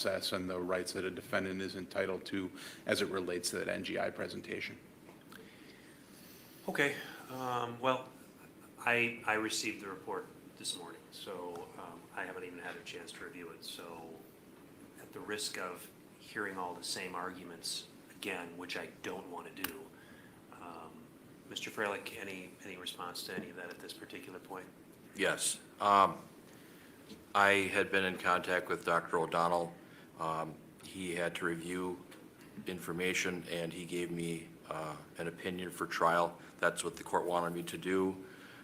process and the rights that a defendant is entitled to as it relates to that NGI presentation. Okay. Well, I received the report this morning, so I haven't even had a chance to review it. So at the risk of hearing all the same arguments again, which I don't want to do, Mr. Freilich, any response to any of that at this particular point? Yes. I had been in contact with Dr. O'Donnell. He had to review information, and he gave me an opinion for trial. That's what the court wanted me to do.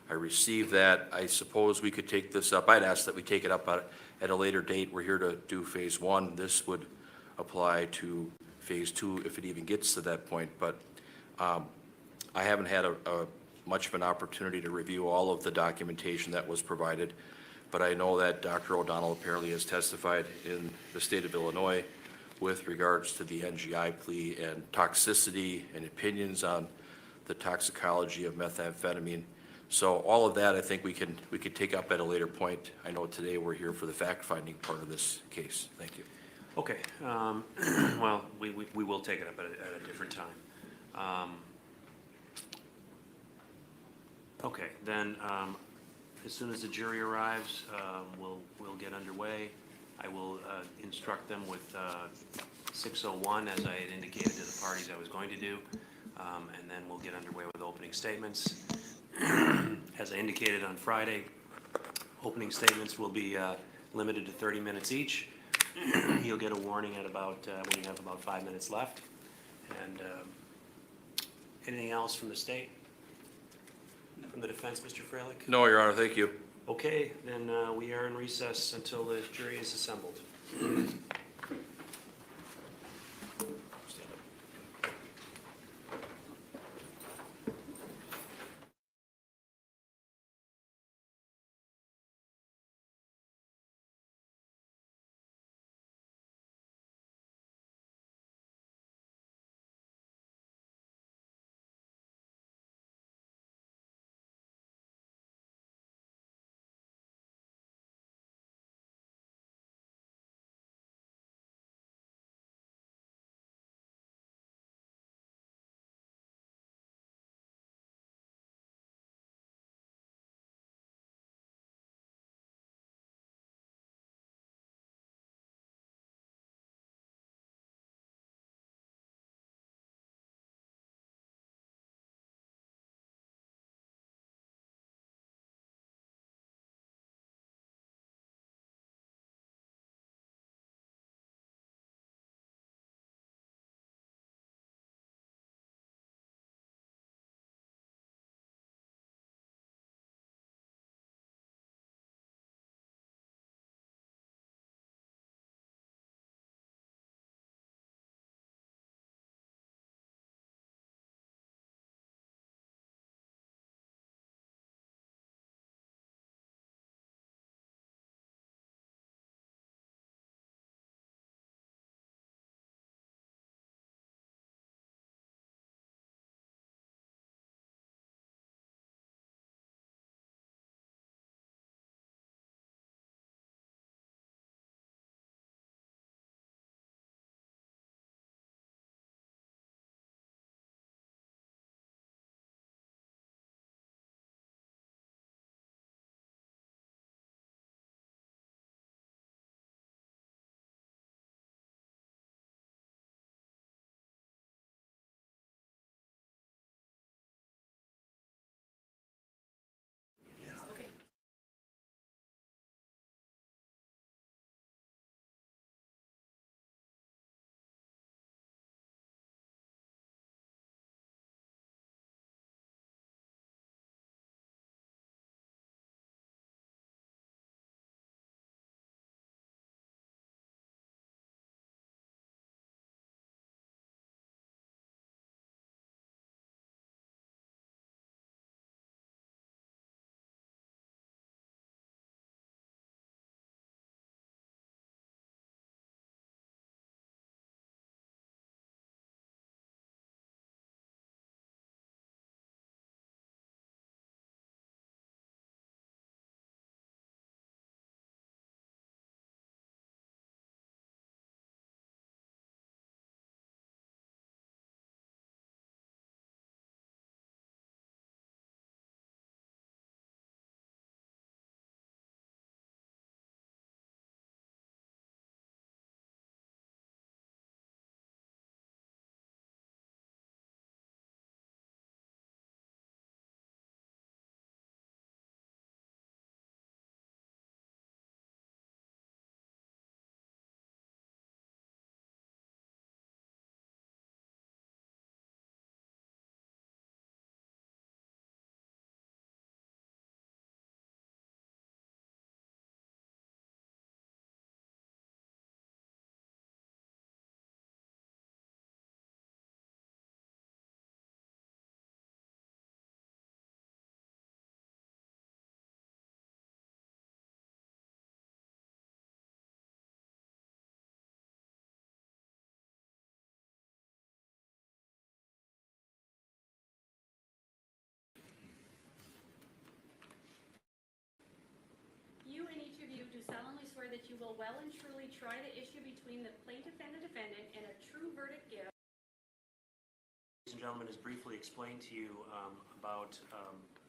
I received that. I suppose we could take this up. I'd ask that we take it up at a later date. We're here to do phase 1. This would apply to phase 2 if it even gets to that point. But I haven't had much of an opportunity to review all of the documentation that was provided. But I know that Dr. O'Donnell apparently has testified in the state of Illinois with regards to the NGI plea and toxicity and opinions on the toxicology of methamphetamine. So all of that, I think we could take up at a later point. I know today we're here for the fact-finding part of this case. Thank you. Okay. Well, we will take it up at a different time. Okay, then as soon as the jury arrives, we'll get underway. I will instruct them with 601, as I had indicated to the parties I was going to do, and then we'll get underway with opening statements. As I indicated on Friday, opening statements will be limited to 30 minutes each. You'll get a warning at about when you have about 5 minutes left. And anything else from the state? From the defense, Mr. Freilich? No, Your Honor, thank you. Okay, then we are in recess until the jury is assembled. swear that you will well and truly try the issue between the plaintiff and the defendant and a true verdict give. Ladies and gentlemen, as briefly explained to you about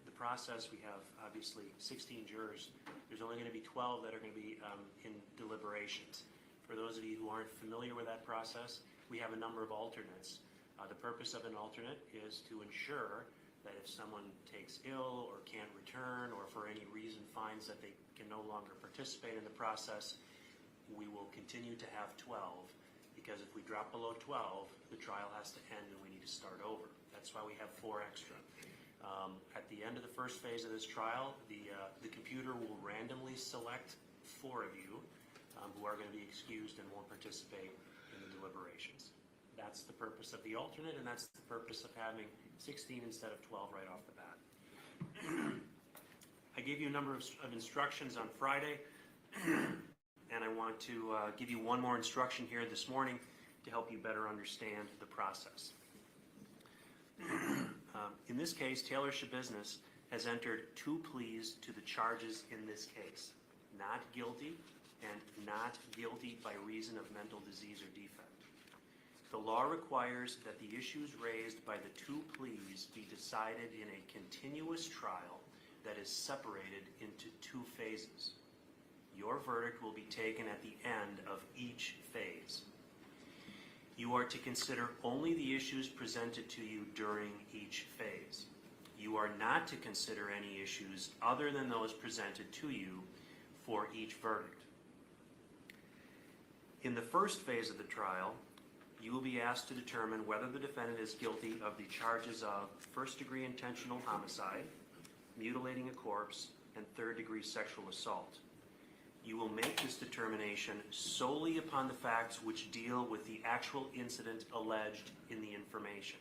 the process, we have obviously 16 jurors. There's only going to be 12 that are going to be in deliberations. For those of you who aren't familiar with that process, we have a number of alternates. The purpose of an alternate is to ensure that if someone takes ill or can't return or for any reason finds that they can no longer participate in the process, we will continue to have 12, because if we drop below 12, the trial has to end and we need to start over. That's why we have 4 extra. At the end of the first phase of this trial, the computer will randomly select 4 of you who are going to be excused and won't participate in the deliberations. That's the purpose of the alternate, and that's the purpose of having 16 instead of 12 right off the bat. I gave you a number of instructions on Friday, and I want to give you one more instruction here this morning to help you better understand the process. In this case, Taylor Schabusiness has entered 2 pleas to the charges in this case: not guilty and not guilty by reason of mental disease or defect. The law requires that the issues raised by the 2 pleas be decided in a continuous trial that is separated into 2 phases. Your verdict will be taken at the end of each phase. You are to consider only the issues presented to you during each phase. You are not to consider any issues other than those presented to you for each verdict. In the first phase of the trial, you will be asked to determine whether the defendant is guilty of the charges of first-degree intentional homicide, mutilating a corpse, and third-degree sexual assault. You will make this determination solely upon the facts which deal with the actual incident alleged in the information.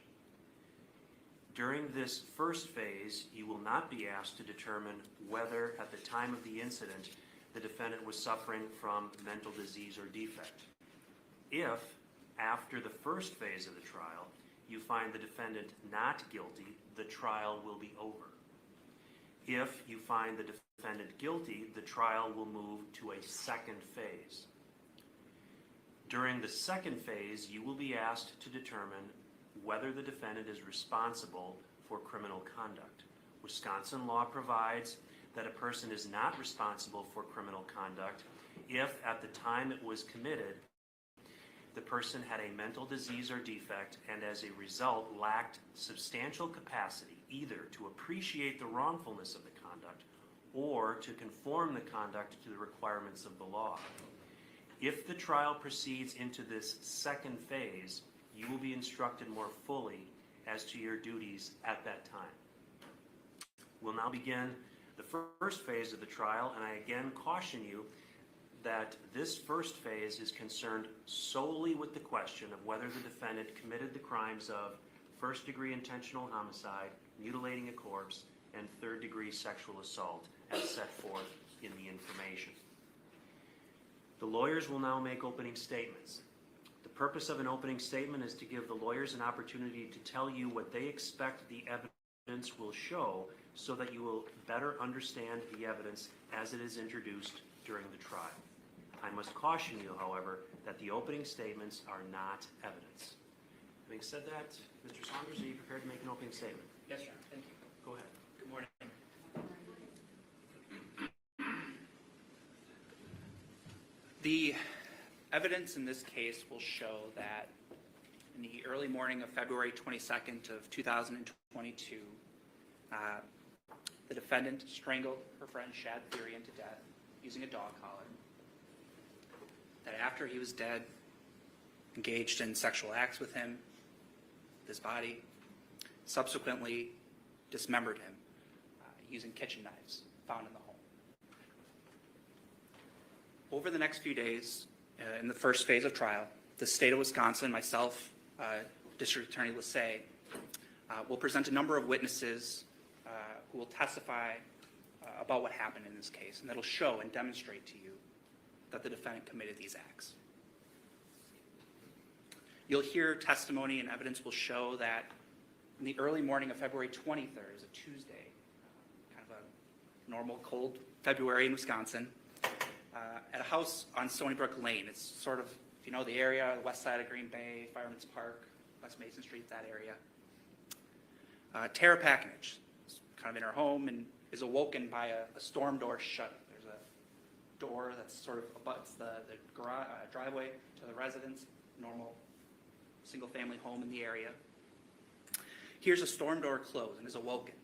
During this first phase, you will not be asked to determine whether, at the time of the incident, the defendant was suffering from mental disease or defect. If, after the first phase of the trial, you find the defendant not guilty, the trial will be over. If you find the defendant guilty, the trial will move to a second phase. During the second phase, you will be asked to determine whether the defendant is responsible for criminal conduct. Wisconsin law provides that a person is not responsible for criminal conduct if, at the time it was committed, the person had a mental disease or defect and as a result lacked substantial capacity either to appreciate the wrongfulness of the conduct or to conform the conduct to the requirements of the law. If the trial proceeds into this second phase, you will be instructed more fully as to your duties at that time. We'll now begin the first phase of the trial, and I again caution you that this first phase is concerned solely with the question of whether the defendant committed the crimes of first-degree intentional homicide, mutilating a corpse, and third-degree sexual assault as set forth in the information. The lawyers will now make opening statements. The purpose of an opening statement is to give the lawyers an opportunity to tell you what they expect the evidence will show so that you will better understand the evidence as it is introduced during the trial. I must caution you, however, that the opening statements are not evidence. Having said that, Mr. Saunders, are you prepared to make an opening statement? Yes, sir. Thank you. Go ahead. Good morning. The evidence in this case will show that in the early morning of February 22nd of 2022, the defendant strangled her friend Shad Thyrion to death using a dog collar. That after he was dead, engaged in sexual acts with him, with his body, subsequently dismembered him using kitchen knives found in the home. Over the next few days, in the first phase of trial, the state of Wisconsin, myself, District Attorney Lassay, will present a number of witnesses who will testify about what happened in this case, and that'll show and demonstrate to you that the defendant committed these acts. You'll hear testimony and evidence will show that in the early morning of February 23rd, is a Tuesday, kind of a normal cold February in Wisconsin, at a house on Stony Brook Lane. It's sort of, if you know the area, the west side of Green Bay, Fireman's Park, West Mason Street, that area. Tara Packnage is kind of in her home and is awoken by a storm door shut. There's a door that's sort of abuts the driveway to the residence, normal single-family home in the area. Hears a storm door close and is awoken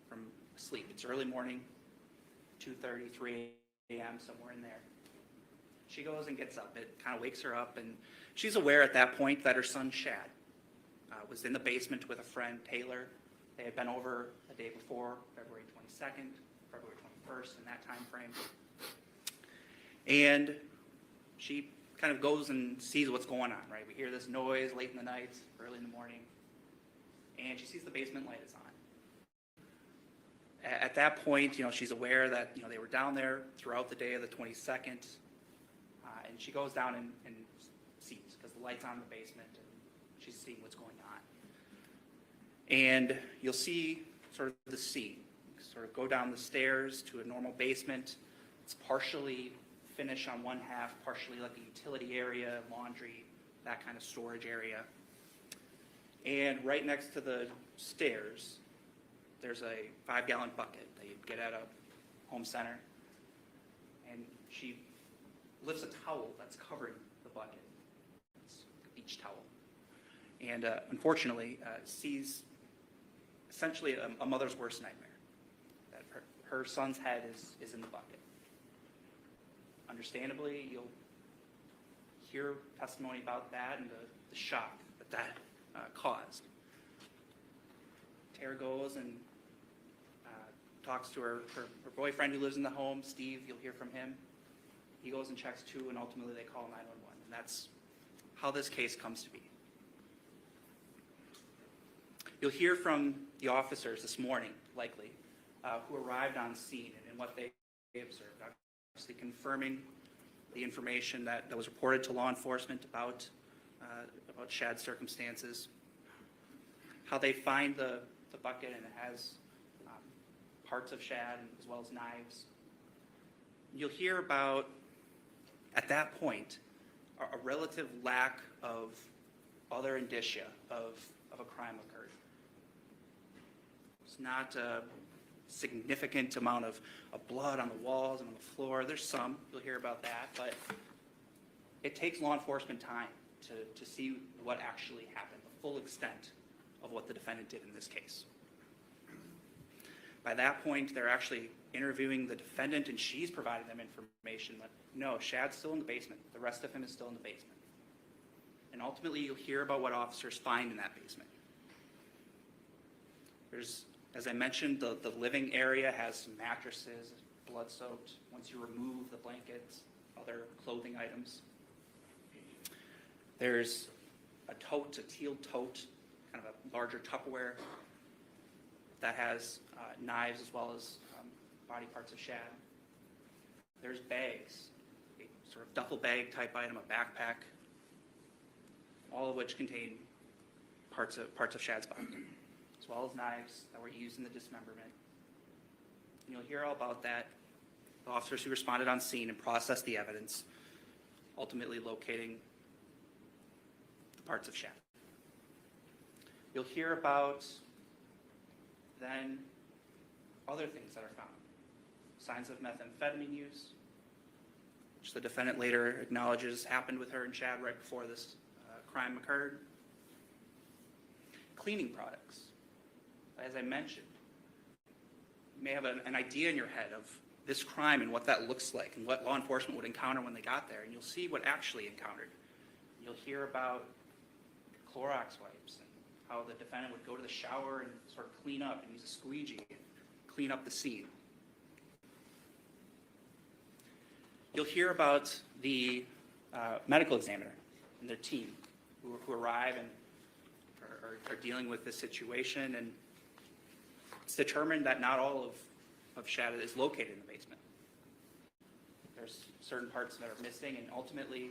from sleep. It's early morning, 2:30, 3 a.m., somewhere in there. She goes and gets up. It kind of wakes her up, and she's aware at that point that her son, Shad, was in the basement with a friend, Taylor. They had been over the day before, February 22nd, February 21st, in that time frame. And she kind of goes and sees what's going on, right? We hear this noise late in the night, early in the morning, and she sees the basement light is on. At that point, she's aware that, they were down there throughout the day of the 22nd, and she goes down and sees, because the light's on in the basement, and she's seeing what's going on. And you'll see sort of the scene, sort of go down the stairs to a normal basement. It's partially finished on one half, partially like a utility area, laundry, that kind of storage area. And right next to the stairs, there's a 5-gallon bucket that you'd get at a home center. And she lifts a towel that's covering the bucket. It's a beach towel. And unfortunately, sees essentially a mother's worst nightmare, that her son's head is in the bucket. Understandably, you'll hear testimony about that and the shock that caused. Tara goes and talks to her boyfriend who lives in the home, Steve. You'll hear from him. He goes and checks too, and ultimately they call 911. And that's how this case comes to be. You'll hear from the officers this morning, likely, who arrived on scene and what they observed, obviously confirming the information that was reported to law enforcement about Shad's circumstances, how they find the bucket, and it has parts of Shad as well as knives. You'll hear about, at that point, a relative lack of other indicia of a crime occurred. It's not a significant amount of blood on the walls and on the floor. There's some, you'll hear about that, but it takes law enforcement time to see what actually happened, the full extent of what the defendant did in this case. By that point, they're actually interviewing the defendant, and she's providing them information that, no, Shad's still in the basement. The rest of him is still in the basement. And ultimately, you'll hear about what officers find in that basement. There's, as I mentioned, the living area has some mattresses, blood-soaked. Once you remove the blankets, other clothing items. There's a tote, a teal tote, kind of a larger Tupperware that has knives as well as body parts of Shad. There's bags, a sort of duffel bag type item, a backpack, all of which contain parts of Shad's body, as well as knives that were used in the dismemberment. And you'll hear all about that. The officers who responded on scene and processed the evidence, ultimately locating the parts of Shad. You'll hear about then other things that are found. Signs of methamphetamine use, which the defendant later acknowledges happened with her and Shad right before this crime occurred. Cleaning products. As I mentioned, you may have an idea in your head of this crime and what that looks like and what law enforcement would encounter when they got there, and you'll see what actually encountered. You'll hear about Clorox wipes and how the defendant would go to the shower and sort of clean up and use a squeegee and clean up the scene. You'll hear about the medical examiner and their team who arrive and are dealing with this situation, and it's determined that not all of Shad is located in the basement. There's certain parts that are missing, and ultimately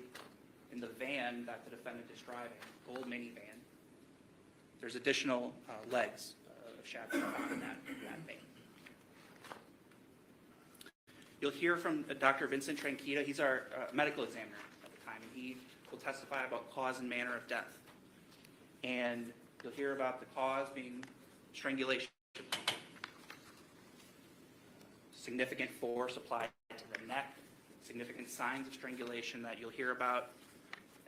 in the van that the defendant is driving, gold minivan, there's additional legs of Shad found in that van. You'll hear from Dr. Vincent Tranquita. He's our medical examiner at the time, and he will testify about cause and manner of death. And you'll hear about the cause being strangulation, significant force applied to the neck, significant signs of strangulation that you'll hear about,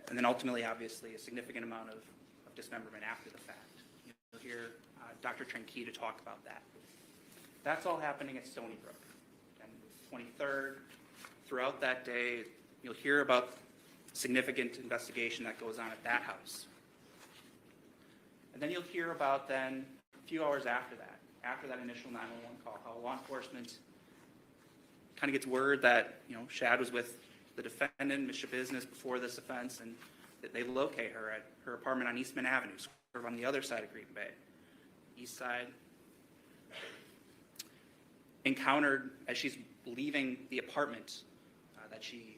and then ultimately, obviously, a significant amount of dismemberment after the fact. You'll hear Dr. Tranquita talk about that. That's all happening at Stony Brook. And 23rd, throughout that day, you'll hear about significant investigation that goes on at that house. And then you'll hear about then, a few hours after that initial 911 call, how law enforcement kind of gets word that, Shad was with the defendant, Ms. Schabusiness, before this offense, and that they locate her at her apartment on Eastman Avenue, sort of on the other side of Green Bay, east side. Encountered as she's leaving the apartment that she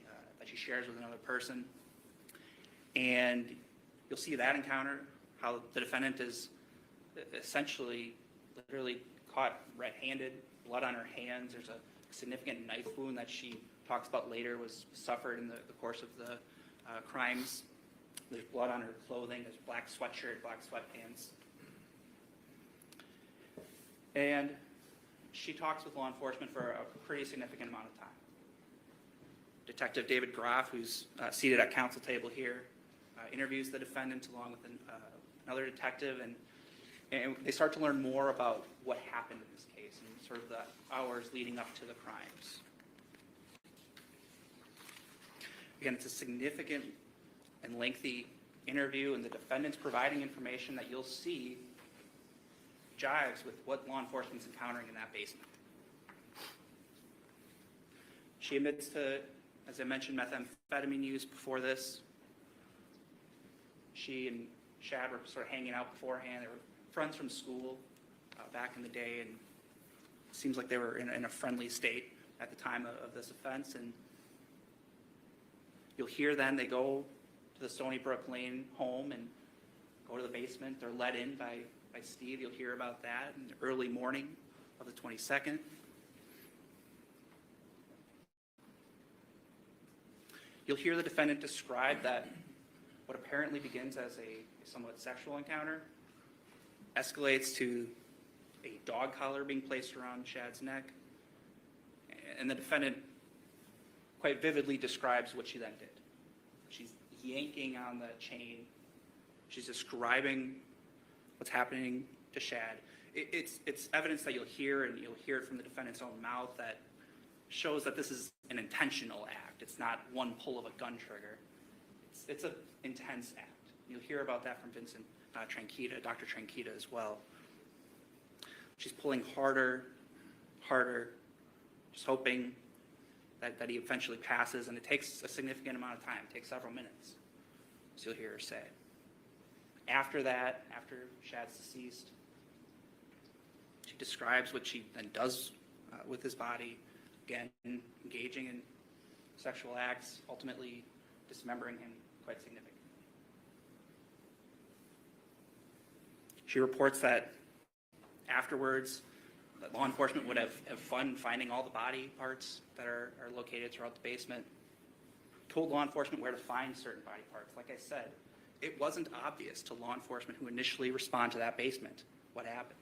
shares with another person. And you'll see that encounter, how the defendant is essentially literally caught red-handed, blood on her hands. There's a significant knife wound that she talks about later was suffered in the course of the crimes. There's blood on her clothing. There's black sweatshirt, black sweatpants. And she talks with law enforcement for a pretty significant amount of time. Detective David Groff, who's seated at counsel table here, interviews the defendant along with another detective, and they start to learn more about what happened in this case and sort of the hours leading up to the crimes. Again, it's a significant and lengthy interview, and the defendant's providing information that you'll see jives with what law enforcement's encountering in that basement. She admits to, as I mentioned, methamphetamine use before this. She and Shad were sort of hanging out beforehand. They were friends from school back in the day, and it seems like they were in a friendly state at the time of this offense. And you'll hear then they go to the Stony Brook Lane home and go to the basement. They're let in by Steve. You'll hear about that in the early morning of the 22nd. You'll hear the defendant describe that what apparently begins as a somewhat sexual encounter escalates to a dog collar being placed around Shad's neck. And the defendant quite vividly describes what she then did. She's yanking on the chain. She's describing what's happening to Shad. It's evidence that you'll hear, and you'll hear it from the defendant's own mouth, that shows that this is an intentional act. It's not one pull of a gun trigger. It's an intense act. You'll hear about that from Vincent Tranquita, Dr. Tranquita as well. She's pulling harder, just hoping that he eventually passes, and it takes a significant amount of time. It takes several minutes, as you'll hear her say. After that, after Shad's deceased, she describes what she then does with his body, again, engaging in sexual acts, ultimately dismembering him quite significantly. She reports that afterwards, that law enforcement would have fun finding all the body parts that are located throughout the basement, told law enforcement where to find certain body parts. Like I said, it wasn't obvious to law enforcement who initially respond to that basement what happened.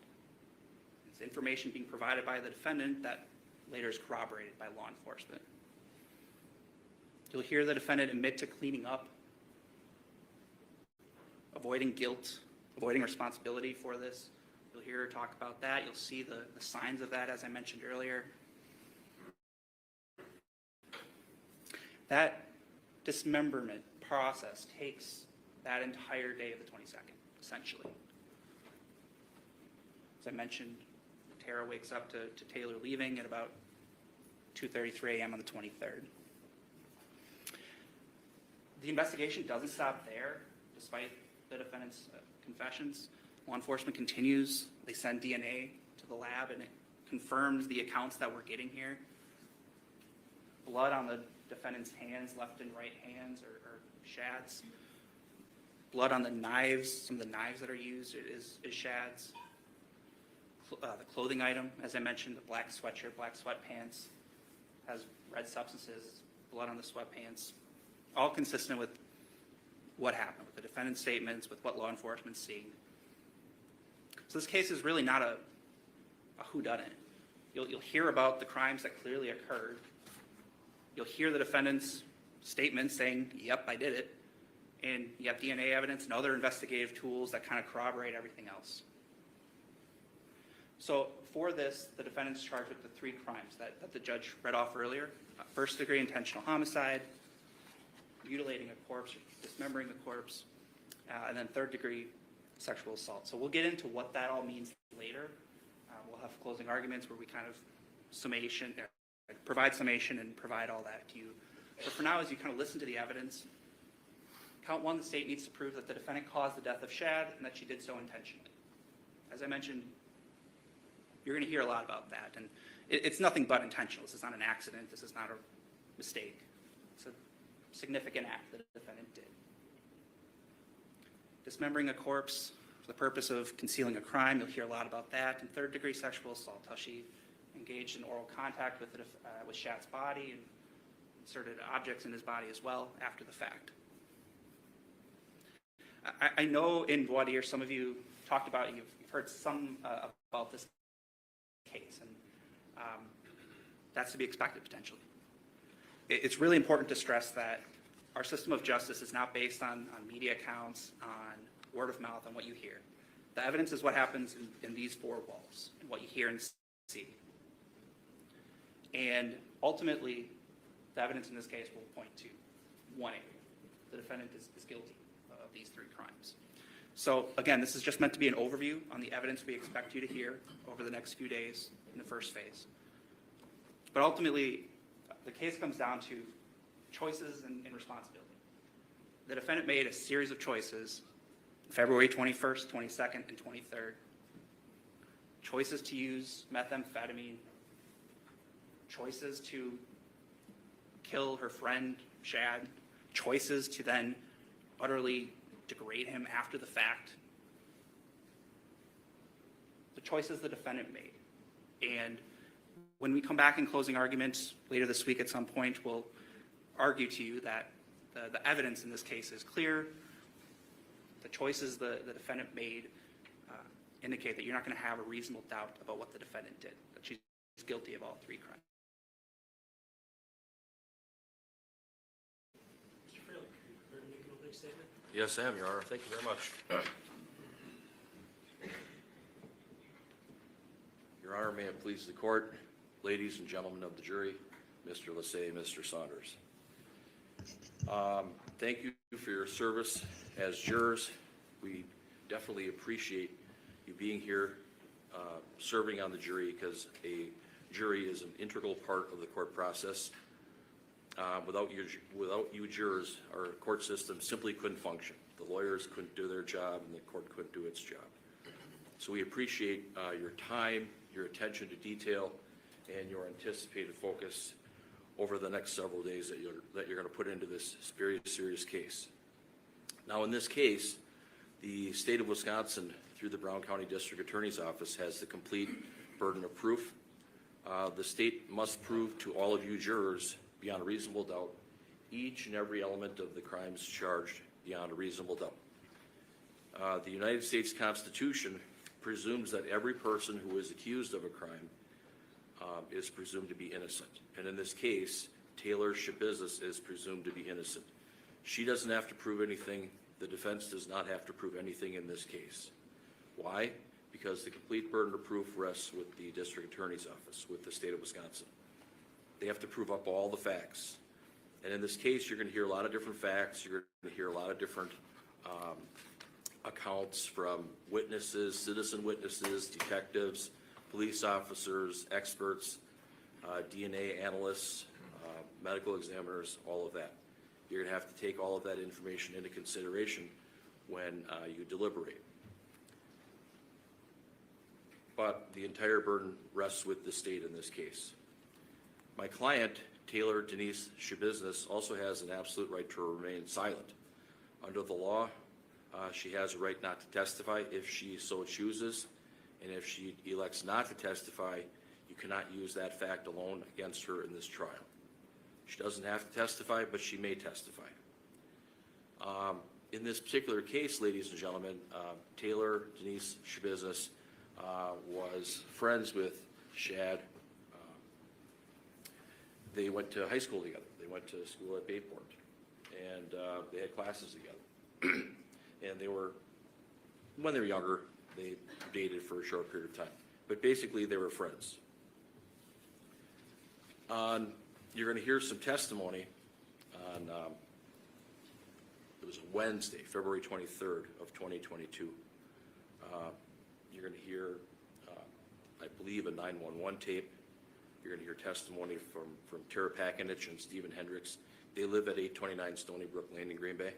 It's information being provided by the defendant that later is corroborated by law enforcement. You'll hear the defendant admit to cleaning up, avoiding guilt, avoiding responsibility for this. You'll hear her talk about that. You'll see the signs of that, as I mentioned earlier. That dismemberment process takes that entire day of the 22nd, essentially. As I mentioned, Tara wakes up to Taylor leaving at about 2:33 a.m. on the 23rd. The investigation doesn't stop there, despite the defendant's confessions. Law enforcement continues. They send DNA to the lab, and it confirms the accounts that we're getting here. Blood on the defendant's hands, left and right hands, or Shad's. Blood on the knives, some of the knives that are used is Shad's. The clothing item, as I mentioned, the black sweatshirt, black sweatpants. has red substances, blood on the sweatpants, all consistent with what happened, with the defendant's statements, with what law enforcement's seeing. So this case is really not a whodunit. You'll hear about the crimes that clearly occurred. You'll hear the defendant's statement saying, yep, I did it. And you have DNA evidence and other investigative tools that kind of corroborate everything else. So for this, the defendant's charged with the 3 crimes that the judge read off earlier. First-degree intentional homicide, mutilating a corpse, or dismembering the corpse, and then third-degree sexual assault. So we'll get into what that all means later. We'll have closing arguments where we kind of provide summation and provide all that to you. But for now, as you kind of listen to the evidence, count 1, the state needs to prove that the defendant caused the death of Shad and that she did so intentionally. As I mentioned, you're going to hear a lot about that. And it's nothing but intentional. This is not an accident. This is not a mistake. It's a significant act that the defendant did. Dismembering a corpse for the purpose of concealing a crime, you'll hear a lot about that. And third-degree sexual assault, how she engaged in oral contact with Shad's body and inserted objects in his body as well after the fact. I know in voir dire, some of you talked about, you've heard some about this case, and that's to be expected potentially. It's really important to stress that our system of justice is not based on media accounts, on word of mouth, on what you hear. The evidence is what happens in these 4 walls, and what you hear and see. And ultimately, the evidence in this case will point to one area. The defendant is guilty of these 3 crimes. So again, this is just meant to be an overview on the evidence we expect you to hear over the next few days in the first phase. But ultimately, the case comes down to choices and responsibility. The defendant made a series of choices February 21st, 22nd, and 23rd. Choices to use methamphetamine. Choices to kill her friend, Shad. Choices to then utterly degrade him after the fact. The choices the defendant made. And when we come back in closing arguments later this week at some point, we'll argue to you that the evidence in this case is clear. The choices the defendant made indicate that you're not going to have a reasonable doubt about what the defendant did, that she's guilty of all 3 crimes. Mr. Freeland, are you prepared to make an opening statement? Yes, I am, Your Honor. Thank you very much. Your Honor, may it please the court, ladies and gentlemen of the jury, Mr. Lassay, Mr. Saunders. Thank you for your service as jurors. We definitely appreciate you being here, serving on the jury, because a jury is an integral part of the court process. Without you jurors, our court system simply couldn't function. The lawyers couldn't do their job, and the court couldn't do its job. So we appreciate your time, your attention to detail, and your anticipated focus over the next several days that you're going to put into this very serious case. Now, in this case, the state of Wisconsin, through the Brown County District Attorney's Office, has the complete burden of proof. The state must prove to all of you jurors, beyond a reasonable doubt, each and every element of the crimes charged beyond a reasonable doubt. The United States Constitution presumes that every person who is accused of a crime is presumed to be innocent. And in this case, Taylor Schabusiness is presumed to be innocent. She doesn't have to prove anything. The defense does not have to prove anything in this case. Why? Because the complete burden of proof rests with the District Attorney's Office, with the state of Wisconsin. They have to prove up all the facts. And in this case, you're going to hear a lot of different facts. You're going to hear a lot of different accounts from witnesses, citizen witnesses, detectives, police officers, experts, DNA analysts, medical examiners, all of that. You're going to have to take all of that information into consideration when you deliberate. But the entire burden rests with the state in this case. My client, Taylor Denise Schabusiness, also has an absolute right to remain silent. Under the law, she has a right not to testify if she so chooses, and if she elects not to testify, You cannot use that fact alone against her in this trial. She doesn't have to testify, but she may testify. In this particular case, ladies and gentlemen, Taylor Denise Schabusiness was friends with Shad. They went to high school together. They went to school at Bayport, and they had classes together. And they were, when they were younger, they dated for a short period of time. But basically, they were friends. You're going to hear some testimony on, it was Wednesday, February 23rd of 2022. You're going to hear, I believe, a 911 tape. You're going to hear testimony from Tara Pakinich and Stephen Hendricks. They live at 829 Stony Brook Lane in Green Bay.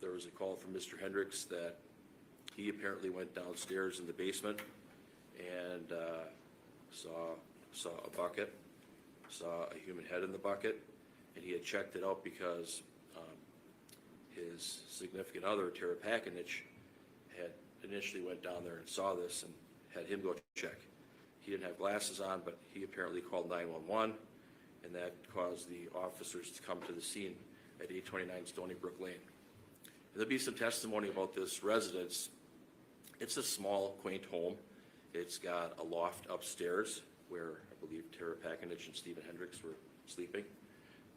There was a call from Mr. Hendricks that he apparently went downstairs in the basement and saw a bucket, saw a human head in the bucket, and he had checked it out because his significant other, Tara Pakinich, had initially went down there and saw this and had him go check. He didn't have glasses on, but he apparently called 911, and that caused the officers to come to the scene at 829 Stony Brook Lane. And there'll be some testimony about this residence. It's a small, quaint home. It's got a loft upstairs where I believe Tara Pakinich and Stephen Hendricks were sleeping.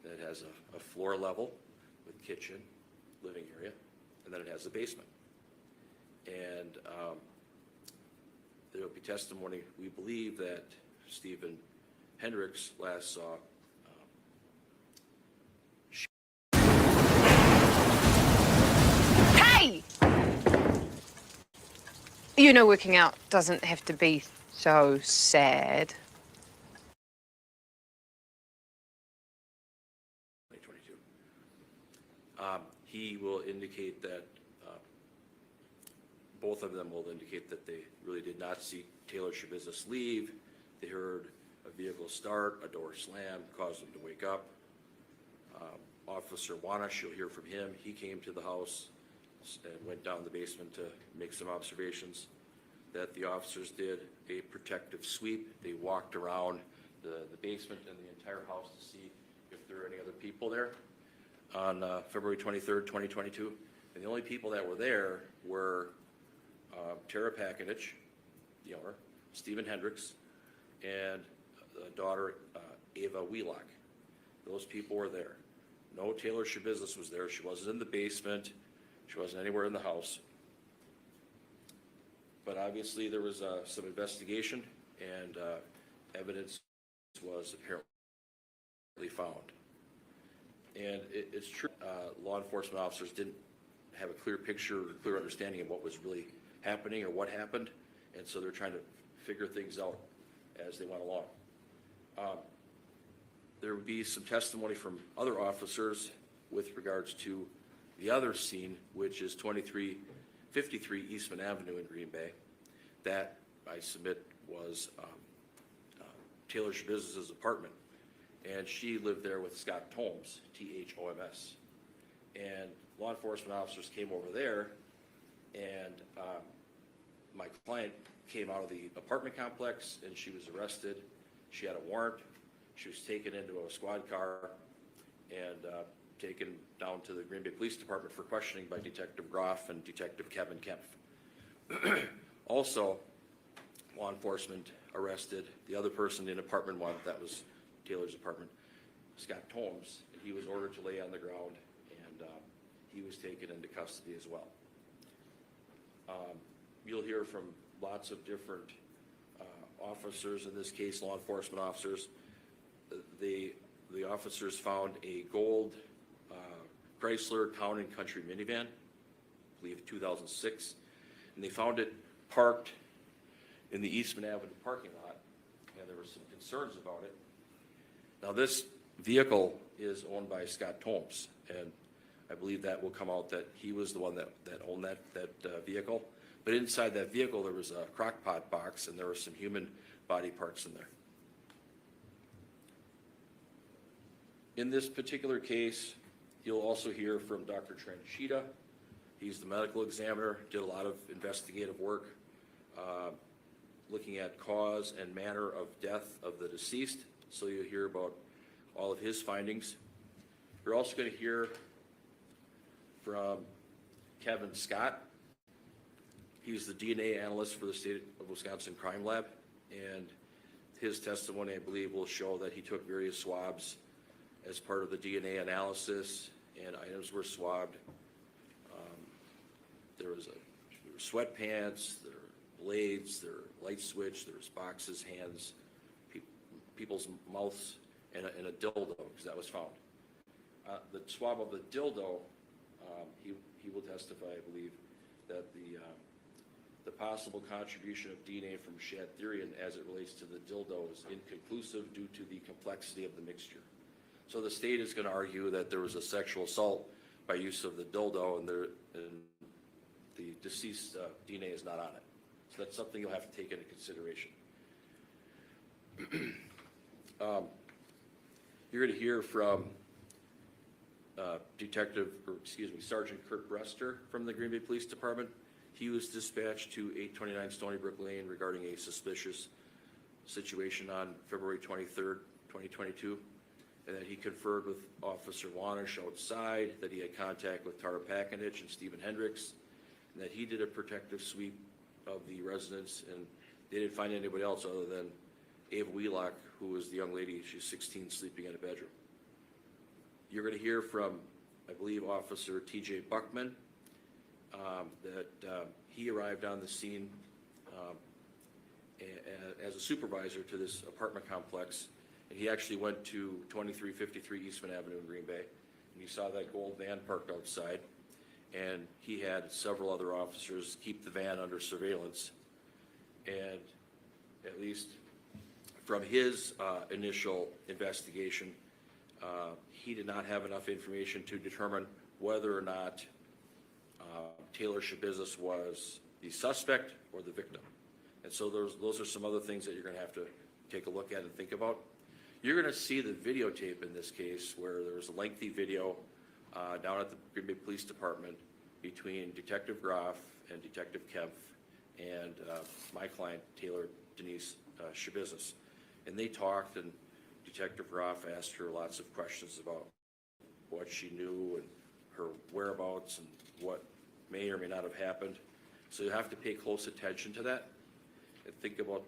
That has a floor level with kitchen, living area, and then it has a basement. And there will be testimony. We believe that Stephen Hendricks last saw Hey! You know, working out doesn't have to be so sad. 2022. He will indicate that, both of them will indicate that they really did not see Taylor Schabusiness leave. They heard a vehicle start, a door slam, caused them to wake up. Officer Wanish, you'll hear from him. He came to the house and went down the basement to make some observations. That the officers did a protective sweep. They walked around the basement and the entire house to see if there were any other people there on February 23rd, 2022. And the only people that were there were Tara Pakinich, the owner, Stephen Hendricks, and daughter Ava Wheelock. Those people were there. No Taylor Schabusiness was there. She wasn't in the basement. She wasn't anywhere in the house. But obviously there was some investigation, and evidence was apparently found. And it's true, law enforcement officers didn't have a clear picture or clear understanding of what was really happening or what happened, and so they're trying to figure things out as they went along. There would be some testimony from other officers with regards to the other scene, which is 2353 Eastman Avenue in Green Bay. That, I submit, was Taylor Schabusiness's apartment, and she lived there with Scott Thoms, T-H-O-M-S. And law enforcement officers came over there, and my client came out of the apartment complex, and she was arrested. She had a warrant. She was taken into a squad car and taken down to the Green Bay Police Department for questioning by Detective Groff and Detective Kevin Kempf. Also, law enforcement arrested the other person in apartment one, that was Taylor's apartment, Scott Thoms, and he was ordered to lay on the ground, and he was taken into custody as well. You'll hear from lots of different officers, in this case law enforcement officers. The officers found a gold Chrysler Town and Country minivan, I believe 2006, and they found it parked in the Eastman Avenue parking lot, and there were some concerns about it. Now, this vehicle is owned by Scott Thoms, and I believe that will come out that he was the one that owned that vehicle. But inside that vehicle, there was a crock pot box, and there were some human body parts in there. In this particular case, you'll also hear from Dr. Tranchita. He's the medical examiner, did a lot of investigative work, looking at cause and manner of death of the deceased, so you'll hear about all of his findings. You're also going to hear from Kevin Scott. He's the DNA analyst for the State of Wisconsin Crime Lab, and his testimony, I believe, will show that he took various swabs as part of the DNA analysis, and items were swabbed. There were sweatpants, there were blades, there were light switch, there was boxes, hands, people's mouths, and a dildo, because that was found. The swab of the dildo, he will testify, I believe, that the possible contribution of DNA from Shad Thyrion as it relates to the dildo is inconclusive due to the complexity of the mixture. So the state is going to argue that there was a sexual assault by use of the dildo, and the deceased DNA is not on it. So that's something you'll have to take into consideration. You're going to hear from Sergeant Kurt Brester from the Green Bay Police Department. He was dispatched to 829 Stony Brook Lane regarding a suspicious situation on February 23rd, 2022, and that he conferred with Officer Wanish outside, that he had contact with Tara Pakinich and Stephen Hendricks, and that he did a protective sweep of the residence, and they didn't find anybody else other than Ava Wheelock, who was the young lady, she's 16, sleeping in a bedroom. You're going to hear from, I believe, Officer T.J. Buckman, that he arrived on the scene as a supervisor to this apartment complex, and he actually went to 2353 Eastman Avenue in Green Bay, and he saw that gold van parked outside, and he had several other officers keep the van under surveillance, and at least from his initial investigation, he did not have enough information to determine whether or not Taylor Schabusiness was the suspect or the victim. And so those are some other things that you're going to have to take a look at and think about. You're going to see the videotape in this case where there was a lengthy video down at the Green Bay Police Department between Detective Groff and Detective Kempf and my client, Taylor Denise Schabusiness. And they talked, and Detective Groff asked her lots of questions about what she knew and her whereabouts and what may or may not have happened. So you have to pay close attention to that and think about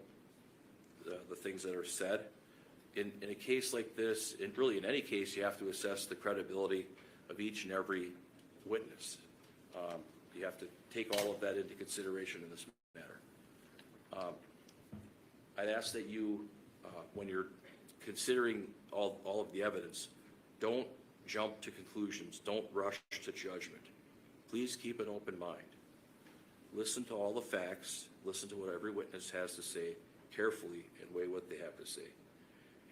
the things that are said. In a case like this, and really in any case, you have to assess the credibility of each and every witness. You have to take all of that into consideration in this matter. I'd ask that you, when you're considering all of the evidence, don't jump to conclusions. Don't rush to judgment. Please keep an open mind. Listen to all the facts. Listen to what every witness has to say carefully and weigh what they have to say.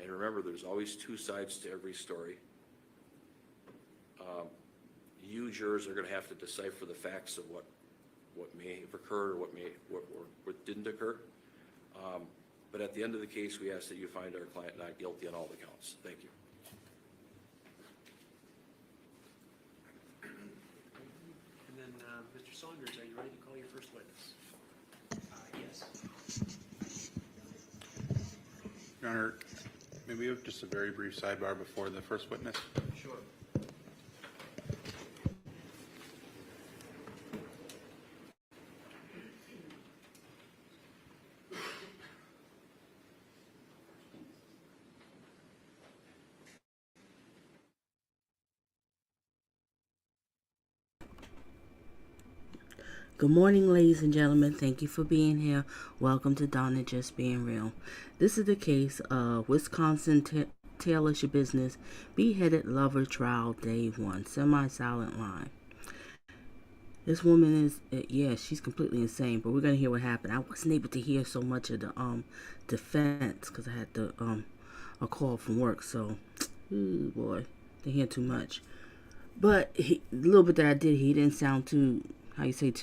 And remember, there's always two sides to every story. You jurors are going to have to decipher the facts of what may have occurred or what didn't occur. But at the end of the case, we ask that you find our client not guilty on all the counts. Thank you. And then, Mr. Saunders, are you ready to call your first witness? Yes. Your Honor, may we have just a very brief sidebar before the first witness? Sure. Good morning, ladies and gentlemen. Thank you for being here. Welcome to Donna Just Being Real. This is the case of Wisconsin Taylor Schabusiness Beheaded Lover Trial Day 1, semi-silent line. This woman is, she's completely insane, but we're going to hear what happened. I wasn't able to hear so much of the defense because I had a call from work, so, ooh, boy, didn't hear too much. But the little bit that I did, he didn't sound too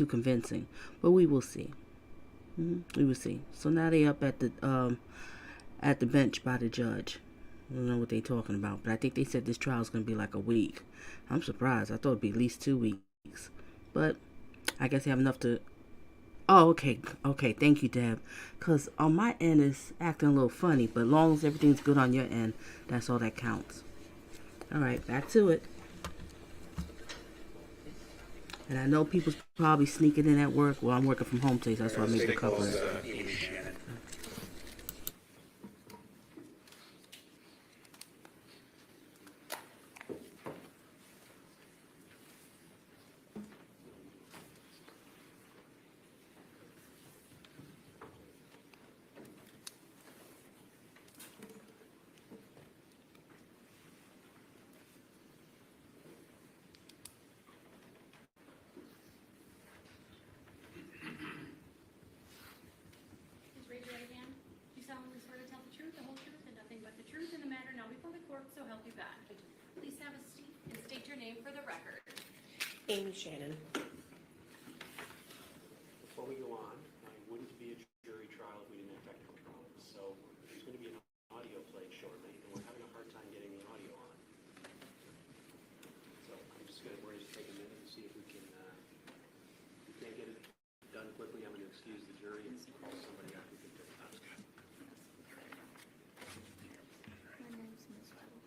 convincing, but we will see. We will see. So now they up at the bench by the judge. I don't know what they're talking about, but I think they said this trial is going to be like a week. I'm surprised. I thought it'd be at least 2 weeks, but I guess they have enough to Oh, okay. Okay. Thank you, Deb. Because on my end, it's acting a little funny, but as long as everything's good on your end, that's all that counts. All right, back to it. And I know people's probably sneaking in at work. Well, I'm working from home today, so that's why I make Stay a couple close, of. Amy Shannon. Please raise your right hand. You solemnly swear to tell the truth, the whole truth, and nothing but the truth in the matter now before the court, so help you God. Please have a seat and state your name for the record. Amy Shannon. Before we go on, it wouldn't be a jury trial if we didn't have technical problems. So there's going to be an audio played shortly, and we're having a hard time getting the audio on. So we're just take a minute and see if we can, if we can't get it done quickly, I'm going to excuse the jury and call somebody out who can do it. My name's Ms. Weddle.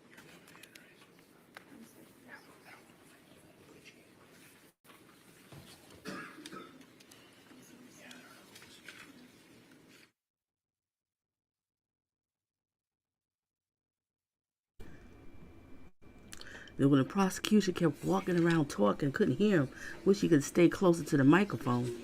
Then when the prosecution kept walking around talking, couldn't hear him. Wish he could stay closer to the microphone.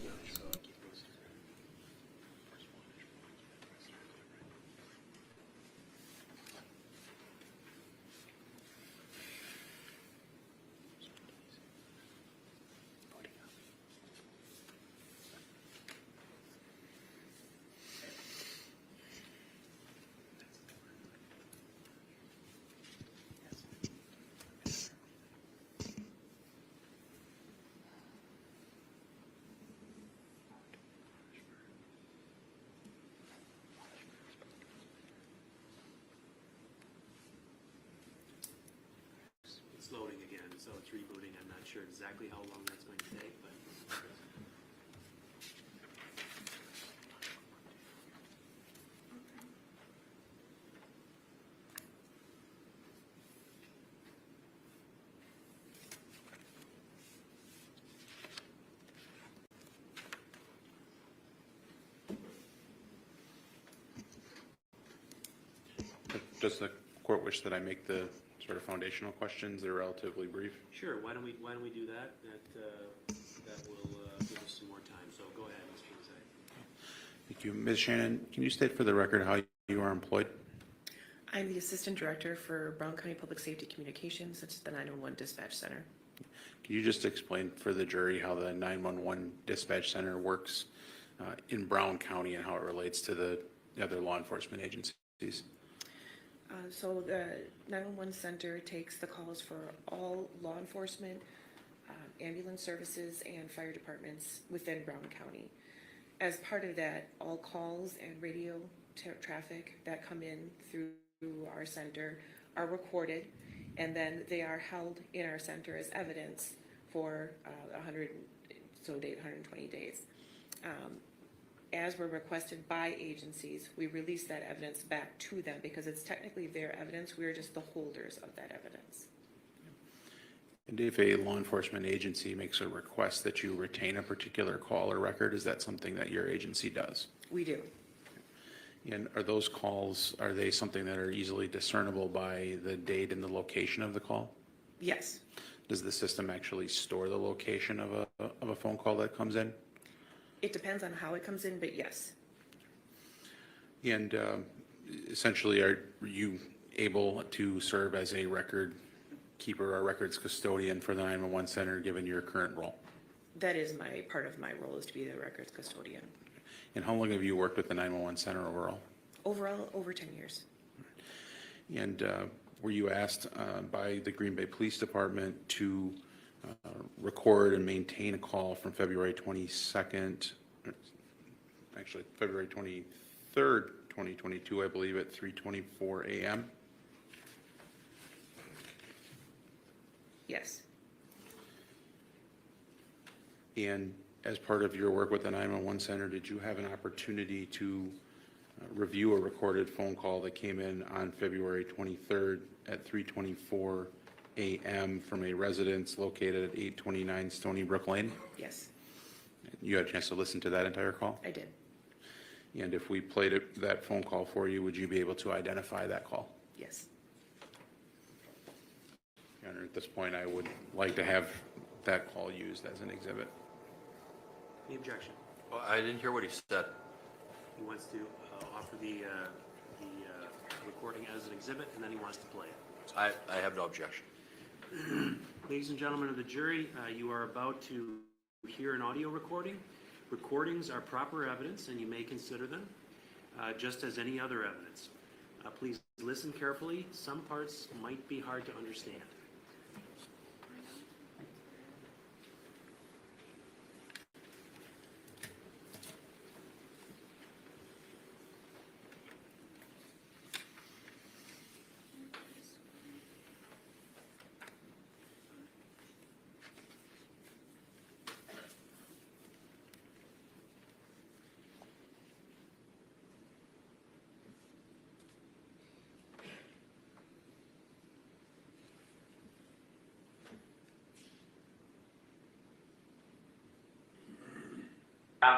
It's loading again, so it's rebooting. I'm not sure exactly how long that's going to take, but. Does the court wish that I make the sort of foundational questions? They're relatively brief. Sure, why don't we do that? That will give us some more time. So go ahead, Mr. Mizai. Thank you. Ms. Shannon, can you state for the record how you are employed? I'm the Assistant Director for Brown County Public Safety Communications, such as the 911 Dispatch Center. Can you just explain for the jury how the 911 dispatch center works in Brown County and how it relates to the other law enforcement agencies? So the 911 Center takes the calls for all law enforcement, ambulance services, and fire departments within Brown County. As part of that, all calls and radio traffic that come in through our center are recorded, and then they are held in our center as evidence for 120 days. As were requested by agencies, we release that evidence back to them because it's technically their evidence. We're just the holders of that evidence. And if a law enforcement agency makes a request that you retain a particular call or record, is that something that your agency does? We do. And are those calls, are they something that are easily discernible by the date and the location of the call? Yes. Does the system actually store the location of a phone call that comes in? It depends on how it comes in, but yes. And essentially, are you able to serve as a record keeper or records custodian for the 911 center, given your current role? That is part of my role, is to be the records custodian. And how long have you worked with the 911 center overall? Overall, over 10 years. And were you asked by the Green Bay Police Department to record and maintain a call from February 22nd, actually February 23rd, 2022, I believe, at 3:24 a.m.? Yes. And as part of your work with the 911 center, did you have an opportunity to review a recorded phone call that came in on February 23rd at 3:24 a.m. from a residence located at 829 Stony Brook Lane? Yes, You had a chance to listen to that entire call? I did. And if we played that phone call for you, would you be able to identify that call? Yes. Your Honor, at this point, I would like to have that call used as an exhibit. Any objection? Well, I didn't hear what he said. He wants to offer the recording as an exhibit, and then he wants to play it. I have no objection. Ladies and gentlemen of the jury, you are about to hear an audio recording. Recordings are proper evidence, and you may consider them just as any other evidence. Please listen carefully. Some parts might be hard to understand.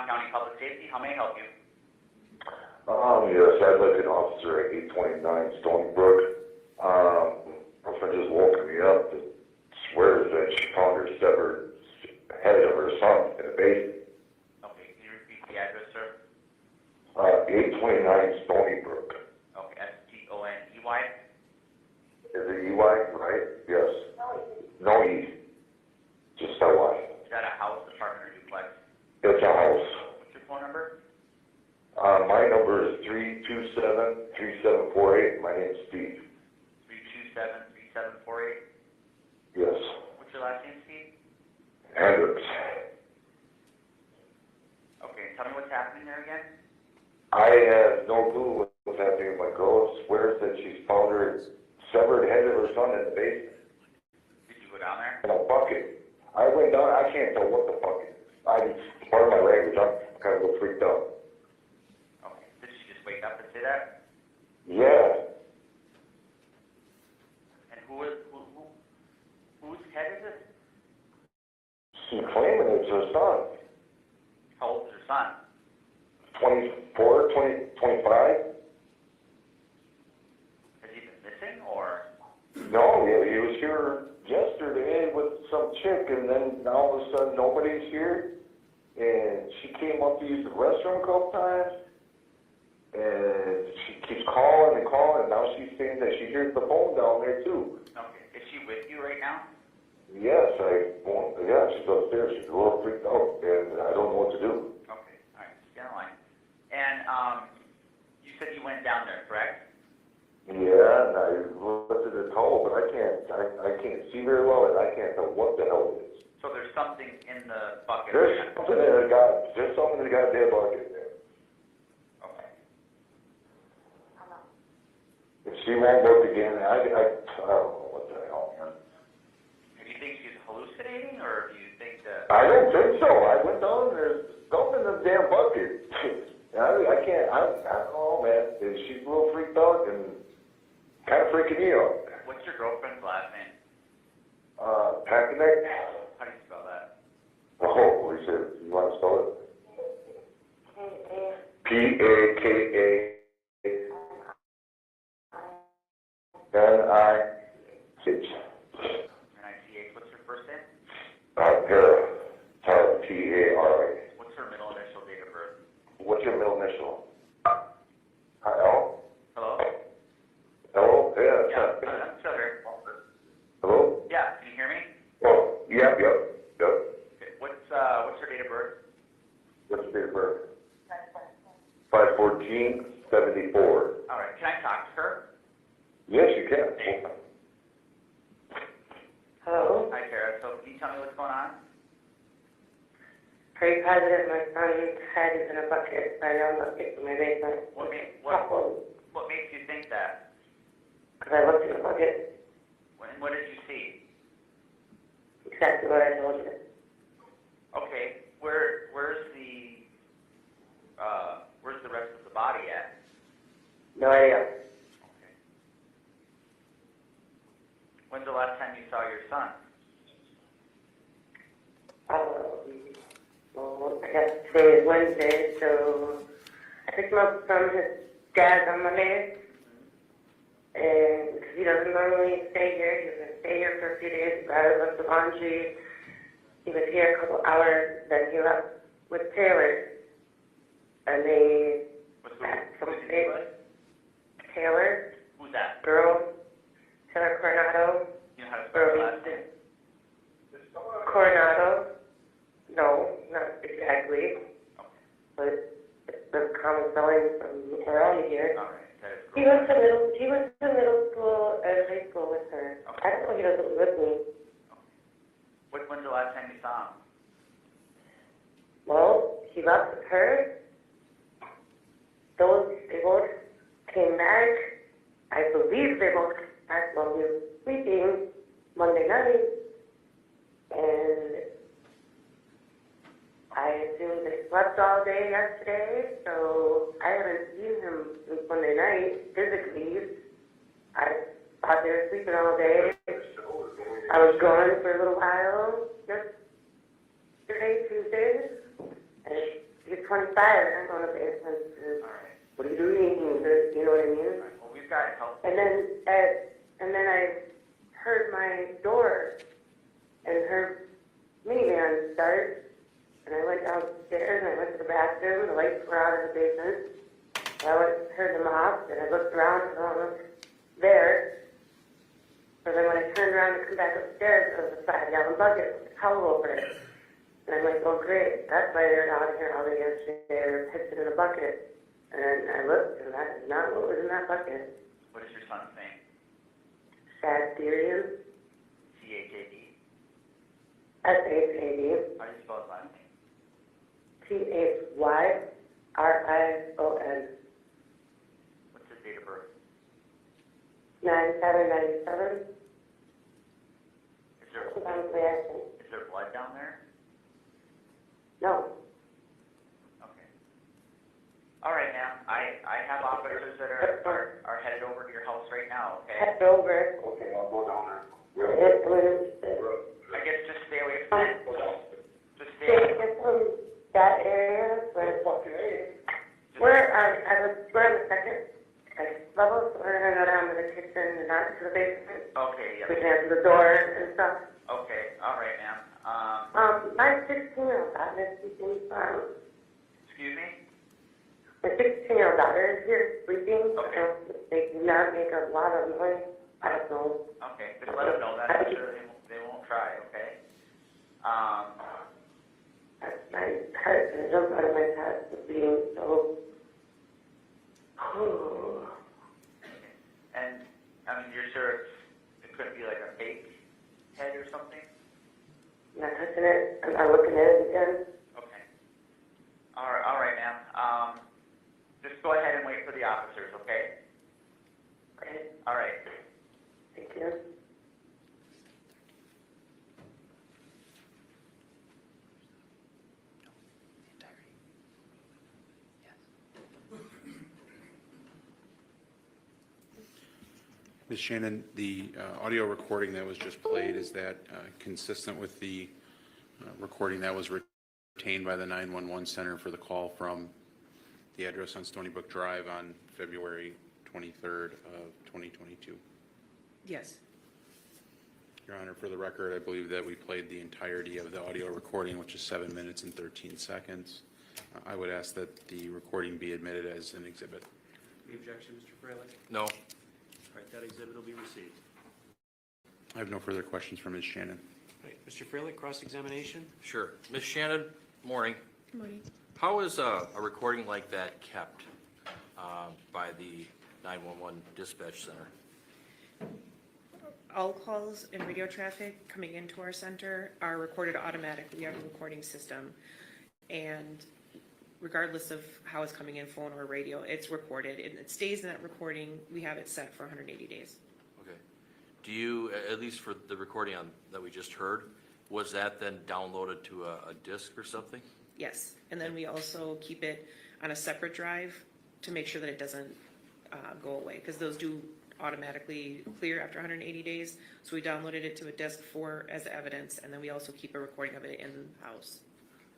County Public Safety, how may I help you? Yes, I'd like an officer at 829 Stony Brook. My friend just woke me up and swears that she found her severed head of her son in the basement. Okay, can you repeat the address, sir? 829 Stony Brook. Okay, S-T-O-N-E-Y? Is it EY, right? Yes. No E. Just Y. Is that a house, apartment, or duplex? It's a house. What's your phone number? My number is 327-3748. My name's Steve. 327-3748? Yes. What's your last name, Steve? Hendricks. Okay, tell me what's happening there again? I have no clue what's happening. My girl swears that she's found her severed head of her son in the basement. Did you go down there? In a bucket. I went down, I can't tell what the bucket. Part of my language, I'm kind of a little freaked out. Okay, did she just wake up and say that? Yeah. And whose head is it? She's claiming it's her son. How old is her son? 24, 25? Has he been missing, or? No, he was here yesterday with some chick, and then all of a sudden nobody's here. And she came up to use the restroom a couple times, and she keeps calling and calling, and now she's saying that she hears the phone down there too. Okay, is she with you right now? Yes, she's upstairs. She's a little freaked out, and I don't know what to do. Okay, all right, stay on the line. And, you said you went down there, correct? Yeah, and I looked at the toe, but I can't see very well, and I can't tell what the hell it is. So there's something in the bucket? There's something in the goddamn bucket there. Okay. If she won't look again, I don't know what the hell, man. Do you think she's hallucinating, or do you think that? I don't think so. I went down there, something in the damn bucket. I don't know, man. She's a little freaked out and kind of freaking me out. What's your girlfriend's last name? Pakanek? How do you spell that? Oh, what do you say? You want to spell it? P-A-K-A-N-I-H. N-I-C-H. What's her first name? Tara, T-A-R-A. What's her middle initial, date of birth? What's your middle initial? L? Hello? Hello? Yeah. Yeah, I'm still here. Hello? Yeah, can you hear me? Oh, yep. Okay. What's her date of birth? What's your date of birth? 5/14/74. All right, can I talk to her? Yes, you can. Hello? Hi, Tara. So can you tell me what's going on? Are you positive my son's head is in a bucket right now in the my basement? What makes you think that? Because I looked in the bucket, What did you see? exactly what I told you. Okay, where today is Wednesday, so I picked him up from his dad's on Monday. And because he doesn't normally stay here, he was going to stay here for a few days, but I left the laundry. He was here a couple hours, then he left with Taylor. And they had some big Taylor. Who's that? Girl. Taylor Coronado. You know how to spell her last name? Coronado. No, not exactly. But it's the common spelling from around here. All right. That is He cool. went to middle school and high school with her. I don't know if he doesn't live with me. When's the last time you saw him? Well, he left with her. They both came back. I believe they both came back while we were sleeping Monday night. And I assume they slept all day yesterday, so I haven't seen him since Monday night physically. I thought they were sleeping all day. I was gone for a little while yesterday, Tuesday, and he's 25, and I'm going to basement. All right. What are you doing? You know what I mean? Well, we've got help. And then I heard my door and her minivan start, and I went downstairs and I went to the bathroom. The lights were out in the basement. I heard them off, and I looked around and I was there. So then when I turned around to come back upstairs, there was a 5-gallon bucket with a towel over it. And I'm like, oh great, that's why they're out here all day yesterday. They're pissing in a bucket. And I looked, and that is not what was in that bucket. What is your son's name? Shad Thyrion. C-H-A-D. S-H-A-D. How do you spell his last name? T-H-Y-R-I-O-N. What's his date of birth? 9/7/97. Is there blood down there? No. Okay. All right, ma'am. I have officers that are headed over to your house right now, okay? Head over. Okay, I'll go down there. I guess just stay away from that. Just stay Stay away. from that area, but we're on the second level, so we're gonna go down to the kitchen and not to the basement. Okay, We yeah. can answer the doors and stuff. Okay, all right, ma'am. My 16-year-old daughter is sleeping. Excuse me? My 16-year-old daughter is here sleeping. Okay. They do not make a lot of noise. I don't know. Okay, just let them know that. I'm sure they won't try, okay? My heart is jumping out of my head being so. And, I mean, you're sure it couldn't be like a fake head or something? I'm not touching it. I'm not looking at it again. Okay. All right, ma'am. Just go ahead and wait for the officers, okay? Okay. All right. Thank you. Ms. Shannon, the audio recording that was just played, is that consistent with the recording that was retained by the 911 center for the call from the address on Stony Brook Drive on February 23rd of 2022? Yes. Your Honor, for the record, I believe that we played the entirety of the audio recording, which is 7 minutes and 13 seconds. I would ask that the recording be admitted as an exhibit. Any objection, Mr. Freilich? No. All right, that exhibit will be received. I have no further questions for Ms. Shannon. All right, Mr. Freilich, cross-examination? Sure. Ms. Shannon, morning. Good morning. How is a recording like that kept by the 911 dispatch center? All calls and radio traffic coming into our center are recorded automatically. We have a recording system. And regardless of how it's coming in, phone or radio, it's recorded. It stays in that recording. We have it set for 180 days. Okay. Do you, at least for the recording that we just heard, was that then downloaded to a disk or something? Yes. And then we also keep it on a separate drive to make sure that it doesn't go away, because those do automatically clear after 180 days. So we downloaded it to a disk as evidence, and then we also keep a recording of it in-house.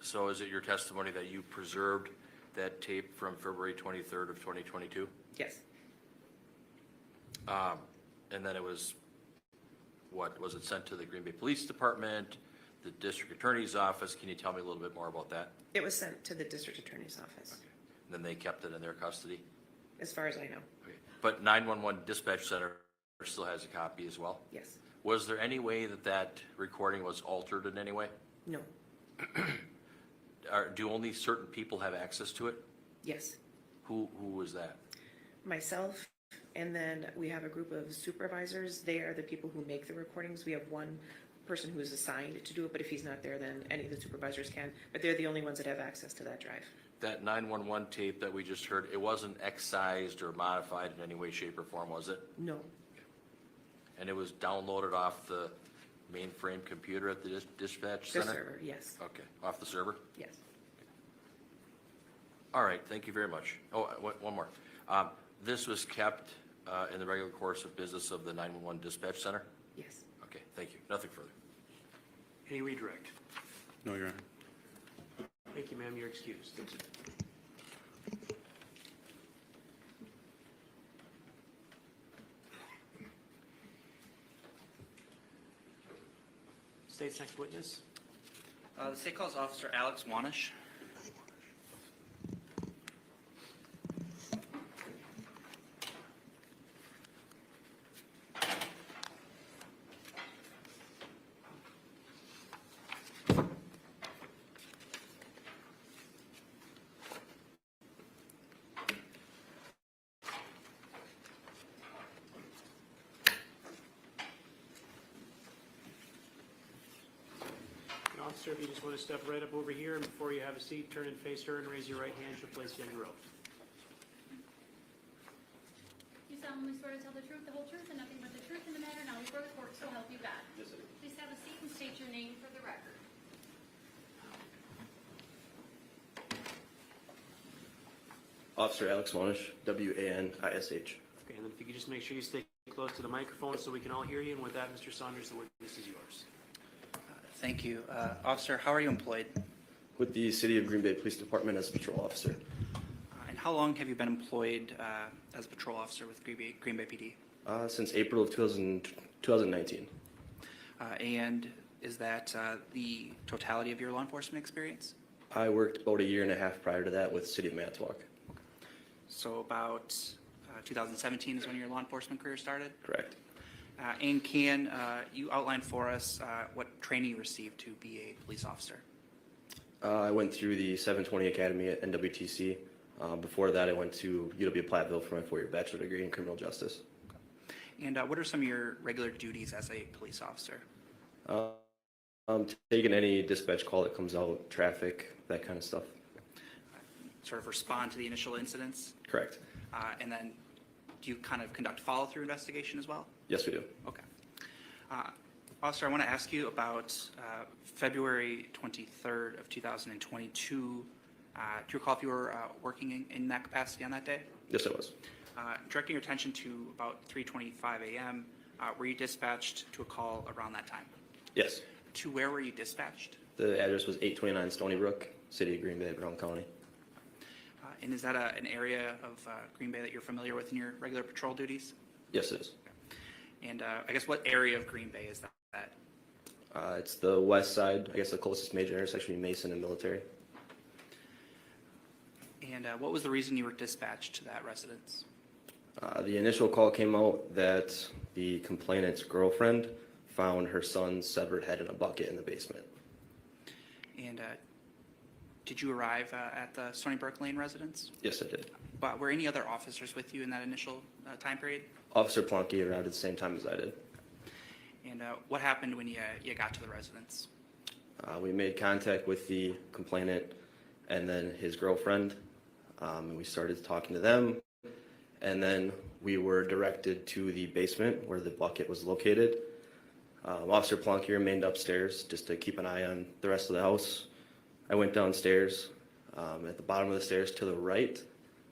So is it your testimony that you preserved that tape from February 23rd of 2022? Yes. And then it was, what, was it sent to the Green Bay Police Department, the District Attorney's Office? Can you tell me a little bit more about that? It was sent to the district attorney's office, And then they kept it in their custody? as far as I know. Okay. But 911 Dispatch Center still has a copy as well? Yes. Was there any way that that recording was altered in any way? No. Do only certain people have access to it? Yes. Who was that? Myself, and then we have a group of supervisors. They are the people who make the recordings. We have one person who is assigned to do it, but if he's not there, then any of the supervisors can. But they're the only ones that have access to that drive. That 911 tape that we just heard, it wasn't excised or modified in any way, shape, or form, was it? No. And it was downloaded off the mainframe computer at the dispatch The center? server, yes. Okay, off the server? Yes. All right, thank you very much. Oh, one more. This was kept in the regular course of business of the 911 dispatch center? Yes. Okay, thank you. Nothing further. Any redirect? No, Your Honor. Thank you, ma'am. You're excused. State's next witness. The state calls Officer Alex Wanish. Officer, if you just want to step right up over here, and before you have a seat, turn and face her and raise your right hand. She'll place you under oath. You solemnly swear to tell the truth, the whole truth, and nothing but the truth in the matter now before the court, so help you God. Yes, sir. Please have a seat and state your name for the record. Officer Alex Wanish, W-A-N-I-S-H. Okay, and then if you could just make sure you stay close to the microphone so we can all hear you. And with that, Mr. Saunders, the witness is yours. Thank you. Officer, how are you employed? With the City of Green Bay Police Department as a patrol officer. And how long have you been employed as a patrol officer with Green Bay PD? Since April of 2019. And is that the totality of your law enforcement experience? I worked about a year and a half prior to that with City of Manitowoc. So about 2017 is when your law enforcement career started? Correct. And can you outline for us what training you received to be a police officer? I went through the 720 Academy at NWTC. Before that, I went to UW Platteville for my 4-year bachelor degree in criminal justice. And what are some of your regular duties as a police officer? Taking any dispatch call that comes out, traffic, that kind of stuff. Sort of respond to the initial incidents? Correct. And then do you kind of conduct follow-through investigation as well? Yes, we do. Okay. Officer, I want to ask you about February 23rd of 2022. Do you recall if you were working in that capacity on that day? Yes, I was. Directing your attention to about 3:25 a.m., were you dispatched to a call around that time? Yes. To where were you dispatched? The address was 829 Stony Brook, City of Green Bay, Brown County. And is that an area of Green Bay that you're familiar with in your regular patrol duties? Yes, it is. And I guess what area of Green Bay is that? It's the west side, I guess the closest major intersection between Mason and Military. And what was the reason you were dispatched to that residence? The initial call came out that the complainant's girlfriend found her son's severed head in a bucket in the basement. And did you arrive at the Stony Brook Lane residence? Yes, I did. But were any other officers with you in that initial time period? Officer Plonky arrived at the same time as I did. And what happened when you got to the residence? We made contact with the complainant and then his girlfriend, and we started talking to them. And then we were directed to the basement where the bucket was located. Officer Plonky remained upstairs just to keep an eye on the rest of the house. I went downstairs. At the bottom of the stairs to the right,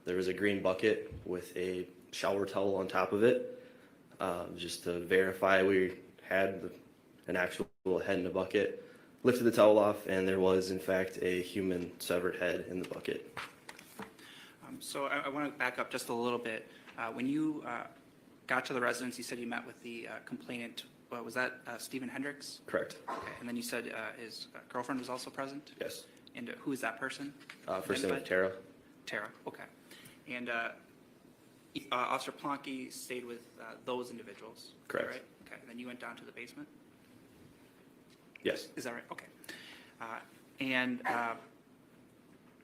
there was a green bucket with a shower towel on top of it, just to verify we had an actual head in the bucket. lifted the towel off, and there was, in fact, a human severed head in the bucket. So I want to back up just a little bit. When you got to the residence, you said you met with the complainant. Was that Stephen Hendricks? Correct. Okay. And then you said his girlfriend was also present? Yes. And who is that person? First name was Tara. Tara, okay. And Officer Plonky stayed with those individuals? Is that Correct. right? Okay. And then you went down to the basement? Yes. Is that right? Okay. And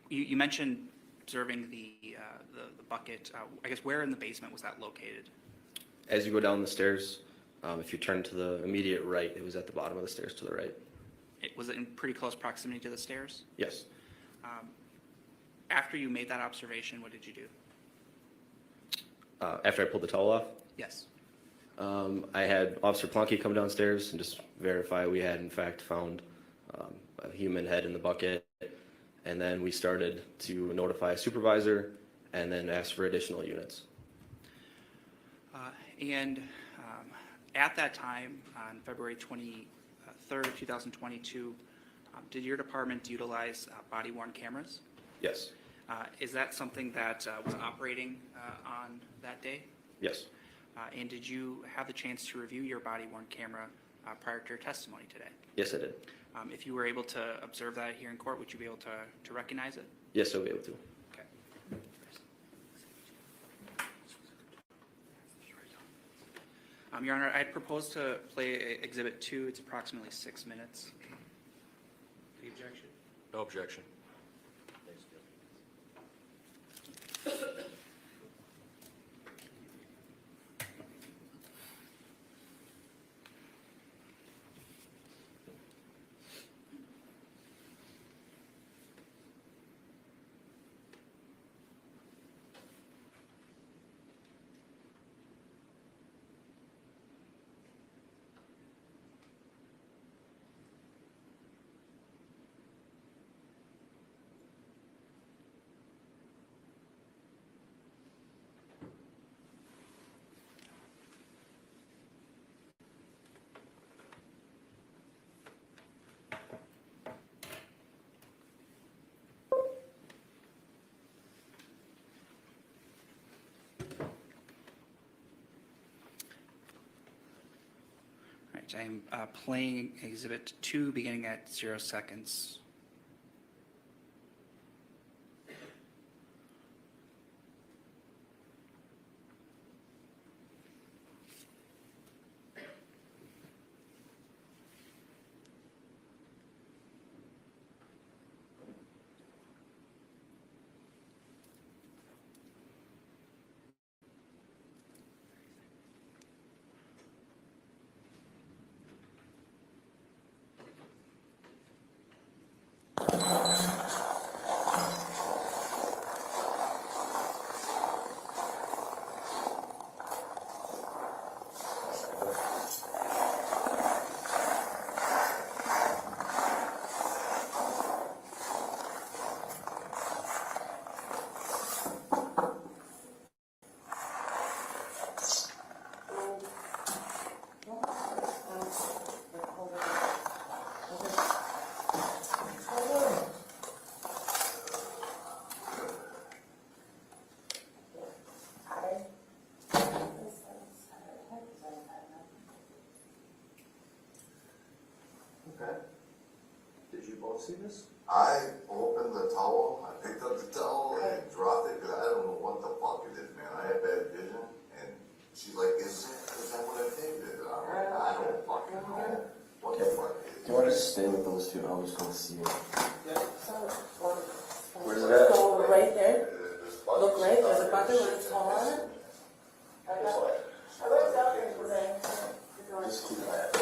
you mentioned observing the bucket. I guess where in the basement was that located? As you go down the stairs, if you turn to the immediate right, it was at the bottom of the stairs to the right. Was it in pretty close proximity to the stairs? Yes. After you made that observation, what did you do? After I pulled the towel off, Yes. I had Officer Plunky come downstairs and just verify we had in fact found a human head in the bucket. And then we started to notify a supervisor and then ask for additional units. And at that time, on February 23rd, 2022, did your department utilize body-worn cameras? Yes. Is that something that was operating on that day? Yes. And did you have the chance to review your body-worn camera prior to your testimony today? Yes, I did. If you were able to observe that here in court, would you be able to recognize it? Yes, I'll be able to. Okay. Your Honor, I'd propose to play Exhibit 2. It's approximately 6 minutes. The objection? No objection. I'm playing Exhibit 2 beginning at 0 seconds. Okay. Did you both see this? I opened the towel, I picked up the towel and dropped it, because I don't know what the fuck it is, man. I have bad vision, and she's like, is that what I think it is? I'm like, I don't fucking know. What the fuck is it? Do you want to stay with those two? I was going to see it. Where's it at? So right there, look right, there's a bucket with a towel on it. Just keep that.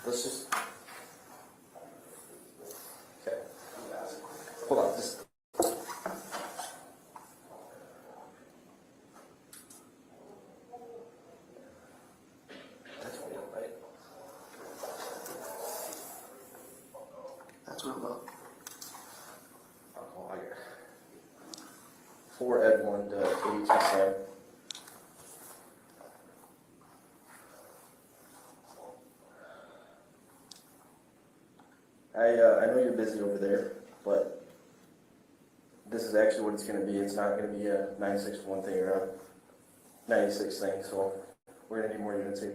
Let's just. Okay. Hold on. Just. That's real, right? That's real low. Alcohol here. 4 Edmund to 82 Sam. I know you're busy over there, but this is actually what it's going to be. It's not going to be a 961 thing or a 96 thing, so we're going to need more units here.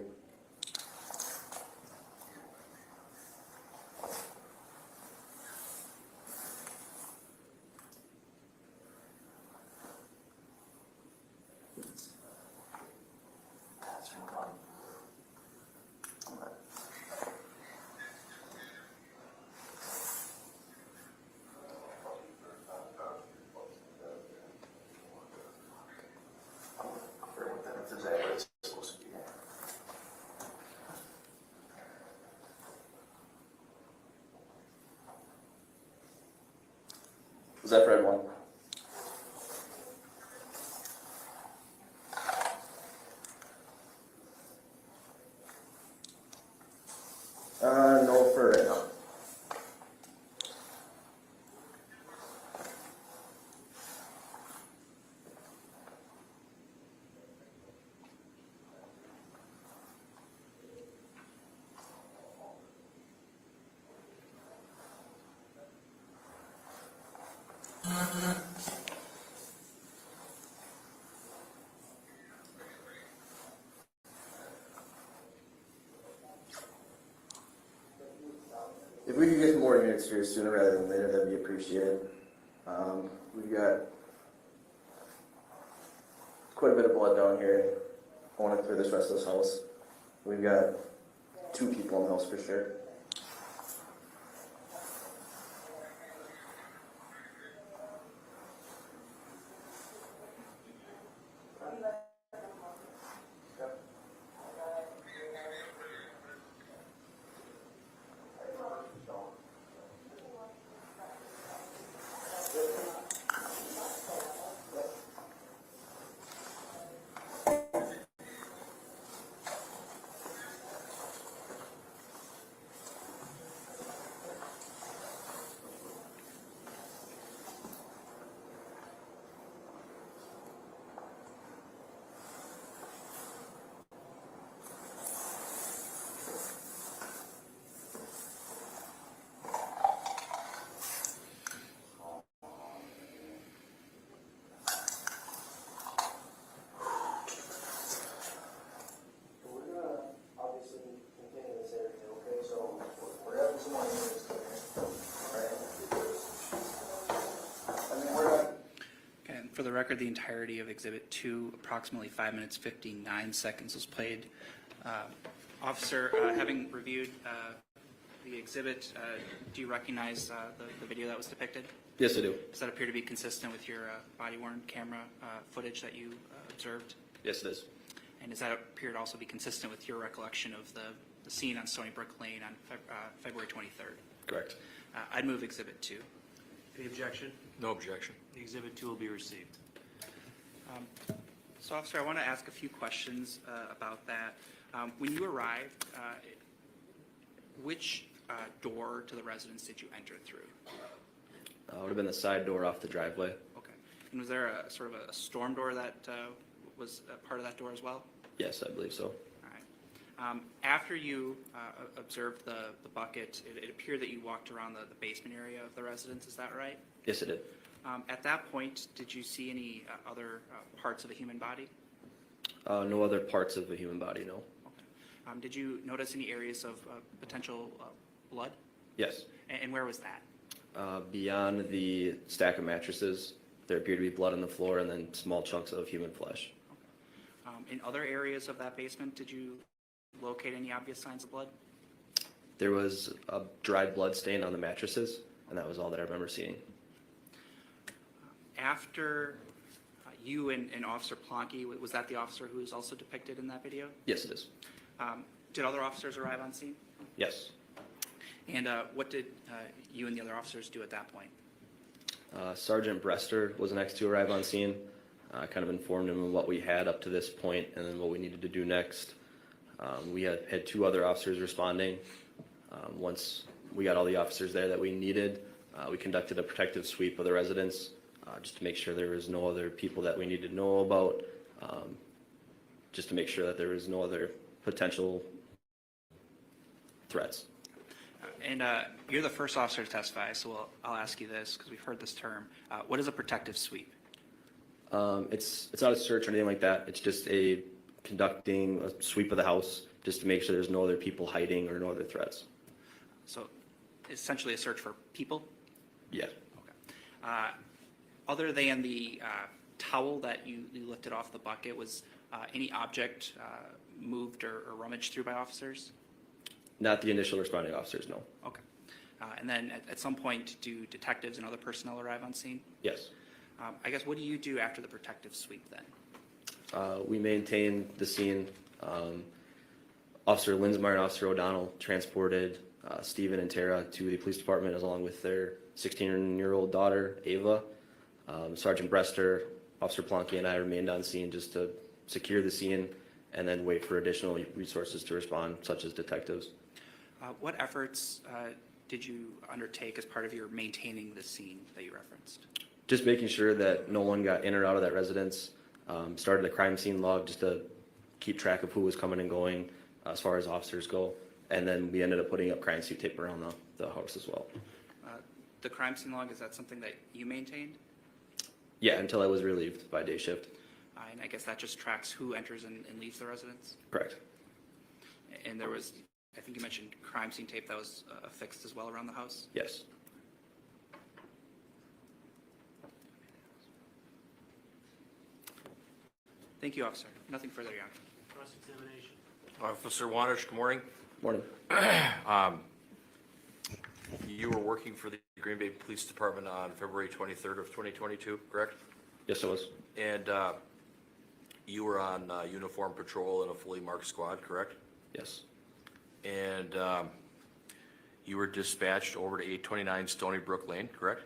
Was that for everyone? No, for right now. If we could get more units here sooner rather than later, that'd be appreciated. We've got quite a bit of blood down here. I want to clear this rest of this house. We've got 2 people in the house for sure. For the record, the entirety of Exhibit 2, approximately 5 minutes 59 seconds, was played. Officer, having reviewed the exhibit, do you recognize the video that was depicted? Yes, I do. Does that appear to be consistent with your body-worn camera footage that you observed? Yes, it is. And does that appear to also be consistent with your recollection of the scene on Stony Brook Lane on February 23rd? Correct. I'd move Exhibit 2. Any objection? No objection. The Exhibit 2 will be received. So, Officer, I want to ask a few questions about that. When you arrived, which door to the residence did you enter through? It would have been the side door off the driveway. Okay. And was there a sort of a storm door that was a part of that door as well? Yes, I believe so. All right. After you observed the bucket, it appeared that you walked around the basement area of the residence. Is that right? Yes, it did. At that point, did you see any other parts of a human body? No other parts of a human body, no. Okay. Did you notice any areas of potential blood? Yes. And where was that? Beyond the stack of mattresses, there appeared to be blood on the floor and then small chunks of human flesh. Okay. In other areas of that basement, did you locate any obvious signs of blood? There was a dried blood stain on the mattresses, and that was all that I remember seeing. After you and Officer Plonky, was that the officer who is also depicted in that video? Yes, it is. Did other officers arrive on scene? Yes. And what did you and the other officers do at that point? Sergeant Brester was next to arrive on scene. I kind of informed him of what we had up to this point and then what we needed to do next. We had 2 other officers responding. Once we got all the officers there that we needed, we conducted a protective sweep of the residence just to make sure there was no other people that we needed to know about, just to make sure that there was no other potential threats. And you're the first officer to testify, so I'll ask you this because we've heard this term. What is a protective sweep? It's not a search or anything like that. It's just conducting a sweep of the house just to make sure there's no other people hiding or no other threats. So essentially a search for people? Yeah. Okay. Other than the towel that you lifted off the bucket, was any object moved or rummaged through by officers? Not the initial responding officers, no. Okay. And then at some point, do detectives and other personnel arrive on scene? Yes. I guess, what do you do after the protective sweep then? We maintain the scene. Officer Linsmeyer and Officer O'Donnell transported Stephen and Tara to the police department along with their 16-year-old daughter, Ava. Sergeant Brester, Officer Plonky, and I remained on scene just to secure the scene and then wait for additional resources to respond, such as detectives. What efforts did you undertake as part of your maintaining the scene that you referenced? Just making sure that no one got in or out of that residence. Started a crime scene log just to keep track of who was coming and going as far as officers go. And then we ended up putting up crime scene tape around the house as well. The crime scene log, is that something that you maintained? Yeah, until I was relieved by day shift. And I guess that just tracks who enters and leaves the residence? Correct. And there was, I think you mentioned crime scene tape that was affixed as well around the house? Yes. Thank you, officer. Nothing further, Your Honor. Cross-examination. Officer Wanish, good morning. Morning. You were working for the Green Bay Police Department on February 23rd of 2022, correct? Yes, I was. And you were on uniform patrol in a fully marked squad, correct? Yes. And you were dispatched over to 829 Stony Brook Lane, correct?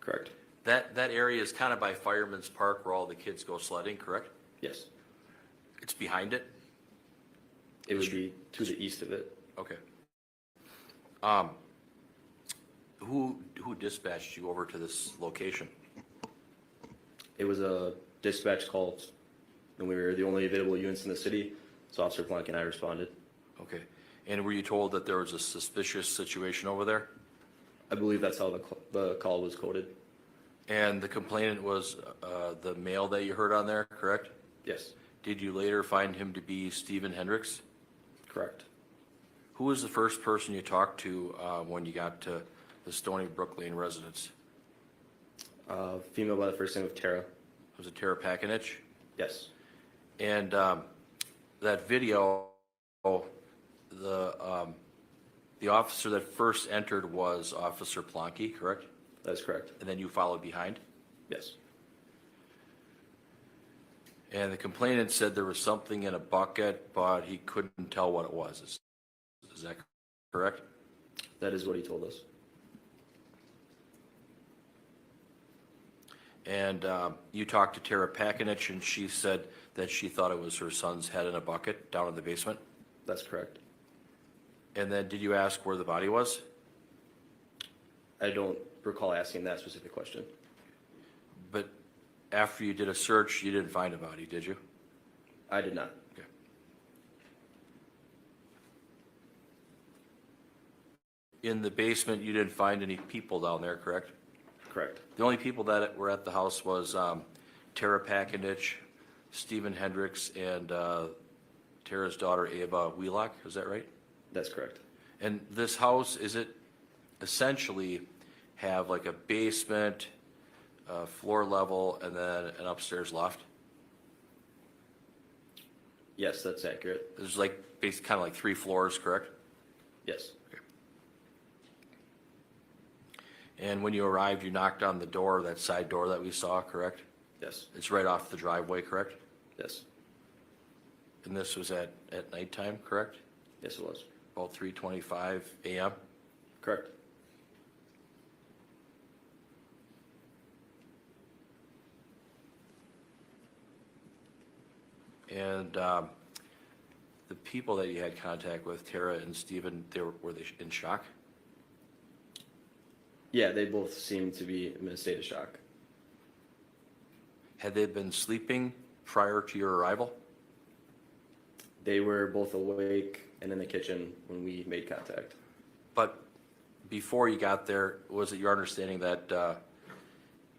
Correct. That area is kind of by Fireman's Park where all the kids go sledding, correct? Yes. It's behind it? It would be to the east of it. Okay. Who dispatched you over to this location? It was a dispatch call, and we were the only available units in the city, so Officer Plank and I responded. Okay. And were you told that there was a suspicious situation over there? I believe that's how the call was coded. And the complainant was the male that you heard on there, correct? Yes. Did you later find him to be Stephen Hendricks? Correct. Who was the first person you talked to when you got to the Stony Brook Lane residence? Female by the first name of Tara. Was it Tara Pakinich? Yes. And that video, the officer that first entered was Officer Plonky, correct? That is correct. And then you followed behind? Yes. And the complainant said there was something in a bucket, but he couldn't tell what it was. Is that correct? That is what he told us. And you talked to Tara Pakinich, and she said that she thought it was her son's head in a bucket down in the basement? That's correct. And then did you ask where the body was? I don't recall asking that specific question. But after you did a search, you didn't find a body, did you? I did not. Okay. In the basement, you didn't find any people down there, correct? Correct. The only people that were at the house was Tara Pakinich, Stephen Hendricks, and Tara's daughter, Ava Wheelock. Is that right? That's correct. And this house, is it essentially have like a basement, floor level, and then an upstairs loft? Yes, that's accurate. There's like kind of like 3 floors, correct? Yes. And when you arrived, you knocked on the door, that side door that we saw, correct? Yes. It's right off the driveway, correct? Yes. And this was at nighttime, correct? Yes, it was. About 3:25 a.m.? Correct. And the people that you had contact with, Tara and Stephen, were they in shock? Yeah, they both seemed to be in a state of shock. Had they been sleeping prior to your arrival? They were both awake and in the kitchen when we made contact. But before you got there, was it your understanding that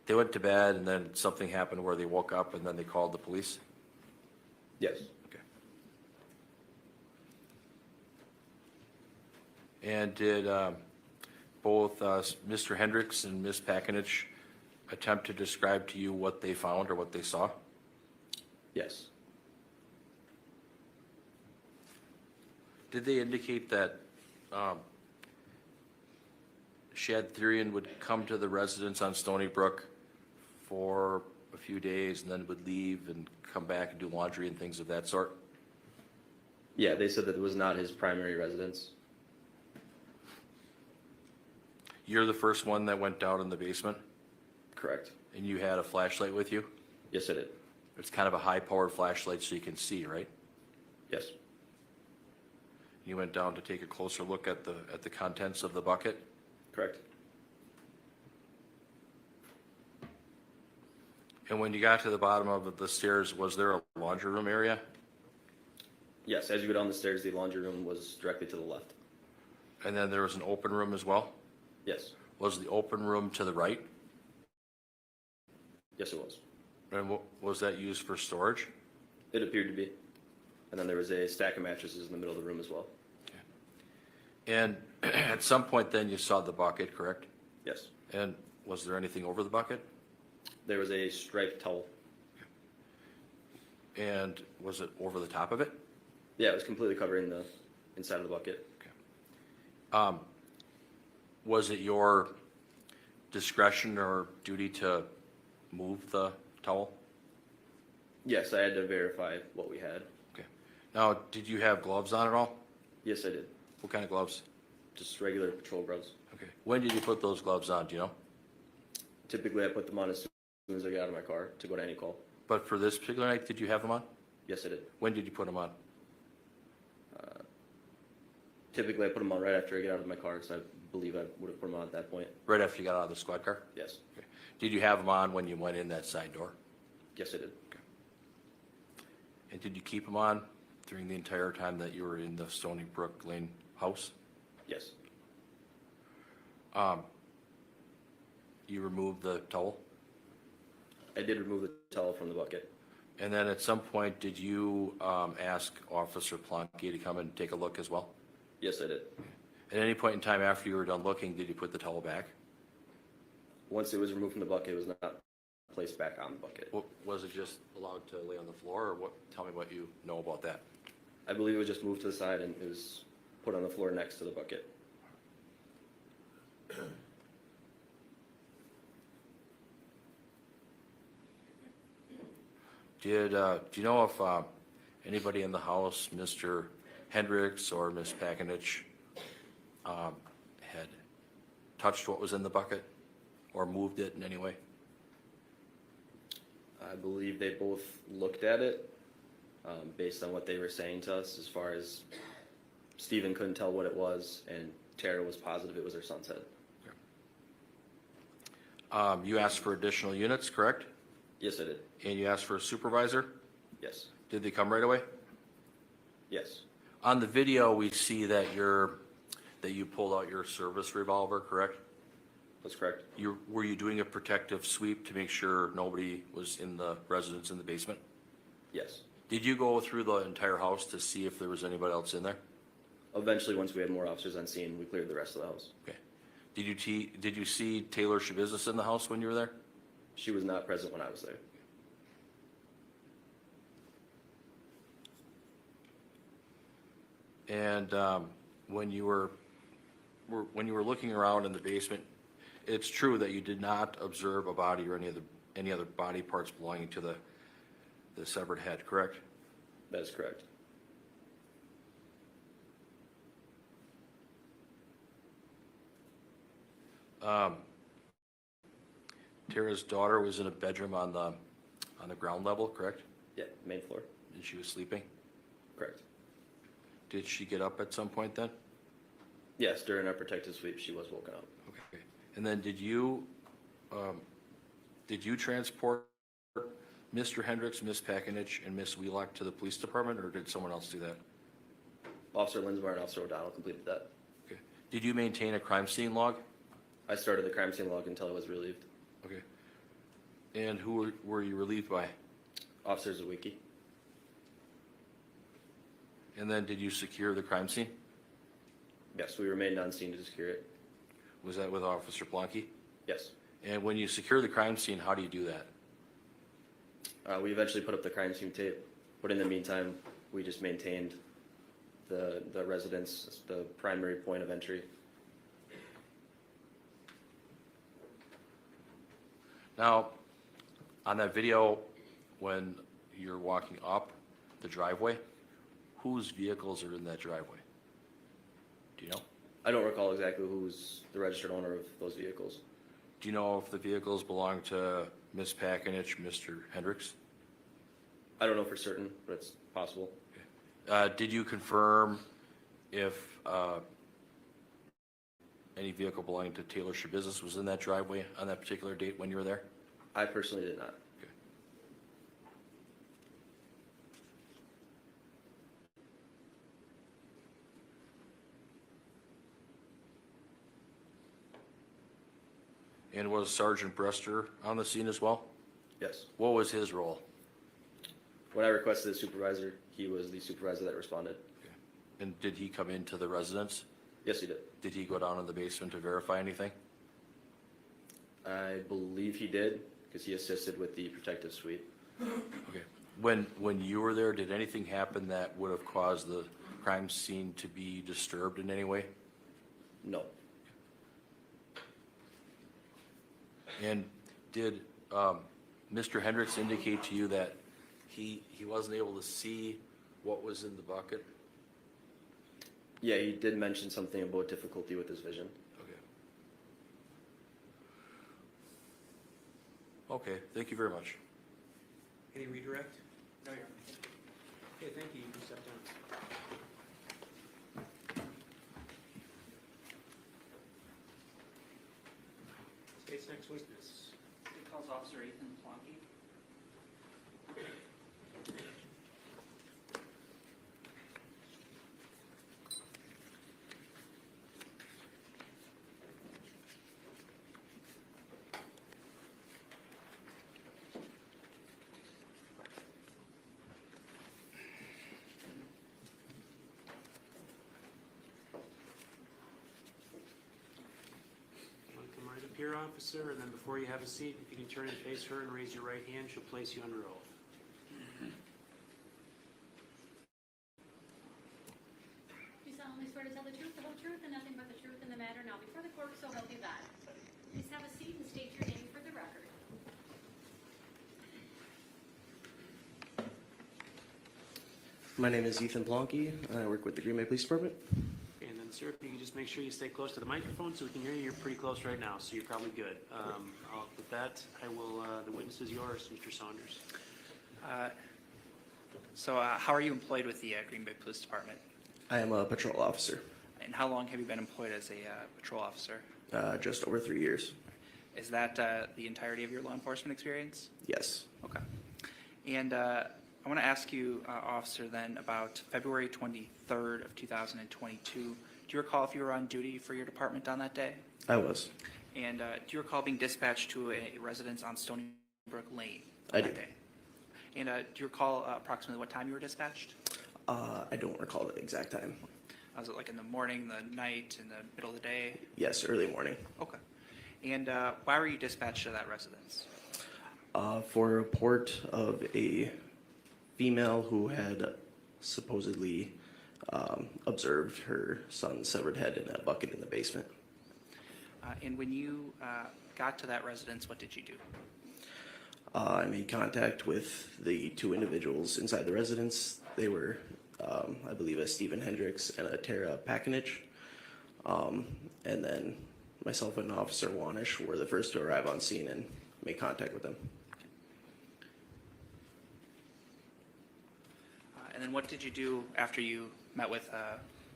they went to bed and then something happened where they woke up and then they called the police? Yes. Okay. And did both Mr. Hendricks and Ms. Pakinich attempt to describe to you what they found or what they saw? Yes. Did they indicate that Shad Thyrion would come to the residence on Stony Brook for a few days and then would leave and come back and do laundry and things of that sort? Yeah, they said that it was not his primary residence. You're the first one that went down in the basement? Correct. And you had a flashlight with you? Yes, I did. It's kind of a high-powered flashlight so you can see, right? Yes. You went down to take a closer look at the contents of the bucket? Correct. And when you got to the bottom of the stairs, was there a laundry room area? Yes, as you go down the stairs, the laundry room was directly to the left. And then there was an open room as well? Yes. Was the open room to the right? Yes, it was. And was that used for storage? It appeared to be. And then there was a stack of mattresses in the middle of the room as well. And at some point then you saw the bucket, correct? Yes. And was there anything over the bucket? There was a striped towel. And was it over the top of it? Yeah, it was completely covering the inside of the bucket. Was it your discretion or duty to move the towel? Yes, I had to verify what we had. Okay. Now, did you have gloves on at all? Yes, I did. What kind of gloves? Just regular patrol gloves. Okay. When did you put those gloves on, do you know? Typically, I put them on as soon as I get out of my car to go to any call. But for this particular night, did you have them on? Yes, I did. When did you put them on? Typically, I put them on right after I get out of my car, so I believe I would have put them on at that point. Right after you got out of the squad car? Yes. Okay. Did you have them on when you went in that side door? Yes, I did. Okay. And did you keep them on during the entire time that you were in the Stony Brook Lane house? Yes. You removed the towel? I did remove the towel from the bucket. And then at some point, did you ask Officer Plonky to come and take a look as well? Yes, I did. At any point in time after you were done looking, did you put the towel back? Once it was removed from the bucket, it was not placed back on the bucket. Was it just allowed to lay on the floor, or what? Tell me what you know about that. I believe it was just moved to the side and it was put on the floor next to the bucket. Do you know if anybody in the house, Mr. Hendricks or Ms. Pakinich, had touched what was in the bucket or moved it in any way? I believe they both looked at it based on what they were saying to us, as far as Stephen couldn't tell what it was and Tara was positive it was her son's head. You asked for additional units, correct? Yes, I did. And you asked for a supervisor? Yes. Did they come right away? Yes. On the video, we see that you pulled out your service revolver, correct? That's correct. Were you doing a protective sweep to make sure nobody was in the residence in the basement? Yes. Did you go through the entire house to see if there was anybody else in there? Eventually, once we had more officers on scene, we cleared the rest of the house. Okay. Did you see Taylor Schabusiness in the house when you were there? She was not present when I was there. And when you were looking around in the basement, it's true that you did not observe a body or any other body parts belonging to the severed head, correct? That is correct. Tara's daughter was in a bedroom on the ground level, correct? Yeah, main floor. And she was sleeping? Correct. Did she get up at some point then? Yes, during our protective sweep, she was woken up. Okay. And then did you transport Mr. Hendricks, Miss Pakinich, and Miss Wheelock to the police department, or did someone else do that? Officer Linsmore and Officer O'Donnell completed that. Okay. Did you maintain a crime scene log? I started the crime scene log until I was relieved. Okay. And who were you relieved by? Officer Zawicki. And then did you secure the crime scene? Yes, we remained on scene to secure it. Was that with Officer Blanke? Yes. And when you secure the crime scene, how do you do that? We eventually put up the crime scene tape, but in the meantime, we just maintained the residence, the primary point of entry. Now, on that video, when you're walking up the driveway, whose vehicles are in that driveway? Do you know? I don't recall exactly who's the registered owner of those vehicles. Do you know if the vehicles belong to Miss Pakinich, Mr. Hendricks? I don't know for certain, but it's possible. Did you confirm if any vehicle belonging to Taylor Schabusiness was in that driveway on that particular date when you were there? I personally did not. Okay. And was Sergeant Brester on the scene as well? Yes. What was his role? When I requested a supervisor, he was the supervisor that responded. Okay. And did he come into the residence? Yes, he did. Did he go down in the basement to verify anything? I believe he did, because he assisted with the protective suite. Okay. When you were there, did anything happen that would have caused the crime scene to be disturbed in any way? No. And did Mr. Hendricks indicate to you that he wasn't able to see what was in the bucket? Yeah, he did mention something about difficulty with his vision. Okay. Okay, thank you very much. Any redirect? No, you're. Okay, thank you. You can step down. State's next witness. It calls Officer Ethan Plonky. Want to come right up here, officer, and then before you have a seat, if you can turn and face her and raise your right hand, she'll place you under oath. Do you solemnly swear to tell the truth, the whole truth, and nothing but the truth in the matter now before the court, so help you God? Please have a seat and state your name for the record. My name is Ethan Plonky. I work with the Green Bay Police Department. And then, sir, if you can just make sure you stay close to the microphone so we can hear you. You're pretty close right now, so you're probably good. With that, I will, the witness is yours, Mr. Saunders. How are you employed with the Green Bay Police Department? I am a patrol officer. And how long have you been employed as a patrol officer? Just over 3 years. Is that the entirety of your law enforcement experience? Yes. Okay. And I want to ask you, Officer, then about February 23rd of 2022. Do you recall if you were on duty for your department on that day? I was. And do you recall being dispatched to a residence on Stony Brook Lane I that do. day? And do you recall approximately what time you were dispatched? I don't recall the exact time. Was it like in the morning, the night, in the middle of the day? Yes, early morning. Okay. And why were you dispatched to that residence? For a report of a female who had supposedly observed her son's severed head in a bucket in the basement. And when you got to that residence, what did you do? I made contact with the two individuals inside the residence. They were, I believe, a Stephen Hendricks and a Tara Pakinich. And then myself and Officer Wanish were the first to arrive on scene and make contact with them. And then what did you do after you met with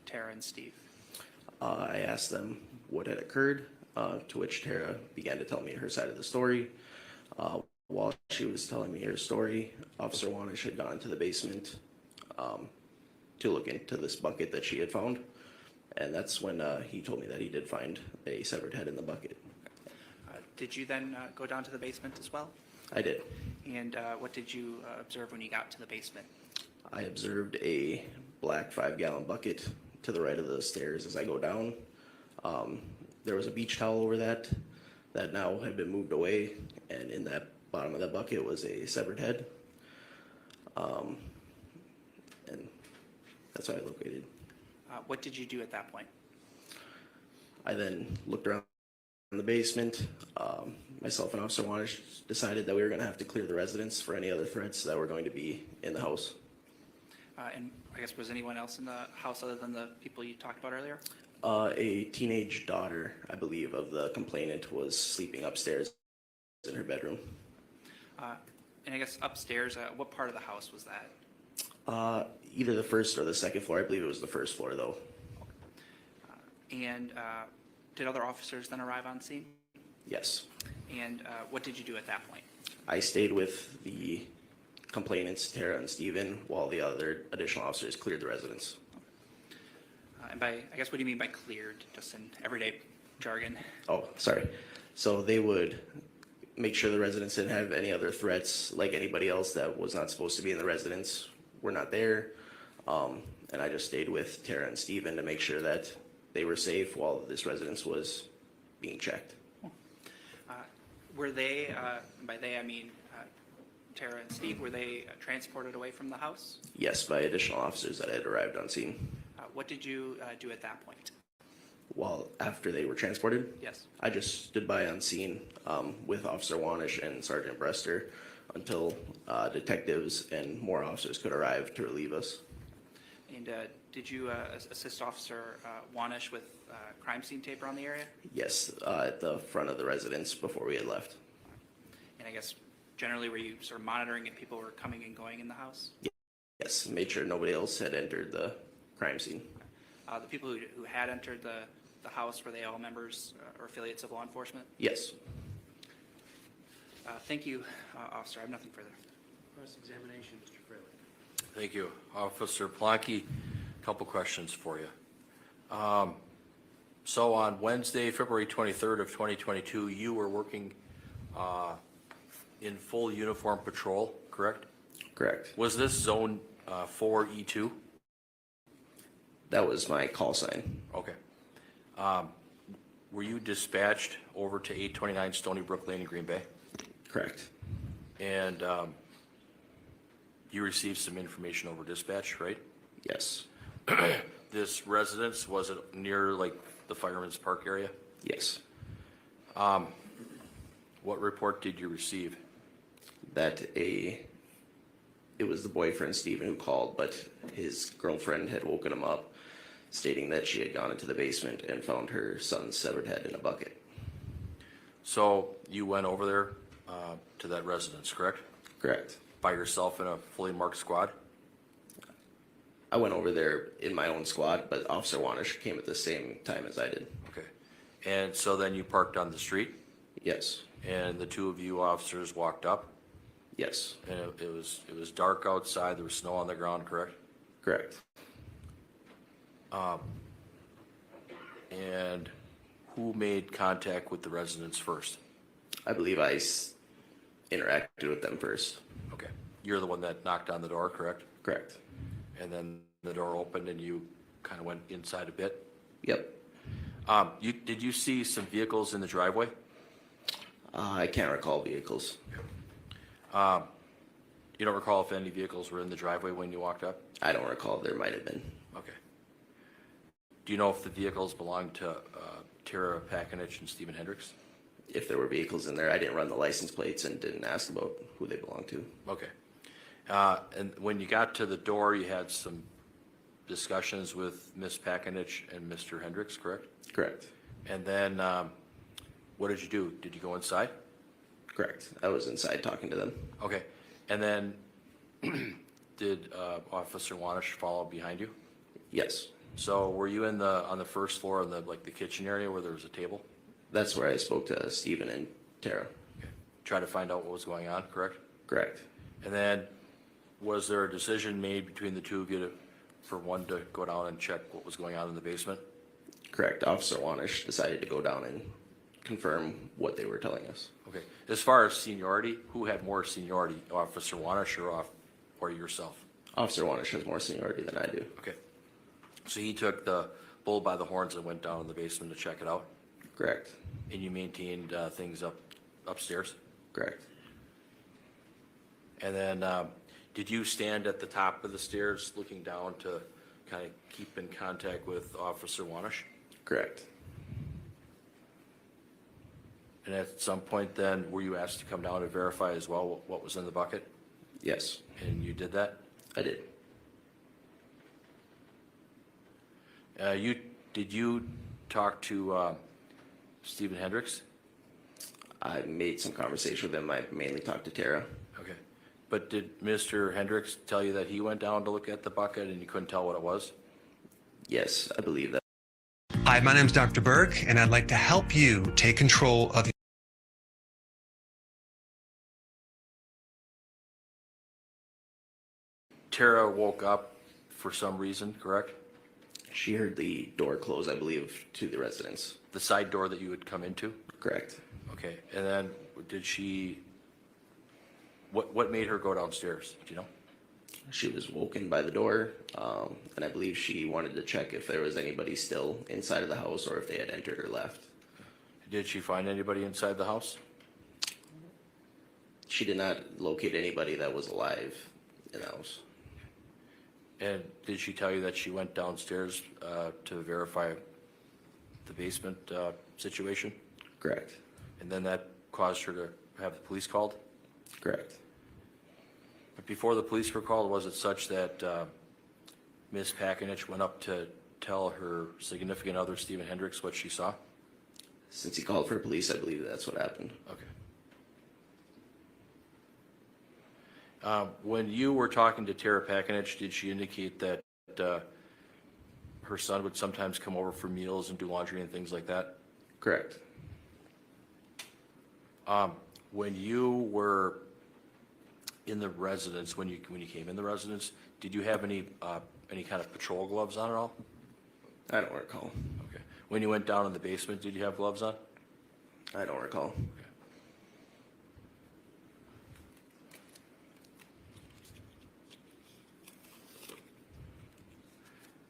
Tara and Steve? I asked them what had occurred, to which Tara began to tell me her side of the story. While she was telling me her story, Officer Wanish had gone to the basement to look into this bucket that she had found. And that's when he told me that he did find a severed head in the bucket. Did you then go down to the basement as well? I did. And what did you observe when you got to the basement? I observed a black 5-gallon bucket to the right of the stairs as I go down. There was a beach towel over that now had been moved away, and in that bottom of that bucket was a severed head. And that's how I located. What did you do at that point? I then looked around in the basement. Myself and Officer Wanish decided that we were going to have to clear the residence for any other threats that were going to be in the house. And I guess, was anyone else in the house other than the people you talked about earlier? A teenage daughter, I believe, of the complainant was sleeping upstairs in her bedroom. And I guess upstairs, what part of the house was that? Either the first or the second floor. I believe it was the first floor, though. And did other officers then arrive on scene? Yes. And what did you do at that point? I stayed with the complainants, Tara and Stephen, while the other additional officers cleared the residence. And by, I guess, what do you mean by cleared, just in everyday jargon? Oh, sorry. So they would make sure the residents didn't have any other threats, like anybody else that was not supposed to be in the residence were not there. And I just stayed with Tara and Stephen to make sure that they were safe while this residence was being checked. Were they, by they I mean Tara and Steve, were they transported away from the house? Yes, by additional officers that had arrived on scene. What did you do at that point? While after they were transported? Yes. I just stood by on scene with Officer Wanish and Sergeant Brester until detectives and more officers could arrive to relieve us. And did you assist Officer Wanish with crime scene tape around the area? Yes, at the front of the residence before we had left. And I guess generally were you sort of monitoring if people were coming and going in the house? Yes, made sure nobody else had entered the crime scene. The people who had entered the house, were they all members or affiliates of law enforcement? Yes. Thank you, Officer. I have nothing further. Cross-examination, Mr. Fraley. Thank you. Officer Plonky, a couple questions for you. So on Wednesday, February 23rd of 2022, you were working in full uniform patrol, correct? Correct. Was this zone 4E2? That was my call sign. Okay. Were you dispatched over to 829 Stony Brook Lane in Green Bay? Correct. And you received some information over dispatch, right? Yes. This residence, was it near like the Fireman's Park area? Yes. What report did you receive? That it was the boyfriend, Stephen, who called, but his girlfriend had woken him up, stating that she had gone into the basement and found her son's severed head in a bucket. So you went over there to that residence, correct? Correct. By yourself in a fully marked squad? I went over there in my own squad, but Officer Wanish came at the same time as I did. Okay. And so then you parked on the street? Yes. And the two of you officers walked up? Yes. And it was dark outside, there was snow on the ground, correct? Correct. And who made contact with the residents first? I believe I interacted with them first. Okay. You're the one that knocked on the door, correct? Correct. And then the door opened and you kind of went inside a bit? Yep. Did you see some vehicles in the driveway? I can't recall vehicles. You don't recall if any vehicles were in the driveway when you walked up? I don't recall. There might have been. Okay. Do you know if the vehicles belonged to Tara Pakinich and Stephen Hendricks? If there were vehicles in there, I didn't run the license plates and didn't ask about who they belonged to. Okay. And when you got to the door, you had some discussions with Ms. Pakinich and Mr. Hendricks, correct? Correct. And then what did you do? Did you go inside? Correct. I was inside talking to them. Okay. And then did Officer Wanish follow behind you? Yes. So were you on the first floor in the kitchen area where there was a table? That's where I spoke to Stephen and Tara. Okay. Try to find out what was going on, correct? Correct. And then was there a decision made between the two of you for one to go down and check what was going on in the basement? Correct. Officer Wanish decided to go down and confirm what they were telling us. Okay. As far as seniority, who had more seniority, Officer Wanish or yourself? Officer Wanish has more seniority than I do. Okay. So he took the bull by the horns and went down in the basement to check it out? Correct. And you maintained things upstairs? Correct. And then did you stand at the top of the stairs looking down to kind of keep in contact with Officer Wanish? Correct. And at some point then, were you asked to come down to verify as well what was in the bucket? Yes. And you did that? I did. Did you talk to Stephen Hendricks? I made some conversation with him. I mainly talked to Tara. Okay. But did Mr. Hendricks tell you that he went down to look at the bucket and you couldn't tell what it was? Yes, I believe that. Hi, my name is Dr. Burke, and I'd like to help you take control of Tara woke up for some reason, correct? She heard the door close, I believe, to the residence. The side door that you would come into? Correct. Okay. And then did she, what made her go downstairs? Do you know? She was woken by the door, and I believe she wanted to check if there was anybody still inside of the house or if they had entered or left. Did she find anybody inside the house? She did not locate anybody that was alive in the house. And did she tell you that she went downstairs to verify the basement situation? Correct. And then that caused her to have the police called? Correct. But before the police were called, was it such that Ms. Pakinich went up to tell her significant other, Stephen Hendricks, what she saw? Since he called for police, I believe that's what happened. Okay. When you were talking to Tara Pakinich, did she indicate that her son would sometimes come over for meals and do laundry and things like that? Correct. When you were in the residence, when you came in the residence, did you have any kind of patrol gloves on at all? I don't recall. Okay. When you went down in the basement, did you have gloves on? I don't recall. Okay.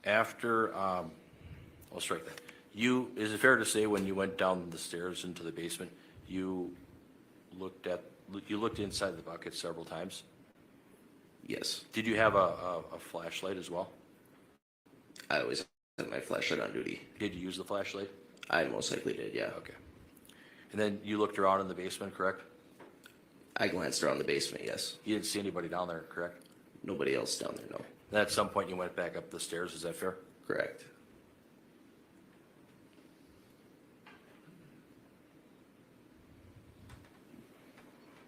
After, I'll strike that. Is it fair to say when you went down the stairs into the basement, you looked inside the bucket several times? Yes. Did you have a flashlight as well? I always had my flashlight on duty. Did you use the flashlight? I most likely did, yeah. Okay. And then you looked around in the basement, correct? I glanced around the basement, yes. You didn't see anybody down there, correct? Nobody else down there, no. Then at some point you went back up the stairs, is that fair? Correct.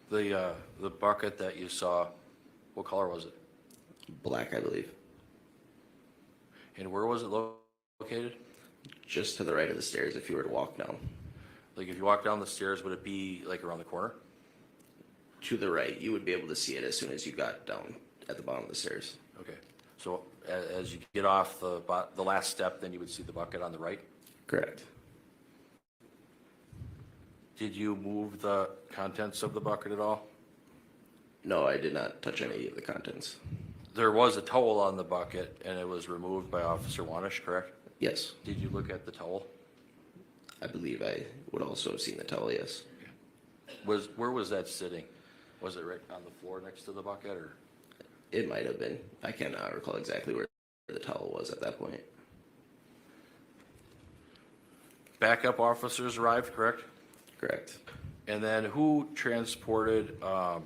The bucket that you saw, what color was it? Black, I believe. And where was it located? Just to the right of the stairs if you were to walk down. Like if you walk down the stairs, would it be like around the corner? To the right, you would be able to see it as soon as you got down at the bottom of the stairs. Okay. So as you get off the last step, then you would see the bucket on the right? Correct. Did you move the contents of the bucket at all? No, I did not touch any of the contents. There was a towel on the bucket and it was removed by Officer Wanish, correct? Yes. Did you look at the towel? I believe I would also have seen the towel, yes. Where was that sitting? Was it right on the floor next to the bucket or? It might have been. I cannot recall exactly where the towel was at that point. backup officers arrived, correct? Correct. And then who transported Tara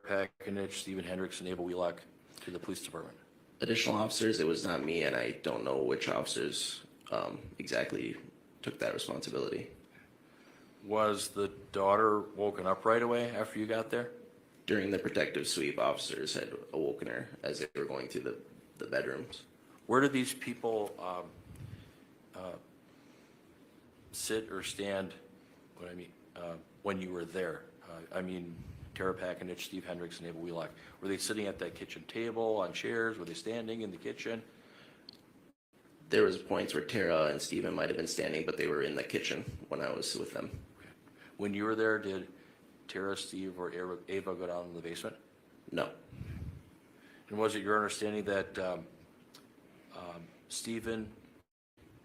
Pakinich, Stephen Hendricks, and Abel Wheelock to the police department? Additional officers, it was not me, and I don't know which officers exactly took that responsibility. Was the daughter woken up right away after you got there? During the protective sweep, officers had awoken her as they were going through the bedrooms. Where did these people sit or stand when you were there? Tara Pakinich, Steve Hendricks, and Abel Wheelock. Were they sitting at that kitchen table on chairs? Were they standing in the kitchen? There was points where Tara and Steven might have been standing, but they were in the kitchen when I was with them. When you were there, did Tara, Steve, or Ava go down in the basement? No. And was it your understanding that Stephen,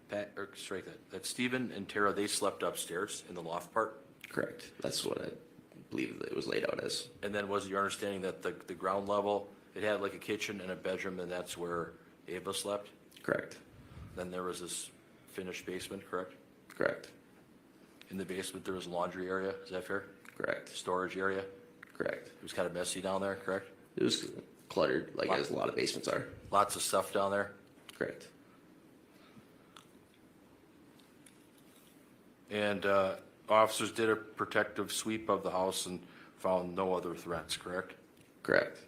that Stephen and Tara, they slept upstairs in the loft part? Correct. That's what I believe it was laid out as. And then was it your understanding that the ground level, it had like a kitchen and a bedroom, and that's where Ava slept? Correct. Then there was this finished basement, correct? Correct. In the basement, there was a laundry area, is that fair? Correct. Storage area? Correct. It was kind of messy down there, correct? It was cluttered, like as a lot of basements are. Lots of stuff down there? Correct. And officers did a protective sweep of the house and found no other threats, correct? Correct.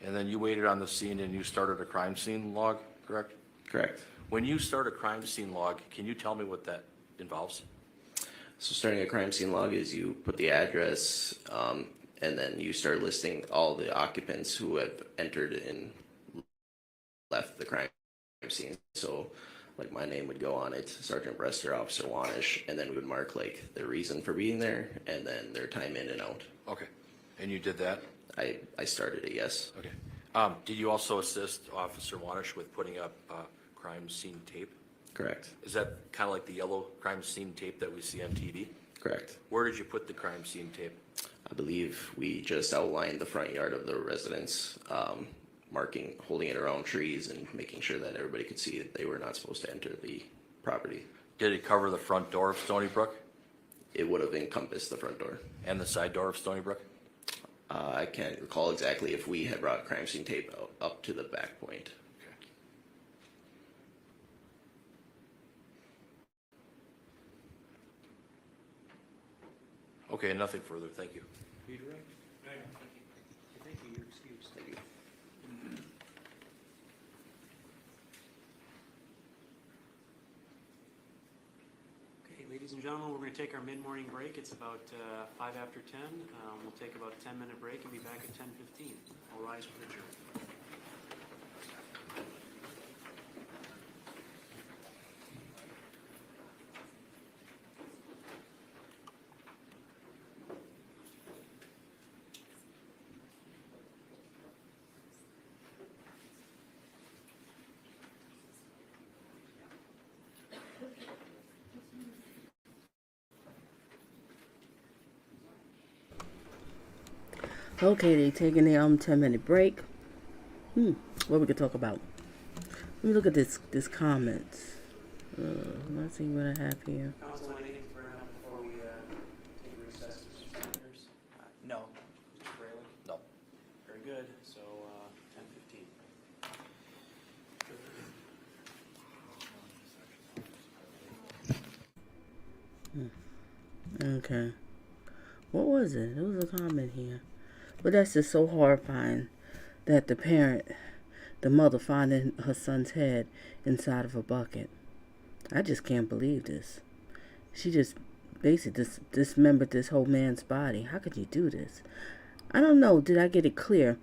And then you waited on the scene and you started a crime scene log, correct? Correct. When you start a crime scene log, can you tell me what that involves? So starting a crime scene log is you put the address, and then you start listing all the occupants who have entered and left the crime scene. So like my name would go on it, Sergeant Brester, Officer Wanish, and then we would mark like their reason for being there and then their time in and out. Okay. And you did that? I started it, yes. Okay. Did you also assist Officer Wanish with putting up crime scene tape? Correct. Is that kind of like the yellow crime scene tape that we see on TV? Correct. Where did you put the crime scene tape? I believe we just outlined the front yard of the residence, holding it around trees and making sure that everybody could see that they were not supposed to enter the property. Did it cover the front door of Stony Brook? It would have encompassed the front door. And the side door of Stony Brook? I can't recall exactly if we had brought crime scene tape up to the back point. Okay, nothing further, thank you. Redirect? Thank you, you're excused. Thank you. Okay, ladies and gentlemen, we're going to take our mid-morning break. It's about 5 after 10. We'll take about a 10-minute break and be back at 10:15. All rise for the adjournment. Okay, they taking their 10-minute break. What we could talk about? Let me look at this comments. Let's see what I have here. Council, anything for now before we take a recess, Mr. Sanders? No. Mr. Braylon? No. Very good, so 10:15. Okay. What was it? There was a comment here. But that's just so horrifying that the mother finding her son's head inside of a bucket. I just can't believe this. She just basically dismembered this whole man's body. How could you do this? I don't know. Did I get it clear?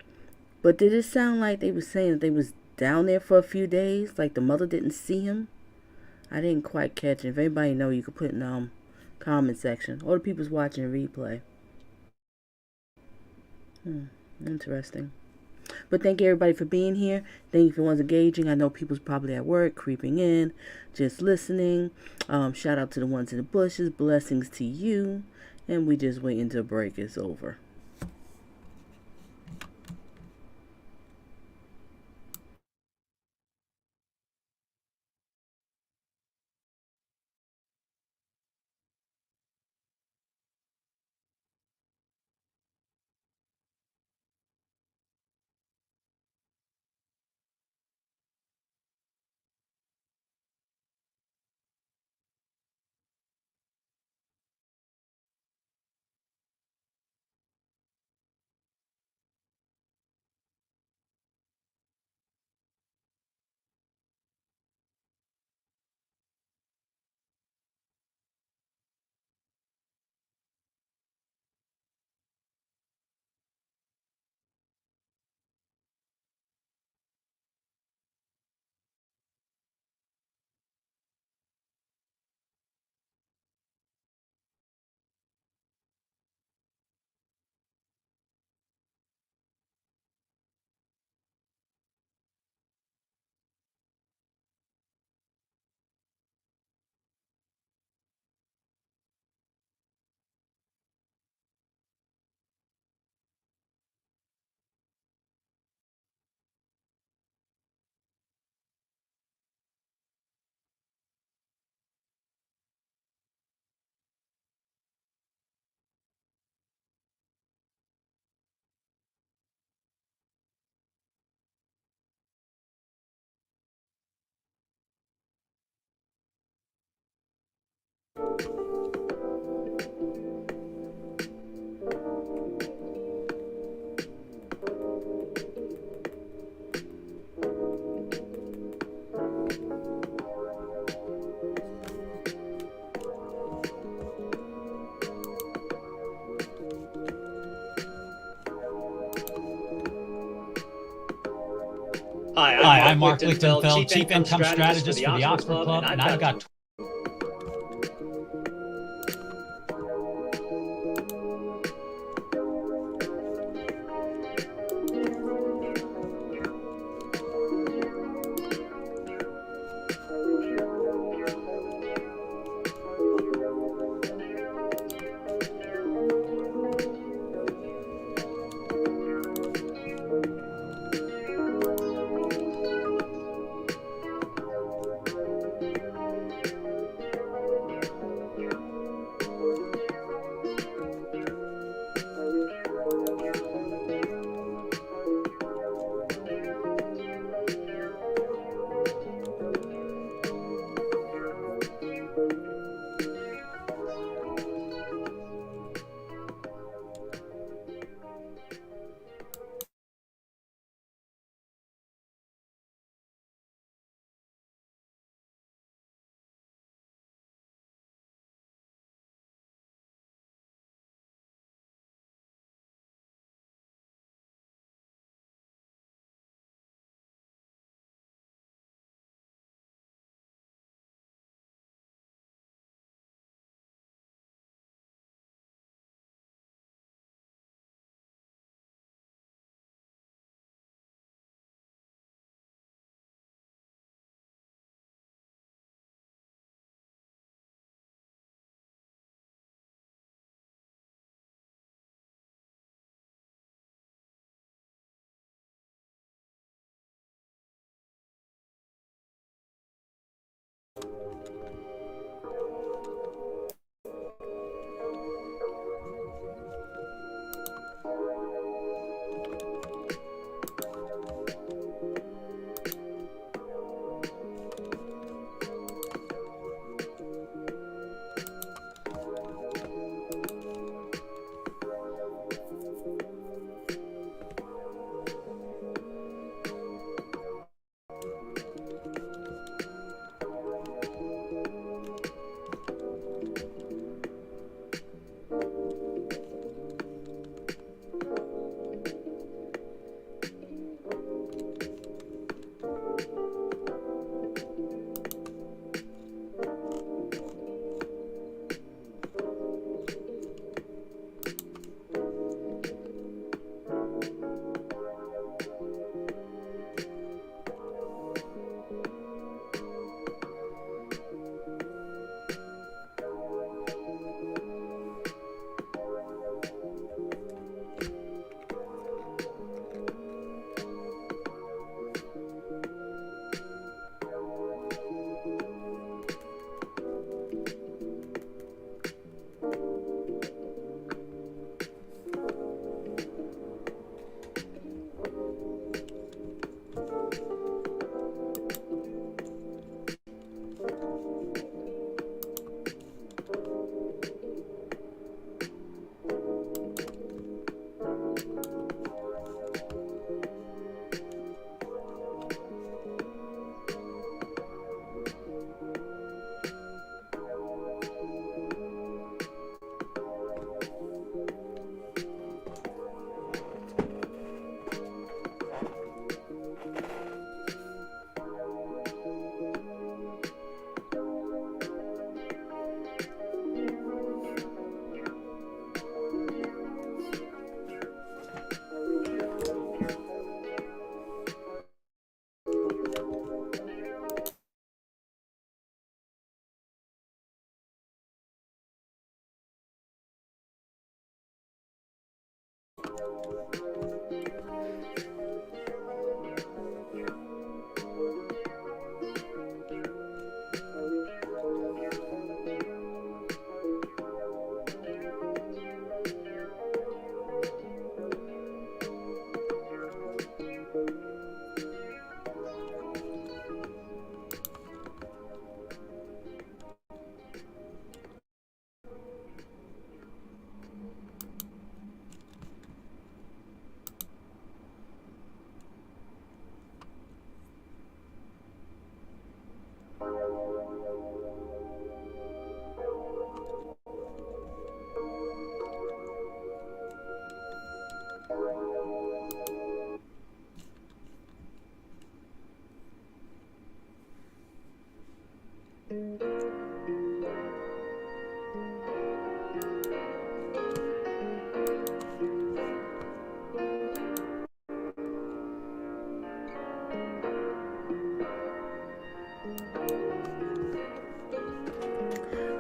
But did it sound like they were saying that they was down there for a few days? Like the mother didn't see him? I didn't quite catch it. If anybody know, you could put in comment section. All the people's watching replay. Interesting. But thank you everybody for being here. Thank you for ones engaging. I know people's probably at work, creeping in, just listening. Shout out to the ones in the bushes. Blessings to you. And we just wait until break is over. Hi, I'm Mark Lichtenfeld, Chief Income Strategist for the Oxford Club, and I've got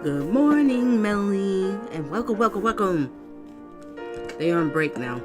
Good morning, Melanie, and welcome, welcome, welcome. They're on break now.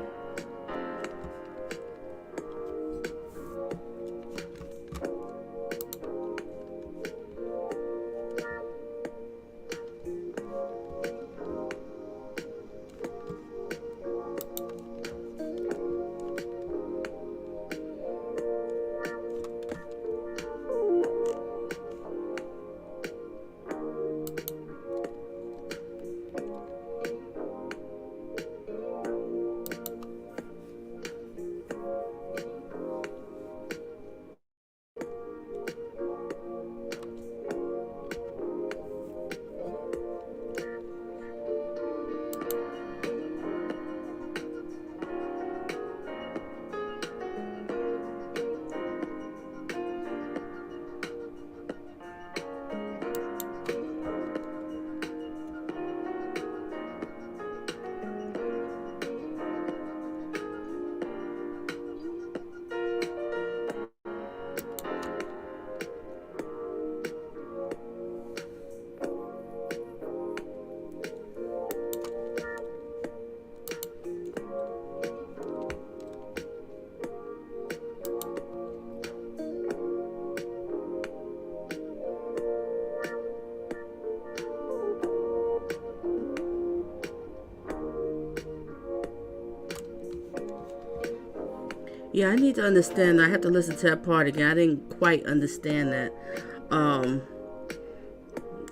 Yeah, I need to understand. I have to listen to that part again. I didn't quite understand that.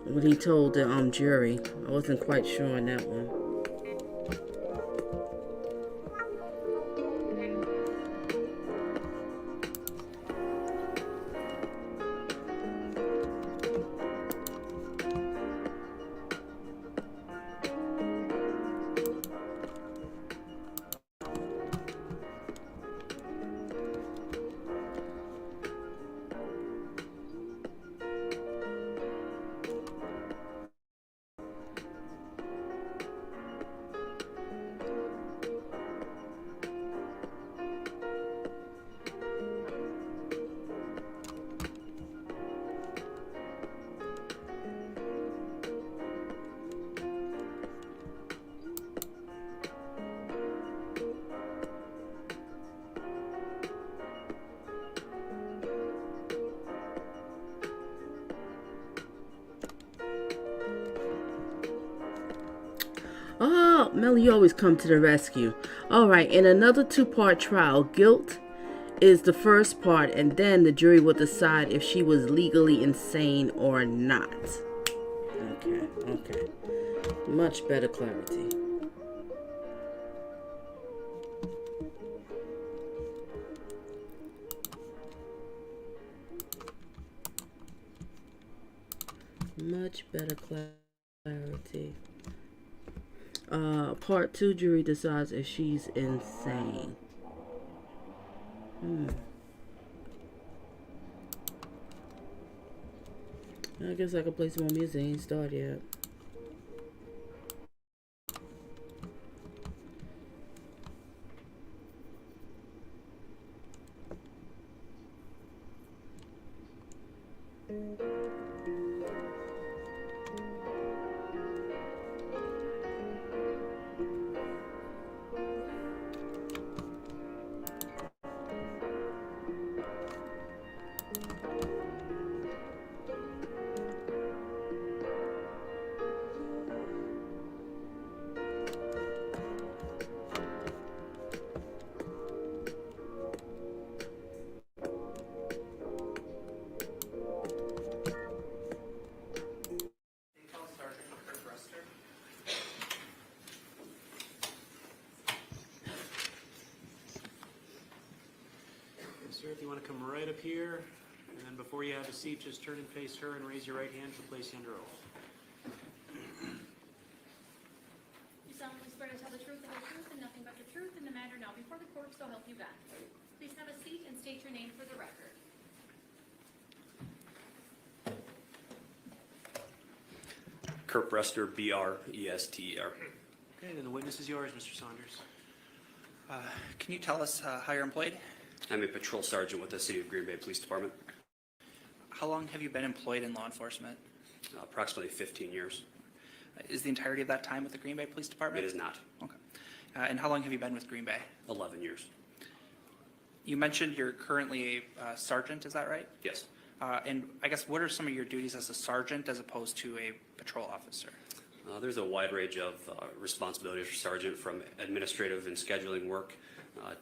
What he told the jury. I wasn't quite sure on that one. Oh, Melly, you always come to the rescue. All right, in another two-part trial, guilt is the first part, and then the jury will decide if she was legally insane or not. Okay. Much better clarity. Much better clarity. Part 2, jury decides if she's insane. I guess I could play some more music. Ain't started yet. Sir, if you want to come right up here, and then before you have a seat, just turn and face her and raise your right hand to place you under oath. You solemnly swear to tell the truth, the whole truth, and nothing but the truth in the matter now before the court, so help you God. Please have a seat and state your name for the record. Kurt Brester, B-R-E-S-T-E-R. Okay, then the witness is yours, Mr. Saunders. Can you tell us how you're employed? I'm a patrol sergeant with the City of Green Bay Police Department. How long have you been employed in law enforcement? Approximately 15 years. Is the entirety of that time with the Green Bay Police Department? It is not. Okay. And how long have you been with Green Bay? 11 years. You mentioned you're currently a sergeant, is that right? Yes. And I guess what are some of your duties as a sergeant as opposed to a patrol officer? There's a wide range of responsibilities for sergeant, from administrative and scheduling work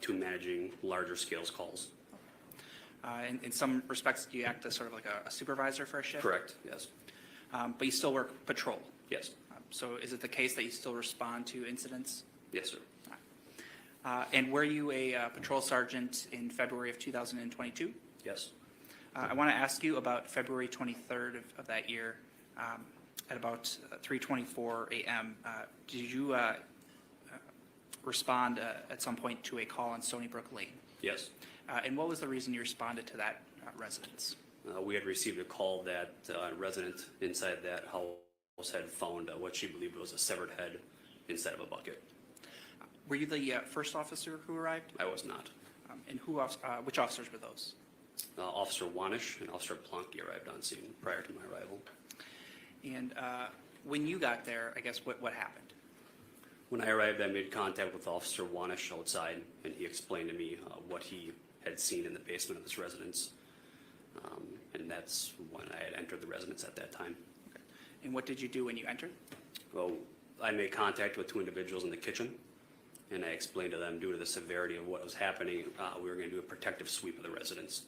to managing larger scales calls. In some respects, do you act as sort of like a supervisor for a shift? Correct, yes. But you still work patrol? Yes. So is it the case that you still respond to incidents? Yes, sir. And were you a patrol sergeant in February of 2022? Yes. I want to ask you about February 23rd of that year. At about 3:24 a.m., did you respond at some point to a call on Stony Brook Lane? Yes. And what was the reason you responded to that residence? We had received a call that a resident inside that house had found what she believed was a severed head inside of a bucket. Were you the first officer who arrived? I was not. And which officers were those? Officer Wanish and Officer Plonky arrived on scene prior to my arrival. And when you got there, I guess what happened? When I arrived, I made contact with Officer Wanish outside, and he explained to me what he had seen in the basement of this residence. And that's when I had entered the residence at that time. Okay. And what did you do when you entered? Well, I made contact with two individuals in the kitchen, and I explained to them, due to the severity of what was happening, we were going to do a protective sweep of the residence.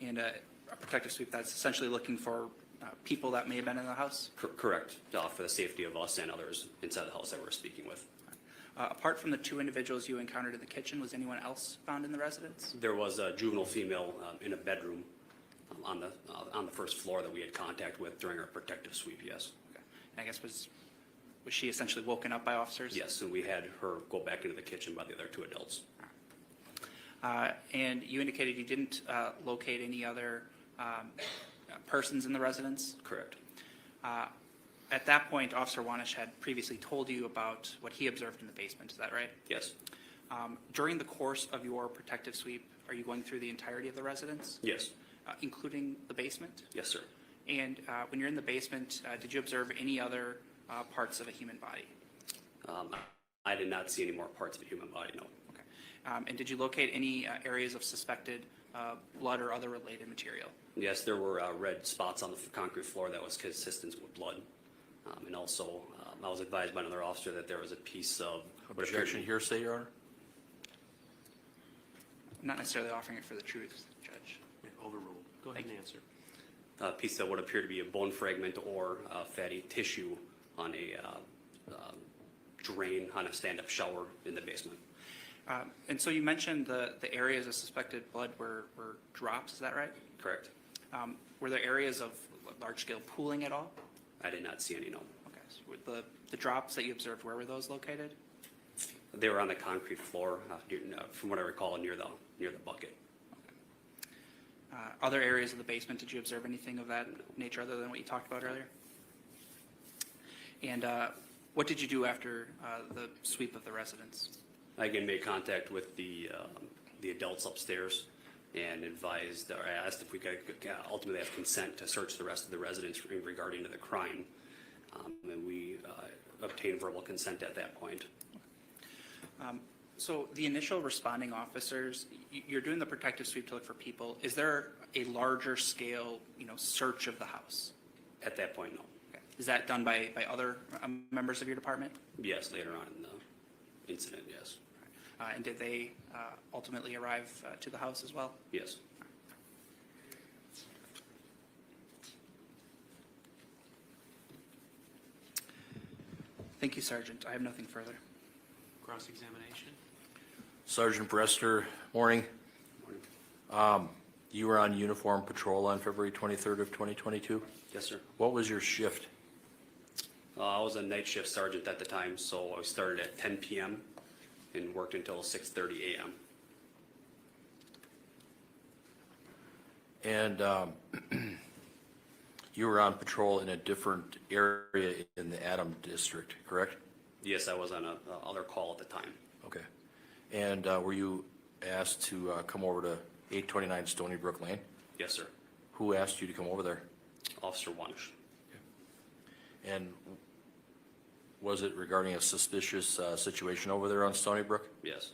And a protective sweep, that's essentially looking for people that may have been in the house? Correct, for the safety of us and others inside the house that we're speaking with. Apart from the two individuals you encountered in the kitchen, was anyone else found in the residence? There was a juvenile female in a bedroom on the first floor that we had contact with during our protective sweep, yes. Okay. And I guess was she essentially woken up by officers? Yes, and we had her go back into the kitchen by the other two adults. And you indicated you didn't locate any other persons in the residence? Correct. At that point, Officer Wanish had previously told you about what he observed in the basement, is that right? Yes. During the course of your protective sweep, are you going through the entirety of the residence? Yes. Including the basement? Yes, sir. And when you're in the basement, did you observe any other parts of a human body? I did not see any more parts of a human body, no. Okay. And did you locate any areas of suspected blood or other related material? Yes, there were red spots on the concrete floor that was consistent with blood. And also, I was advised by another officer that there was a piece of... Objection hearsay, Your Honor? I'm not necessarily offering it for the truth, Judge. Yeah, overruled. Go ahead and answer. A piece that would appear to be a bone fragment or fatty tissue on a drain on a stand-up shower in the basement. And so you mentioned the areas of suspected blood were drops, is that right? Correct. Were there areas of large-scale pooling at all? I did not see any, no. Okay. So with the drops that you observed, where were those located? They were on the concrete floor, from what I recall, near the bucket. Other areas of the basement, did you observe anything of that nature other than what you talked about earlier? And what did you do after the sweep of the residence? I again made contact with the adults upstairs and advised, or asked if we could ultimately have consent to search the rest of the residence regarding to the crime. And we obtained verbal consent at that point. So the initial responding officers, you're doing the protective sweep to look for people. Is there a larger scale, search of the house? At that point, no. Okay. Is that done by other members of your department? Yes, later on in the incident, yes. And did they ultimately arrive to the house as well? Yes. Thank you, Sergeant. I have nothing further. Cross-examination. Sergeant Brester, morning. You were on uniform patrol on February 23rd of 2022? Yes, sir. What was your shift? I was a night shift sergeant at the time, so I started at 10 p.m. and worked until 6:30 a.m. And you were on patrol in a different area in the Adam district, correct? Yes, I was on a other call at the time. Okay. And were you asked to come over to 829 Stony Brook Lane? Yes, sir. Who asked you to come over there? Officer Wanish. And Was it regarding a suspicious situation over there on Stony Brook? Yes.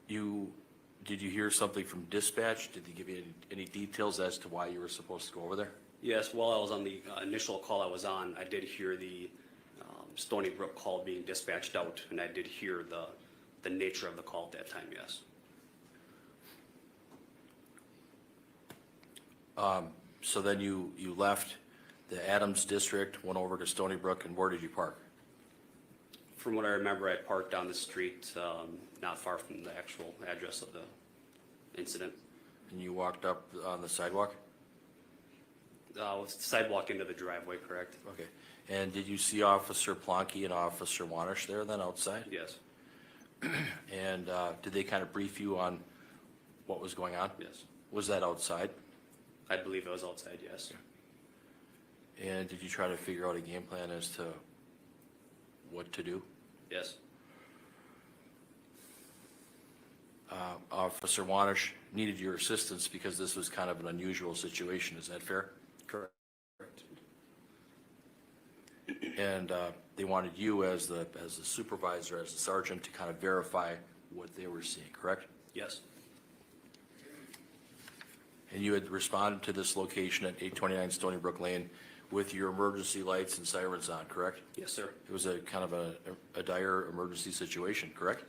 Did you hear something from dispatch? Did they give you any details as to why you were supposed to go over there? Yes, while I was on the initial call I was on, I did hear the Stony Brook call being dispatched out, and I did hear the nature of the call at that time, yes. So then you left the Adams district, went over to Stony Brook, and where did you park? From what I remember, I parked down the street, not far from the actual address of the incident. And you walked up on the sidewalk? Sidewalk into the driveway, correct? Okay. And did you see Officer Plonky and Officer Wanish there then outside? Yes. And did they kind of brief you on what was going on? Yes. Was that outside? I believe it was outside, yes. And did you try to figure out a game plan as to what to do? Yes. Officer Wanish needed your assistance because this was kind of an unusual situation. Is that fair? Correct. And they wanted you as the supervisor, as the sergeant, to kind of verify what they were seeing, correct? Yes. And you had responded to this location at 829 Stony Brook Lane with your emergency lights and sirens on, correct? Yes, sir. It was a kind of a dire emergency situation, correct?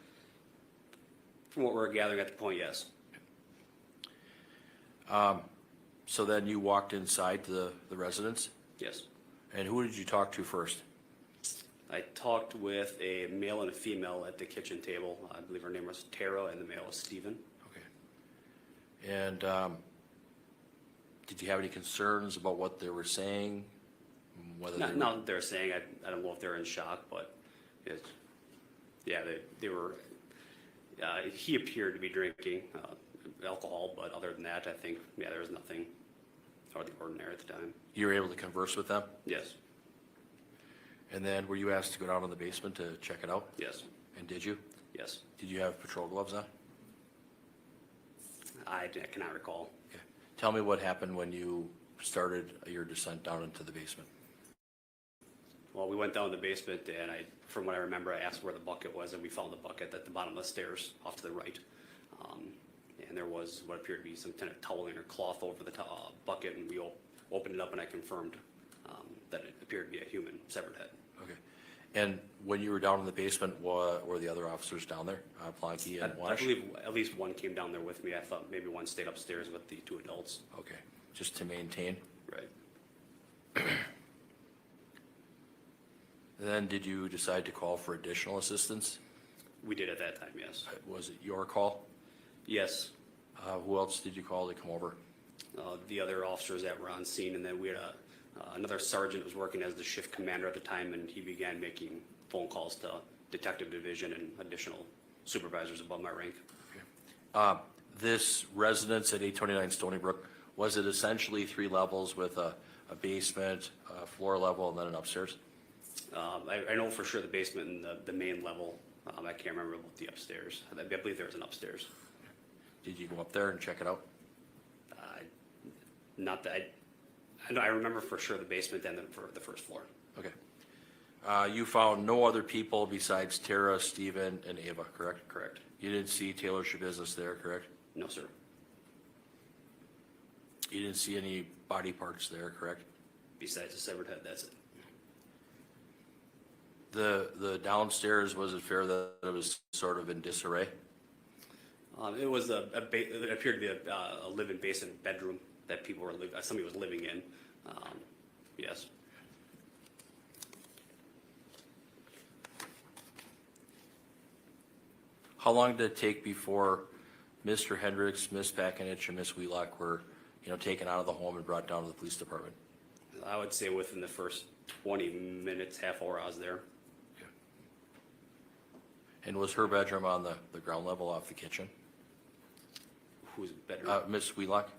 From what we're gathering at the point, yes. So then you walked inside the residence? Yes. And who did you talk to first? I talked with a male and a female at the kitchen table. I believe her name was Tara and the male was Steven. Okay. And did you have any concerns about what they were saying? Whether Not that they're saying, I don't know if they're in shock, but yeah, they were, he appeared to be drinking alcohol, but other than that, I think, yeah, there was nothing out of the ordinary at the time. You were able to converse with them? Yes. And then were you asked to go down in the basement to check it out? Yes. And did you? Yes. Did you have patrol gloves on? I cannot recall. Okay. Tell me what happened when you started your descent down into the basement. Well, we went down the basement, and from what I remember, I asked where the bucket was, and we found the bucket at the bottom of the stairs off to the right. And there was what appeared to be some kind of toweling or cloth over the bucket, and we opened it up, and I confirmed that it appeared to be a human severed head. Okay. And when you were down in the basement, were the other officers down there, Plonky and I Wanish? believe at least one came down there with me. I thought maybe one stayed upstairs with the two adults. Okay, just to maintain? Right. Then did you decide to call for additional assistance? We did at that time, yes. Was it your call? Yes. Who else did you call to come over? The other officers that were on scene, and then we had another sergeant was working as the shift commander at the time, and he began making phone calls to detective division and additional supervisors above my rank. Okay. This residence at 829 Stony Brook, was it essentially 3 levels with a basement, a floor level, and then an upstairs? I know for sure the basement and the main level. I can't remember about the upstairs. I believe there was an upstairs. Did you go up there and check it out? Not that I remember for sure the basement and the first floor. Okay. You found no other people besides Tara, Steven, and Ava, correct? Correct. You didn't see Taylor Schabusiness there, correct? No, sir. You didn't see any body parts there, correct? Besides the severed head, that's it. The downstairs, was it fair that it was sort of in disarray? It was it appeared to be a live-in basement bedroom that somebody was living in. Yes. How long did it take before Mr. Hendricks, Miss Pakinich, and Miss Wheelock were, taken out of the home and brought down to the police department? I would say within the first 20 minutes, half hour I was there. Okay. And was her bedroom on the ground level off the kitchen? Whose bedroom? Miss Wheelock,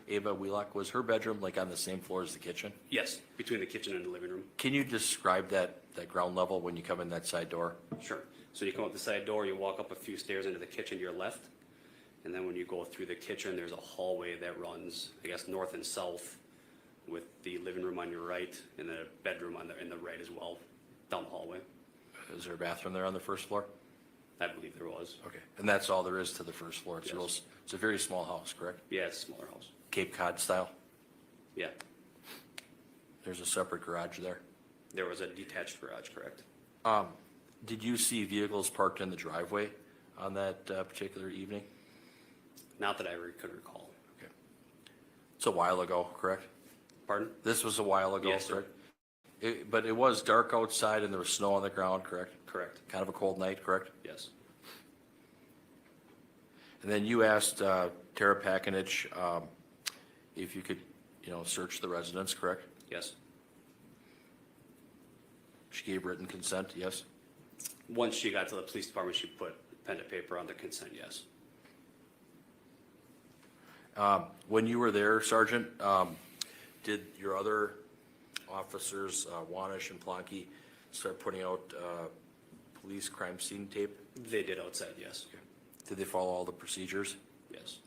Ava Wheelock, was her bedroom like on the same floor as the kitchen? Yes, between the kitchen and the living room. Can you describe that ground level when you come in that side door? Sure. So you come up the side door, you walk up a few stairs into the kitchen to your left, and then when you go through the kitchen, there's a hallway that runs, I guess, north and south with the living room on your right and the bedroom in the right as well, down the hallway. Is there a bathroom there on the first floor? I believe there was. Okay, and that's all there is to the first floor? It's Yes. real, it's a very small house, correct? Yeah, it's a smaller house. Cape Cod style? Yeah, There's a separate garage there? there was a detached garage, correct? Did you see vehicles parked in the driveway on that particular evening? Not that I could recall. Okay. It's a while ago, correct? Pardon? This was a while ago, Yes, sir. correct? But it was dark outside and there was snow on the ground, correct? Correct. Kind of a cold night, correct? Yes. And then you asked Tara Pakinich if you could, search the residence, correct? Yes. She gave written consent, yes? Once she got to the police department, she put pen to paper on the consent, yes. When you were there, Sergeant, did your other officers, Wanish and Plonky, start putting out police crime scene tape? They did outside, yes. Did they follow all the procedures? Yes.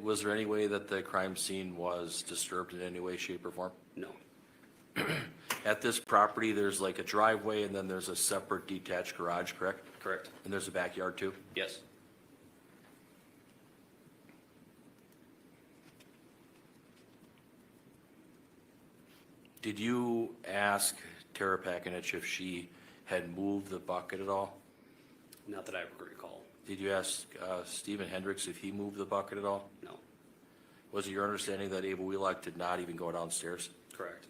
Was there any way that the crime scene was disturbed in any way, shape, or form? No. At this property, there's like a driveway and then there's a separate detached garage, correct? Correct. And there's a backyard too? Yes. Did you ask Tara Pakinich if she had moved the bucket at all? Not that I recall. Did you ask Stephen Hendricks if he moved the bucket at all? No. Was it your understanding that Abel Wheelock did not even go downstairs? Correct.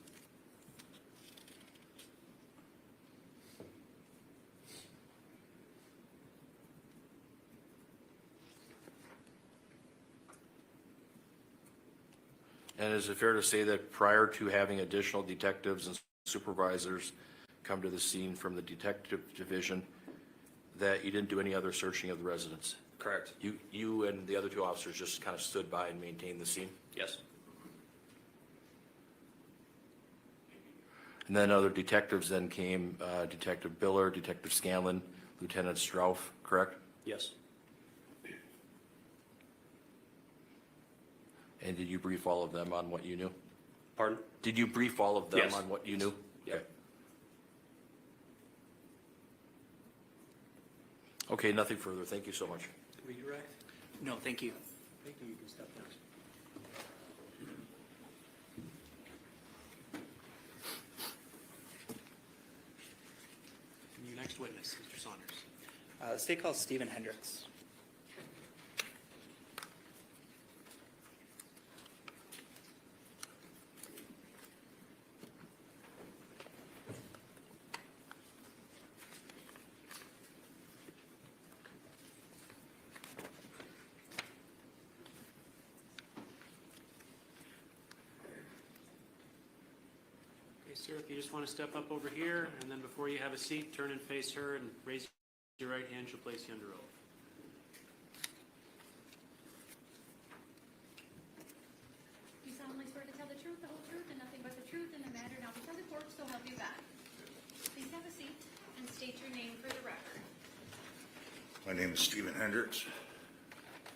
And is it fair to say that prior to having additional detectives and supervisors come to the scene from the detective division, that you didn't do any other searching of the residence? Correct. You and the other two officers just kind of stood by and maintained the scene? Yes. And then other detectives then came, Detective Biller, Detective Scanlon, Lieutenant Strauff, correct? Yes. And did you brief all of them on what you knew? Pardon? Did you brief all of them Yes. on what you knew? Yeah. Okay. Okay, nothing further. Thank you so much. Redirect? No, thank you. Thank you, you can step down. And your next witness, Mr. Saunders. The state calls Stephen Hendricks. Okay, sir, if you just want to step up over here, and then before you have a seat, turn and face her and raise your right hand, she'll place you under oath. You solemnly swear to tell the truth, the whole truth, and nothing but the truth in the matter now before the court, so help you God. Please have a seat and state your name for the record. My name is Stephen Hendricks.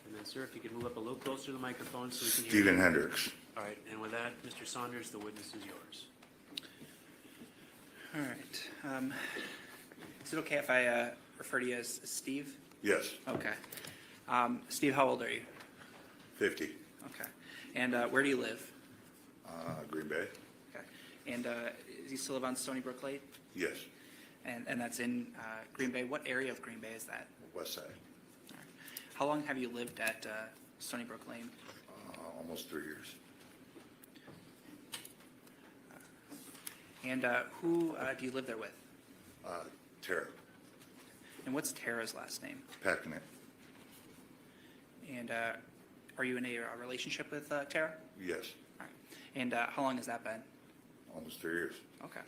And then, sir, if you could move up a little closer to the microphone so we can hear Stephen you. Hendricks. All right, and with that, Mr. Saunders, the witness is yours. All right. Is it okay if I refer to you as Steve? Yes, Okay. Steve, how old are you? 50, Okay. And where do you live? Green Bay. Okay. And does he still live on Stony Brook Lane? Yes, And that's in Green Bay. What area of Green Bay is that? West Side. All right. How long have you lived at Stony Brook Lane? Almost 3 years. And who do you live there with? Tara And what's Tara's last name? Pakinich. And are you in a relationship with Tara? Yes, All right. And how long has that been? almost 3 years. Okay.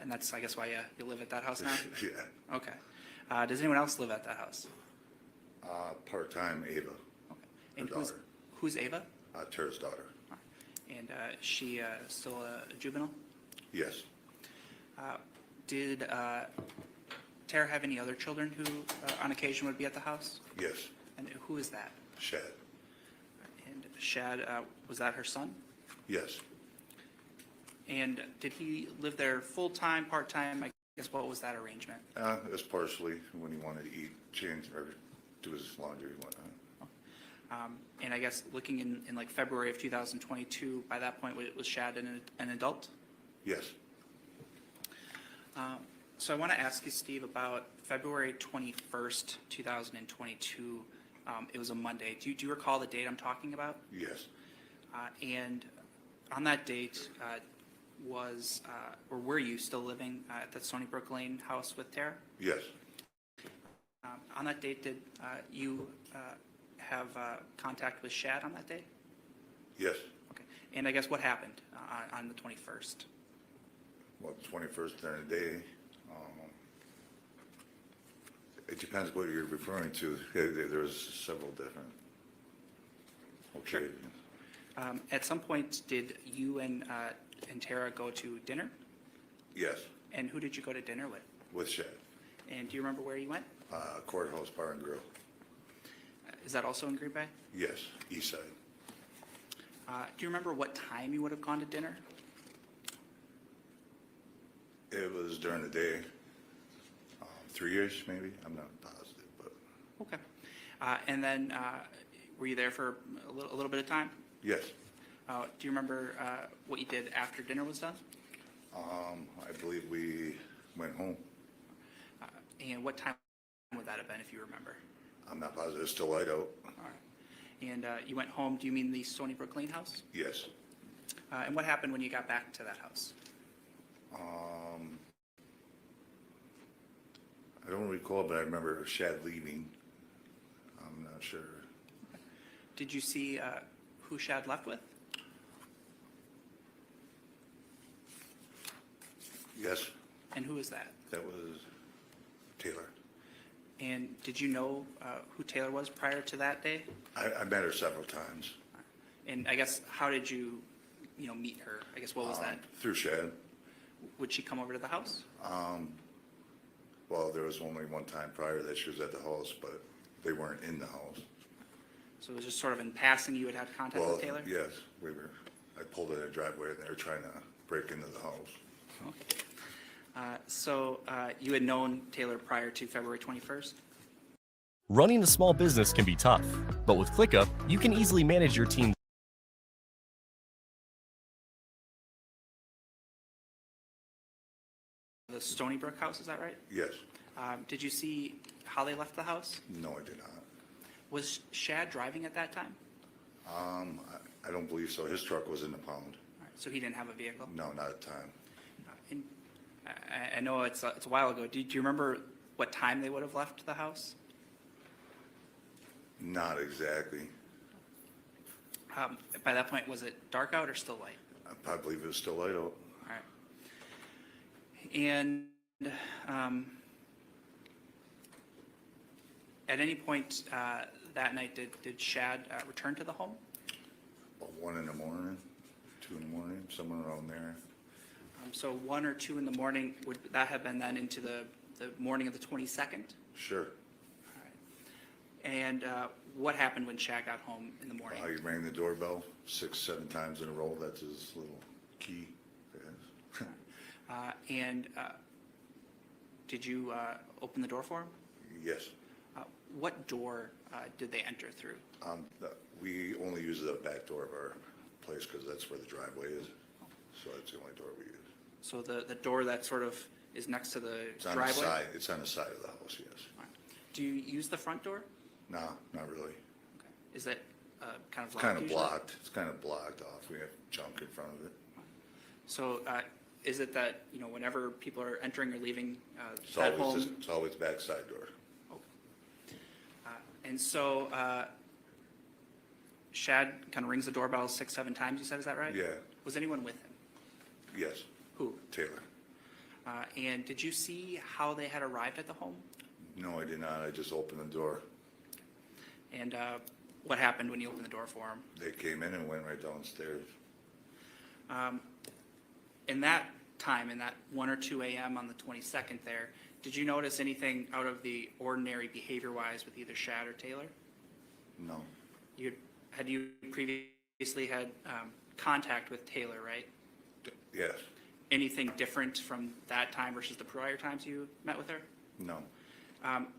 And that's, I guess, why you live at that house now? Yeah, Okay. Does anyone else live at that house? part-time Ava, Okay. And her daughter. who's Ava? Tara's daughter. And she still a juvenile? Yes, Did Tara have any other children who on occasion would be at the house? yes, And who is that? Shad. And Shad, was that her son? Yes, And did he live there full-time, part-time? I guess what was that arrangement? It was partially when he wanted to eat, change, or do his laundry and whatnot. And I guess looking in like February of 2022, by that point, was Shad an adult? Yes. So I want to ask you, Steve, about February 21st, 2022. It was a Monday. Do you recall the date I'm talking about? Yes. And on that date, or were you still living at the Stony Brook Lane house with Tara? Yes. On that date, did you have contact with Shad on that day? Yes. Okay. And I guess what happened on the 21st? Well, 21st during the day. It depends what you're referring to. There's several different occasions. At some point, did you and Tara go to dinner? Yes, And who did you go to dinner with? with Shad. And do you remember where you went? Courthouse Bar and Grill. Is that also in Green Bay? Yes, east side. Do you remember what time you would have gone to dinner? It was during the day, 3-ish maybe. I'm not positive, but Okay. And then were you there for a little bit of time? yes. Do you remember what you did after dinner was done? I believe we went home. And what time would that have been, if you remember? I'm not positive. It's still light out. All right. And you went home, do you mean the Stony Brook Lane house? Yes. And what happened when you got back to that house? I don't recall, but I remember Shad leaving. I'm not sure. Did you see who Shad left with? Yes, And who was that? that was Taylor. And did you know who Taylor was prior to that day? I met her several times. And I guess, how did you meet her? I guess, what was that? Through Shad. Would she come over to the house? Well, there was only one time prior that she was at the house, but they weren't in the house. So it was just sort of in passing you had had contact Well, with Taylor? yes, I pulled in a driveway and they were trying to break into the house. Okay. So you had known Taylor prior to February 21st? Running a small business can be tough, but with ClickUp, you can easily manage your team. The Stony Brook house, is that right? Yes. Did you see how they left the house? No, I did not. Was Shad driving at that time? I don't believe so. His truck was in the pound. All right, so he didn't have a vehicle? No, not at the time. And I know it's a while ago. Do you remember what time they would have left the house? Not exactly. By that point, was it dark out or still light? I believe it was still light out. All right. And at any point that night, did Shad return to the home? About 1 in the morning, 2 in the morning, somewhere around there. So 1 or 2 in the morning, would that have been then into the morning of the 22nd? Sure. All right. And what happened when Shad got home in the morning? He rang the doorbell 6, 7 times in a row. That's his little key. Yes. And did you open the door for him? Yes. What door did they enter through? We only use the back door of our place because that's where the driveway is. So that's the only door we use. So the door that sort of is next to the It's on driveway? the side. It's on the side of the house, yes. All right. Do you use the front door? No, not really. Okay. Is that kind of It's locked kind of usually? blocked. It's kind of blocked off. We have junk in front of it. So is it that, whenever people are entering or leaving that home? It's always backside door. And so Shad kind of rings the doorbell 6, 7 times, you said, is that right? Yeah. Was anyone with him? Yes. Who? Taylor. And did you see how they had arrived at the home? No, I did not. I just opened the door. And what happened when you opened the door for him? They came in and went right downstairs. In that time, in that 1 or 2 a.m. on the 22nd there, did you notice anything out of the ordinary behavior-wise with either Shad or Taylor? No. Had you previously had contact with Taylor, right? Yes. Anything different from that time versus the prior times you met with her? No.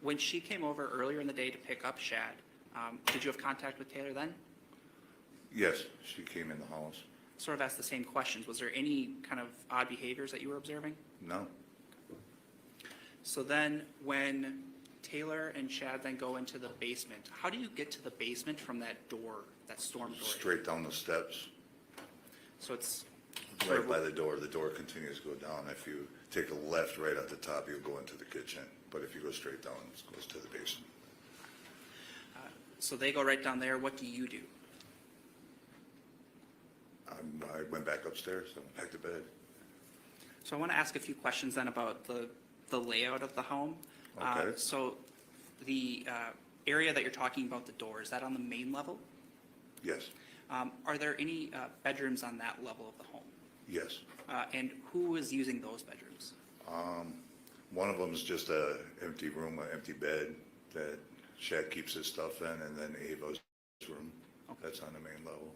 When she came over earlier in the day to pick up Shad, did you have contact with Taylor then? Yes, she came in the house. Sort of asked the same questions. Was there any kind of odd behaviors that you were observing? No. So then when Taylor and Shad then go into the basement, how do you get to the basement from that door, that storm door? Straight down the steps, So it's right by the door. The door continues to go down. If you take a left right at the top, you'll go into the kitchen. But if you go straight down, it goes to the basement. so they go right down there. What do you do? I went back upstairs. I went back to bed. So I want to ask a few questions then about the layout of the home. Okay. So the area that you're talking about, the door, is that on the main level? Yes. Are there any bedrooms on that level of the home? Yes. And who is using those bedrooms? One of them is just a empty room, an empty bed that Shad keeps his stuff in, and then Ava's room. That's on the main level.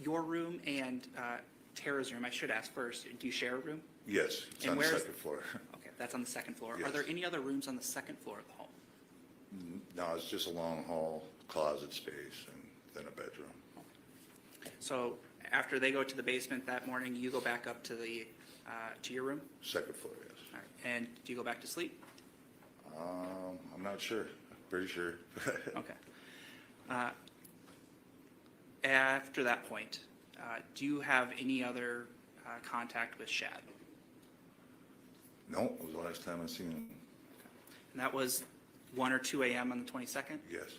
Your room and Tara's room, I should ask first, do you share a room? Yes, it's And on the where's- second floor. Okay, that's on the second floor. Are Yes. there any other rooms on the second floor of the home? No, it's just a long hall, closet space, and then a bedroom. So after they go to the basement that morning, you go back up to the to your room? Second floor, yes. All right. And do you go back to sleep? I'm not sure. Pretty sure. Okay. After that point, do you have any other contact with Shad? No, it was the last time I seen him. And that was 1 or 2 a.m. on the 22nd? Yes.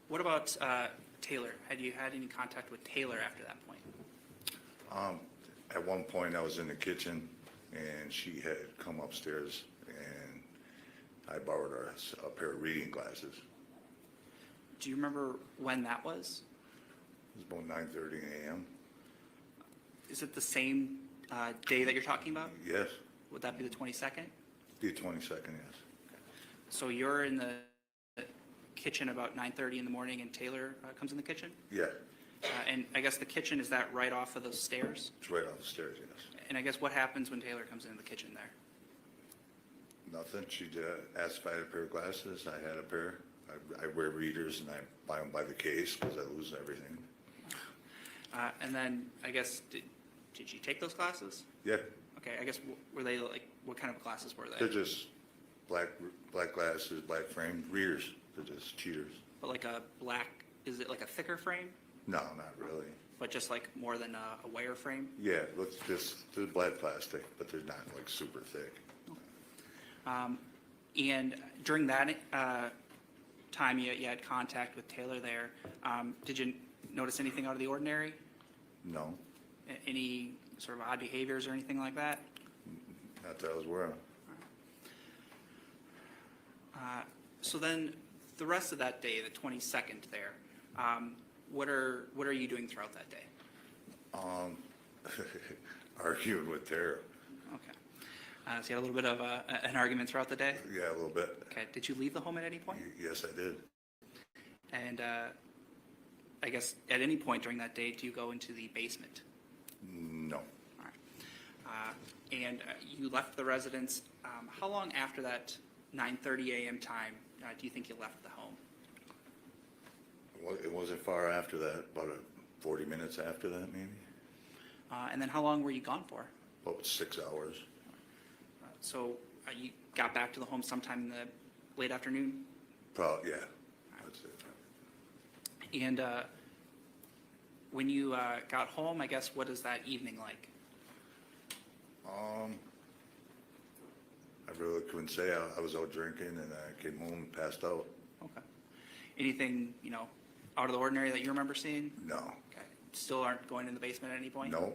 What about Taylor? Had you had any contact with Taylor after that point? At one point, I was in the kitchen, and she had come upstairs, and I borrowed her a pair of reading glasses. Do you remember when that was? It was about 9:30 a.m. Is it the same day that you're talking about? Yes, Would that be the 22nd? the 22nd, yes. So you're in the kitchen about 9:30 in the morning, and Taylor comes in the kitchen? Yeah, And I guess the kitchen, is that right off of those stairs? it's right off the stairs, yes. And I guess what happens when Taylor comes into the kitchen there? Nothing. She asked if I had a pair of glasses. I had a pair. I wear readers, and I buy them by the case because I lose everything. And then I guess, did you take those glasses? Yeah, Okay, I guess, were they like, what kind of glasses were they? they're just black glasses, black frame readers. They're just cheaters. But like a black, is it like a thicker frame? No, not really. But just like more than a wire frame? Yeah, looks just they're black plastic, but they're not like super thick. And during that time you had contact with Taylor there, did you notice anything out of the ordinary? No, Any sort of odd behaviors or anything like that? not that I was aware of. So then, the rest of that day, the 22nd there, what are you doing throughout that day? Arguing with Tara. Okay. So you had a little bit of an argument throughout the day? Yeah, a little bit. Okay. Did you leave the home at any point? Yes, I did. And I guess at any point during that day, do you go into the basement? No. All right. And you left the residence. How long after that 9:30 a.m. time do you think you left the home? Well, it wasn't far after that, about 40 minutes after that, maybe. And then how long were you gone for? About 6 hours. So you got back to the home sometime in the late afternoon? Probably, yeah. That's it. And when you got home, I guess, what is that evening like? I really couldn't say. I was out drinking, and I came home and passed out. Okay. Anything, out of the ordinary that you remember seeing? No. Okay. Still aren't going in the basement at any point? No.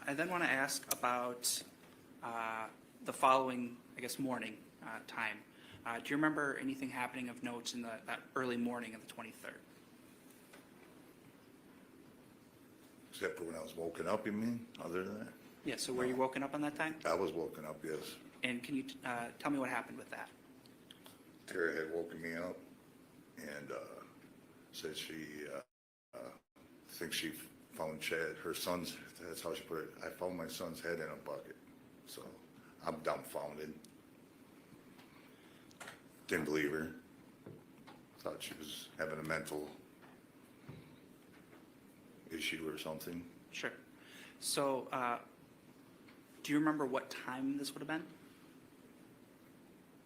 I then want to ask about the following, I guess, morning time. Do you remember anything happening of note in that early morning of the 23rd? Except for when I was woken up, you mean? Other than that? Yeah, so were you woken up on that time? I was woken up, yes. And can you tell me what happened with that? Tara had woken me up and said she thinks she found Chad, her son's, that's how she put it, I found my son's head in a bucket. So I'm dumbfounded. Didn't believe her. Thought she was having a mental issue or something. Sure. So, do you remember what time this would have been?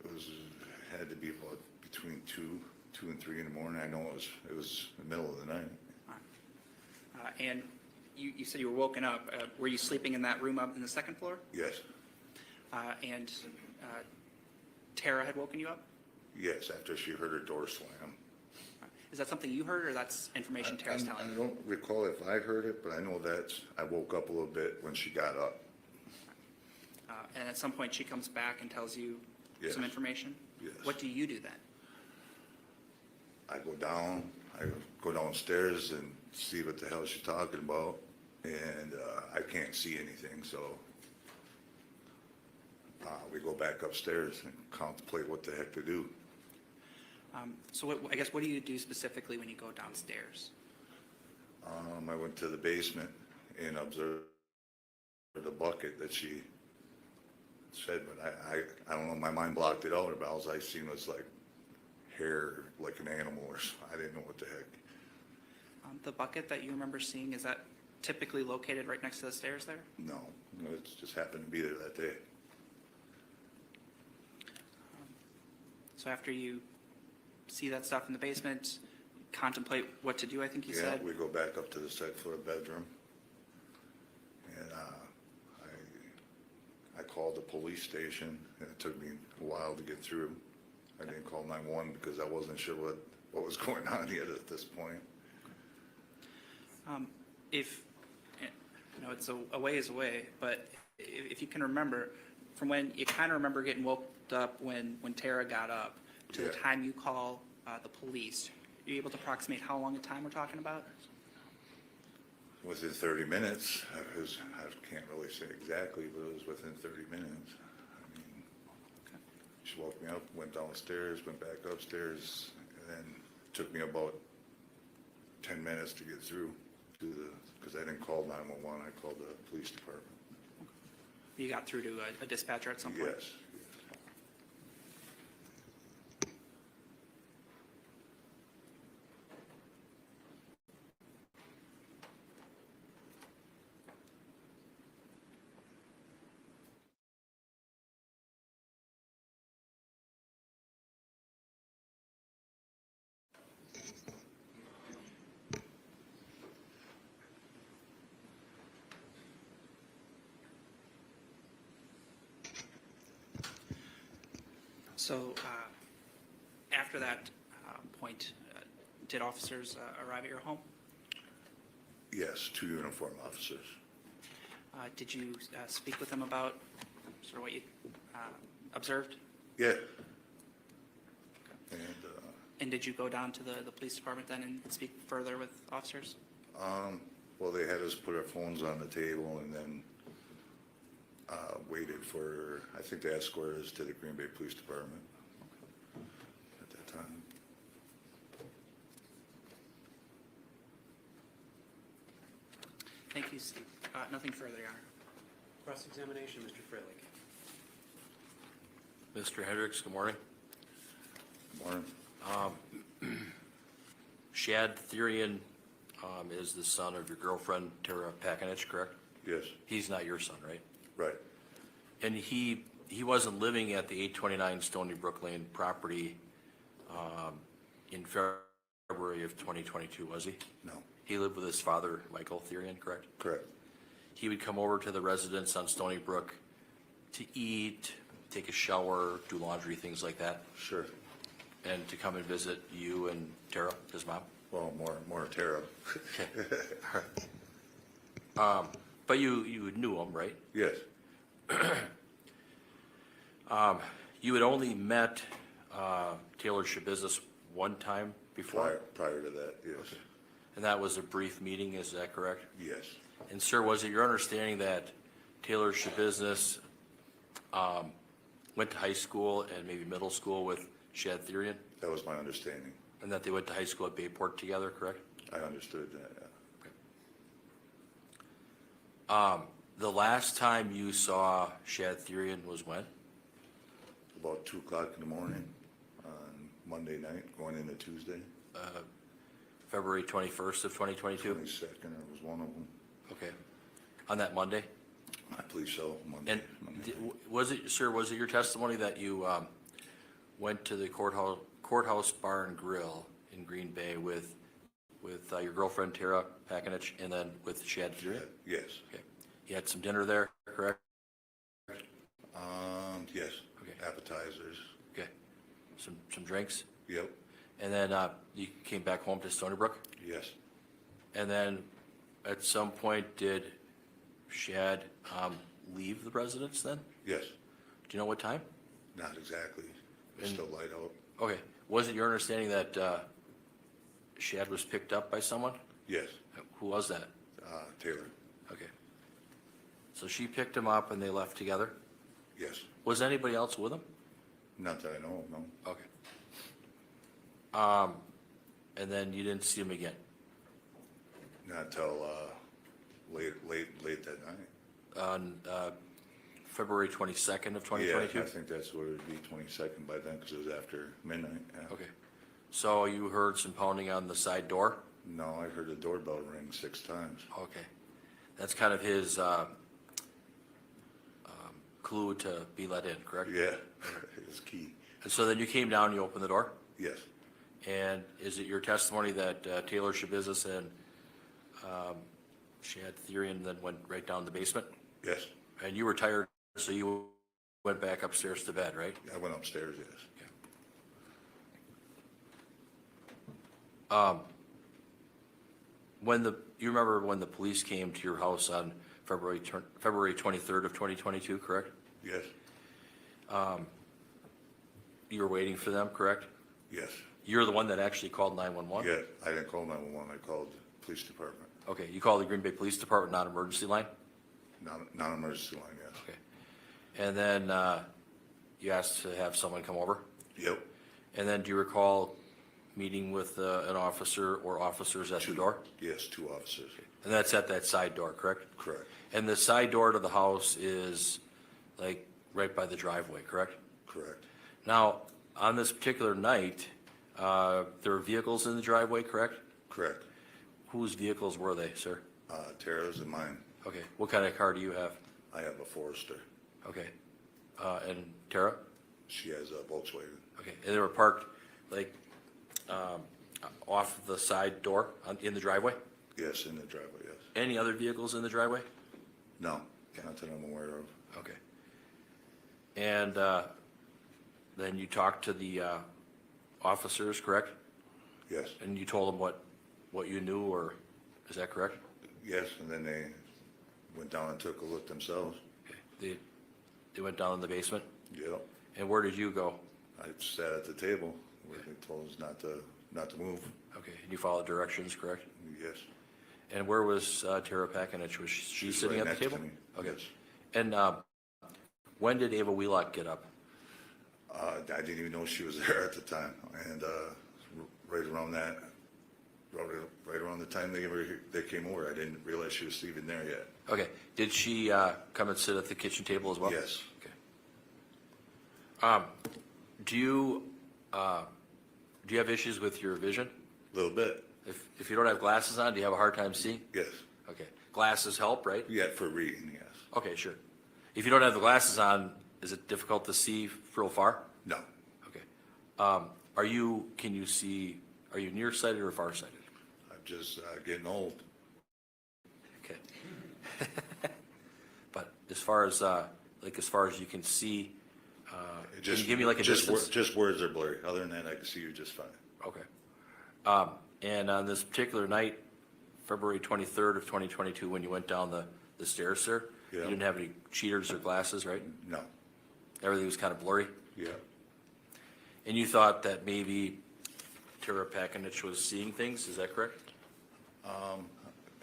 It had to be about between 2 and 3 in the morning. I know it was the middle of the night. And you said you were woken up. Were you sleeping in that room up in the second floor? Yes, And Tara had woken you up? yes, after she heard her door slam. Is that something you heard, or that's information Tara's telling I you? don't recall if I heard it, but I know that I woke up a little bit when she got up. And at some point, she comes back and tells you Yes. some information? Yes. What do you do then? I go downstairs and see what the hell she's talking about, and I can't see anything, so we go back upstairs and contemplate what the heck to do. So I guess what do you do specifically when you go downstairs? I went to the basement and observed the bucket that she said, but I don't know, my mind blocked it out. About all I seen was like hair, like an animal, or I didn't know what the heck. The bucket that you remember seeing, is that typically located right next to the stairs there? No, it just happened to be there that day. So after you see that stuff in the basement, contemplate what to do, I think you Yeah, said? we go back up to the second floor bedroom, and I called the police station, and it took me a while to get through. I didn't call 911 because I wasn't sure what was going on yet at this point. If, you know, it's a ways away, but if you can remember, from when you kind of remember getting woke up when Tara got up to the Yeah. time you call the police, are you able to approximate how long a time we're talking about? Within 30 minutes, I can't really say exactly, but it was within 30 minutes. I mean, she woke me up, went downstairs, went back upstairs, and then took me about 10 minutes to get through because I didn't call 911, I called the police department. You got through to a dispatcher at some point? Yes. So after that point, did officers arrive at your home? Yes, 2 uniformed officers. Did you speak with them about sort of what you observed? Yeah. And did you go down to the police department then and speak further with officers? Well, they had us put our phones on the table and then waited for, I think they escorted us to the Green Bay Police Department at that time. Thank you, Steve. Nothing further, Your Honor. Cross-examination, Mr. Freilich. Mr. Hendricks, good morning. Good morning. Shad Thyrion is the son of your girlfriend, Tara Pakinich, correct? Yes. He's not your son, right? Right. And he wasn't living at the 829 Stony Brook Lane property in February of 2022, was he? No. He lived with his father, Michael Thyrion, correct? Correct. He would come over to the residence on Stony Brook to eat, take a shower, do laundry, things like that? Sure. And to come and visit you and Tara, his mom? Well, more Tara. Okay. But you knew him, right? Yes. You had only met Taylor Schabusiness one time before? Prior to that, yes. And that was a brief meeting, is that correct? Yes. And sir, was it your understanding that Taylor Schabusiness went to high school and maybe middle school with Shad Thyrion, That was my understanding. and that they went to high school at Bayport together, correct? I understood that, yeah. The last time you saw Shad Thyrion was when? About 2 o'clock in the morning on Monday night, going into Tuesday. February 21st of 2022? 22nd, I was one of them. Okay. On that Monday? I believe so, Monday. And was it, sir, was it your testimony that you went to the courthouse bar and grill in Green Bay with your girlfriend Tara Pakinich and then with Shad Thyrion? Yes. Okay. You had some dinner there, correct? Yes. Okay. Appetizers. Okay. Some drinks? Yep. And then you came back home to Stony Brook? Yes. And then at some point, did Shad leave the residence then? Yes. Do you know what time? Not exactly. It's still light out. Okay. Was it your understanding that Shad was picked up by someone? Yes. Who was that? Taylor. Okay. So she picked him up and they left together? Yes. Was anybody else with him? Not that I know of, no. Okay. And then you didn't see him again? Not till late that night. On February 22nd of 2022? Yeah, I think that's what it would be, 22nd by then, because it was after midnight. Yeah. Okay. So you heard some pounding on the side door? No, I heard the doorbell ring 6 times. Okay. That's kind of his clue to be let in, correct? Yeah, it's key. And so then you came down, you opened the door? Yes. And is it your testimony that Taylor Schabusiness and Shad Thyrion then went right down the basement? Yes. And you were tired, so you went back upstairs to bed, right? I went upstairs, yes. You remember when the police came to your house on February 23rd of 2022, correct? Yes. You were waiting for them, correct? Yes. You're the one that actually called 911? Yeah, I didn't call 911, I called the police department. Okay, you called the Green Bay Police Department, non-emergency line? Non-emergency line, yes. Okay. And then you asked to have someone come over? Yep. And then do you recall meeting with an officer or officers at the door? Yes, 2 officers. And that's at that side door, correct? Correct. And the side door to the house is like right by the driveway, correct? Correct. Now, on this particular night, there were vehicles in the driveway, correct? Correct. Whose vehicles were they, sir? Tara's and mine. Okay, what kind of car do you have? I have a Forester. Okay. And Tara? She has a Volkswagen. Okay, and they were parked like off the side door in the driveway? Yes, in the driveway, yes. Any other vehicles in the driveway? No, not that I'm aware of. Okay. And then you talked to the officers, correct? Yes. And you told them what you knew, or is that correct? Yes, and then they went down and took a look themselves. Okay. They went down in the basement? Yep. And where did you go? I sat at the table where they told us not to move. Okay, and you followed directions, correct? Yes. And where was Tara Pakinich? Was she She's sitting right at the next to table? me. Okay. Yes. And when did Ava Wheelock get up? I didn't even know she was there at the time, and right around the time they came over, I didn't realize she was even there yet. Okay. Did she come and sit at the kitchen table as well? Yes. Okay. Do you have issues with your vision? A little bit. If you don't have glasses on, do you have a hard time seeing? Yes. Okay. Glasses help, right? Yeah, for reading, yes. Okay, sure. If you don't have the glasses on, is it difficult to see real far? No. Okay. Can you see, are you nearsighted or farsighted? I'm just getting old. Okay. But as far as you can see, can you give me like a distance? Just words are blurry. Other than that, I can see you just fine. Okay. And on this particular night, February 23rd of 2022, when you went down the stairs, sir, you Yeah. didn't have any cheaters or glasses, right? No. Everything was kind of blurry? Yeah. And you thought that maybe Tara Pakinich was seeing things, is that correct?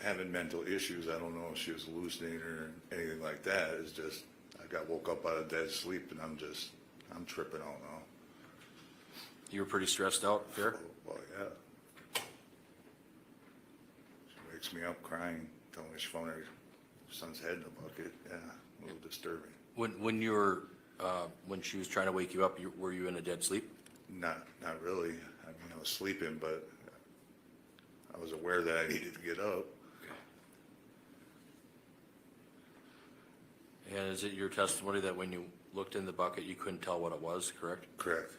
Having mental issues, I don't know if she was hallucinating or anything like that. It's just, I got woke up out of dead sleep and I'm just I'm tripping out now. You were pretty stressed out, fair? Well, yeah. She wakes me up crying, telling me she found her son's head in a bucket. Yeah, a little disturbing. When you were, when she was trying to wake you up, were you in a dead sleep? Not really. I mean, I was sleeping, but I was aware that I needed to get up. And is it your testimony that when you looked in the bucket, you couldn't tell what it was, correct? Correct.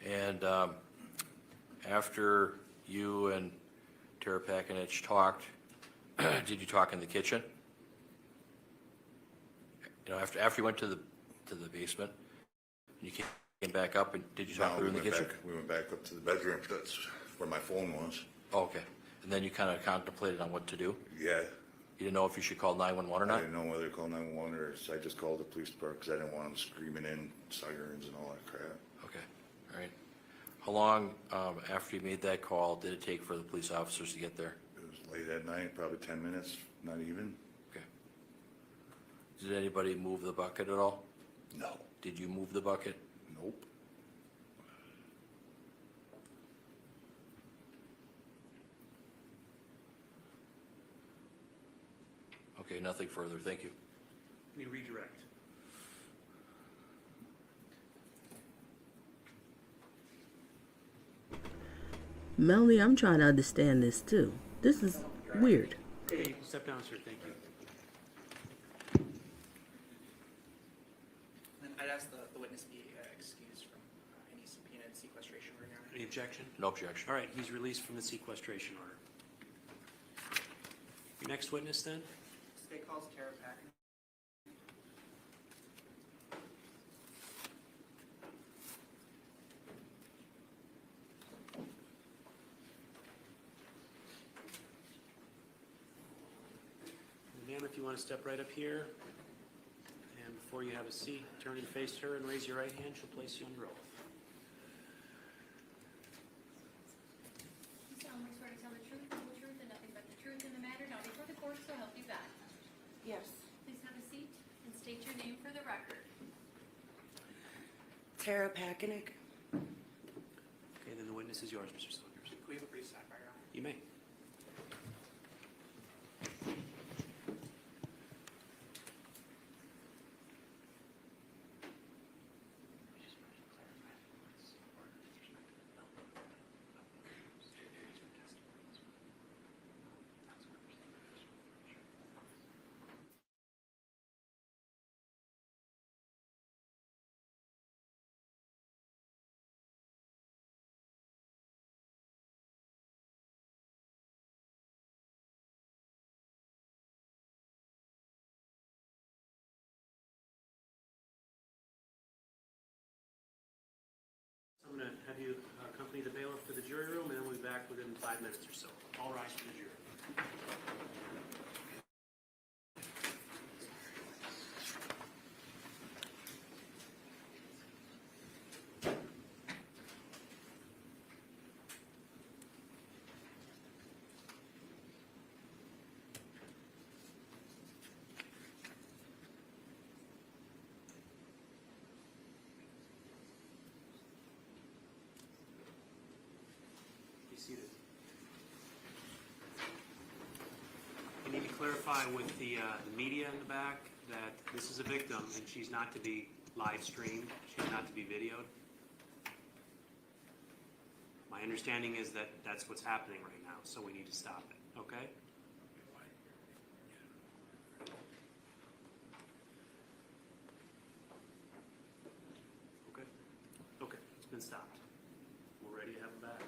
And after you and Tara Pakinich talked, did you talk in the kitchen? You know, after you went to the basement, you came back up, and did you talk to her in the kitchen? We went back up to the bedroom. That's where my phone was. Oh, okay. And then you kind of contemplated on what to do? Yeah. You didn't know if you should call 911 or I not? didn't know whether to call 911 or so I just called the police department because I didn't want them screaming in sirens and all that crap. Okay, all right. How long after you made that call did it take for the police officers to get there? It was late at night, probably 10 minutes, not even. Okay. Did anybody move the bucket at all? No. Did you move the bucket? Nope. Okay, nothing further, thank you. Let me redirect. Melanie, I'm trying to understand this too. This is weird. Hey, you can step down, sir, thank you. And I'd ask the witness be excused from any subpoena and sequestration order. Your Honor. Any objection? No objection. All right, he's released from the sequestration order. Your next witness then? State calls Tara Packer. Ma'am, if you want to step right up here, and before you have a seat, turn and face her and raise your right hand. She'll place you under oath. You solemnly swear to tell the truth, the whole truth, and nothing but the truth in the matter now before the court, so help you God. Yes. Please have a seat and state your name for the record. Tara Packenick. Okay, then the witness is yours, Mr. Saunders. Can we have a brief sidebar, Your Honor? You may. I'm going to have you accompany the bailiff to the jury room, and then we'll be back within 5 minutes or so. All rise for the jury. Be seated. I need to clarify with the media in the back that this is a victim and she's not to be live streamed. She's not to be videoed. My understanding is that that's what's happening right now, so we need to stop it, okay? Okay. Okay, it's been stopped. We're ready to have him back.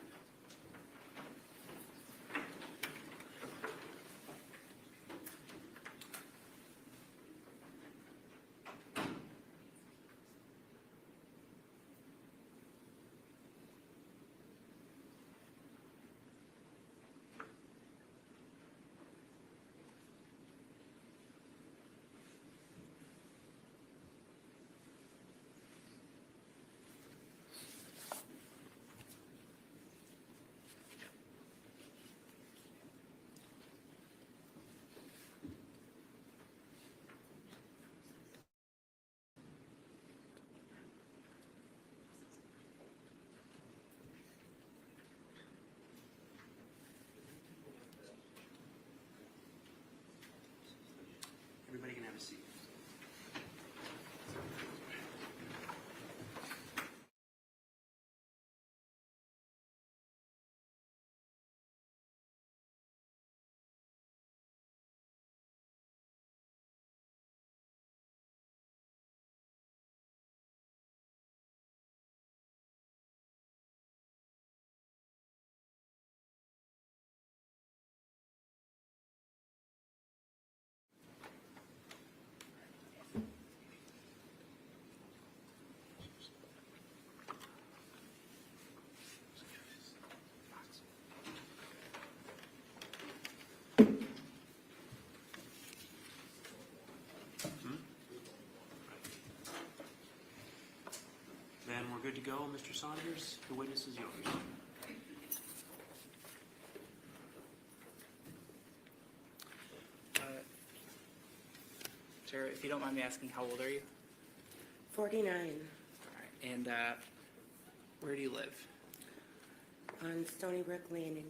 then we're good to go, Mr. Saunders. The witness is yours. Sir, if you don't mind me asking, how old are you? 49 All right. And where do you live? on Stony Brook Landing.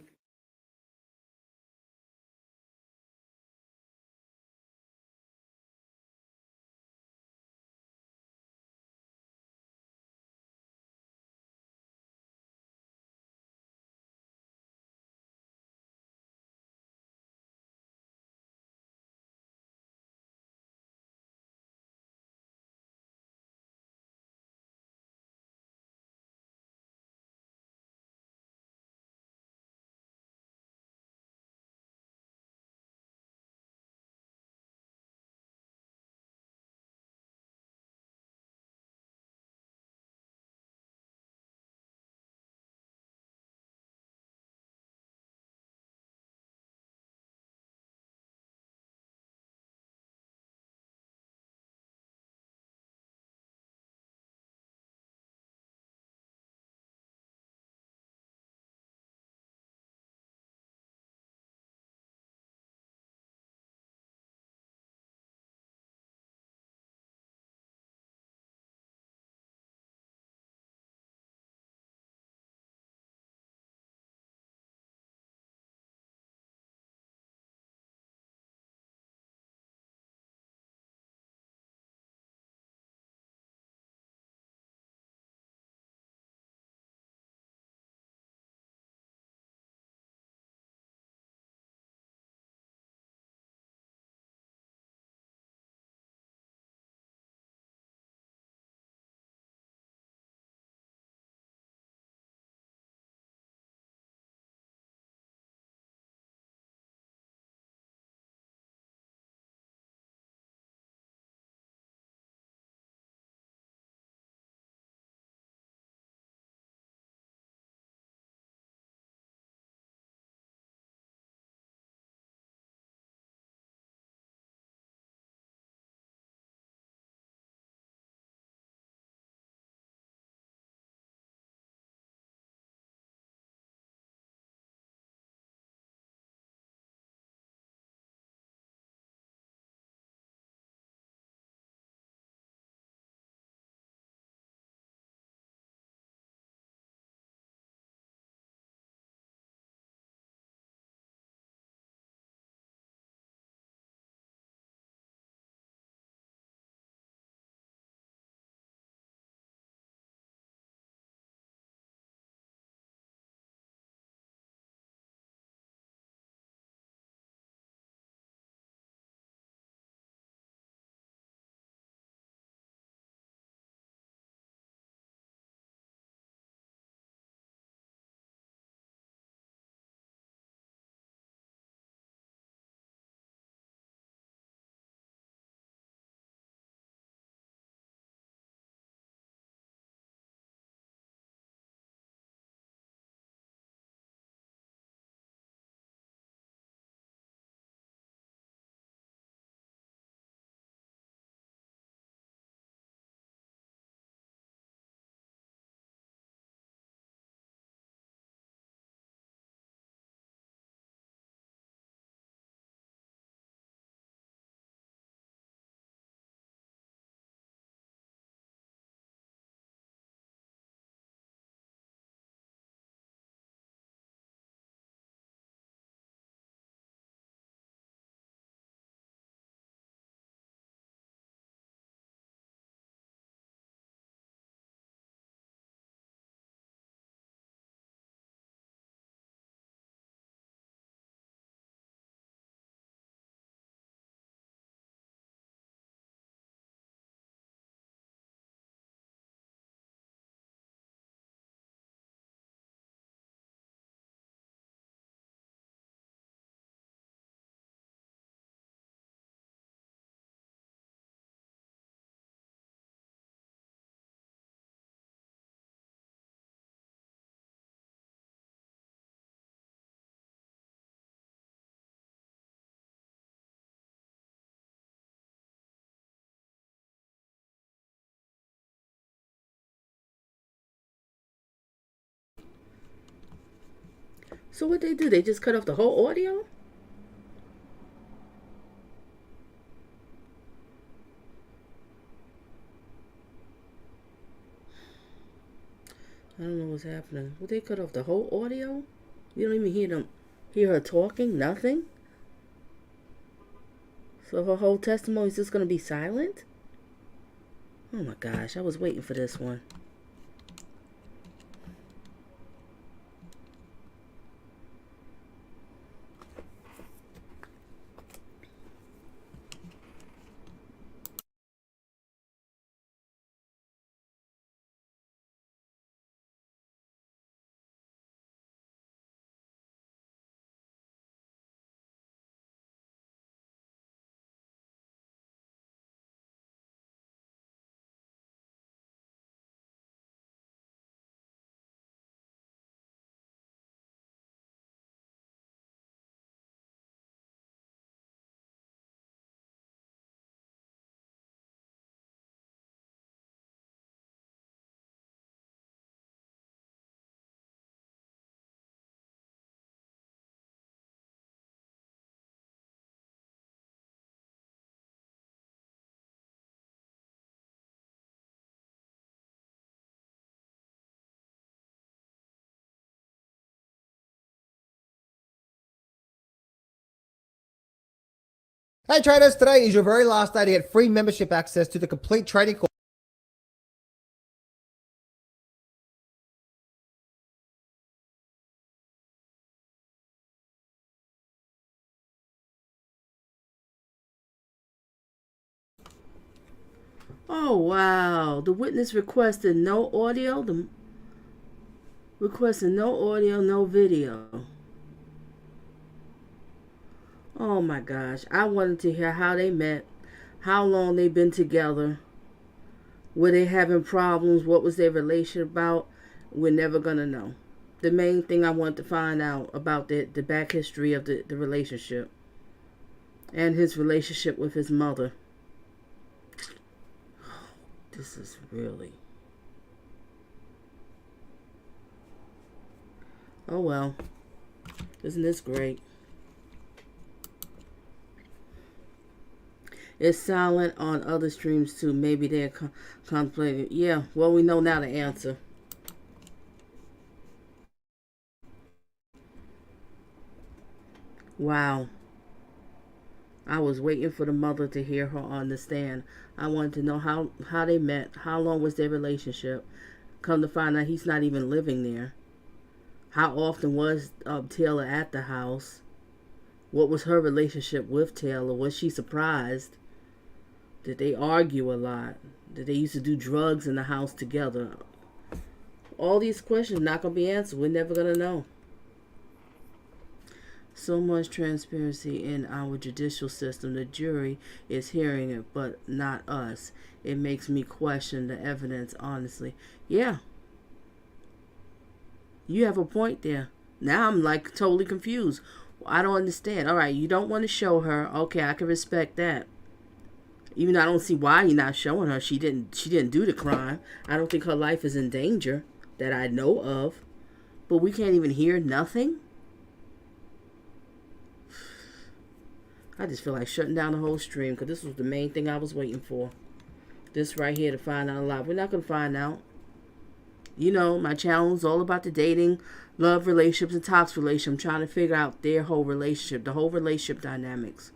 So what they do? They just cut off the whole audio? I don't know what's happening. Would they cut off the whole audio? You don't even hear her talking? Nothing? So her whole testimony is just gonna be silent? Oh my gosh, I was waiting for this one. Hey traders, today is your very last day to get free membership access to the complete trading course. Oh wow. The witness requested no audio. Requested no audio, no video. Oh my gosh. I wanted to hear how they met, how long they've been together. Were they having problems? What was their relationship about? We're never gonna know. The main thing I want to find out about the back history of the relationship. And his relationship with his mother. This is really... Oh well. Isn't this great? It's silent on other streams too. Maybe they're contemplating. Yeah, well, we know now the answer. Wow. I was waiting for the mother to hear her on the stand. I wanted to know how they met. How long was their relationship? Come to find out he's not even living there. How often was Taylor at the house? What was her relationship with Taylor? Was she surprised? Did they argue a lot? Did they used to do drugs in the house together? All these questions not going to be answered. We're never going to know. So much transparency in our judicial system. The jury is hearing it, but not us. It makes me question the evidence, honestly. Yeah. You have a point there. Now I'm like totally confused. I don't understand. All right, you don't want to show her. Okay, I can respect that. Even though I don't see why you're not showing her. She didn't do the crime. I don't think her life is in danger that I know of. But we can't even hear nothing. I just feel like shutting down the whole stream because this was the main thing I was waiting for. This right here to find out a lot. We're not going to find out. You know, my channel is all about the dating, love relationships, and toxic relationships. I'm trying to figure out their whole relationship, the whole relationship dynamics.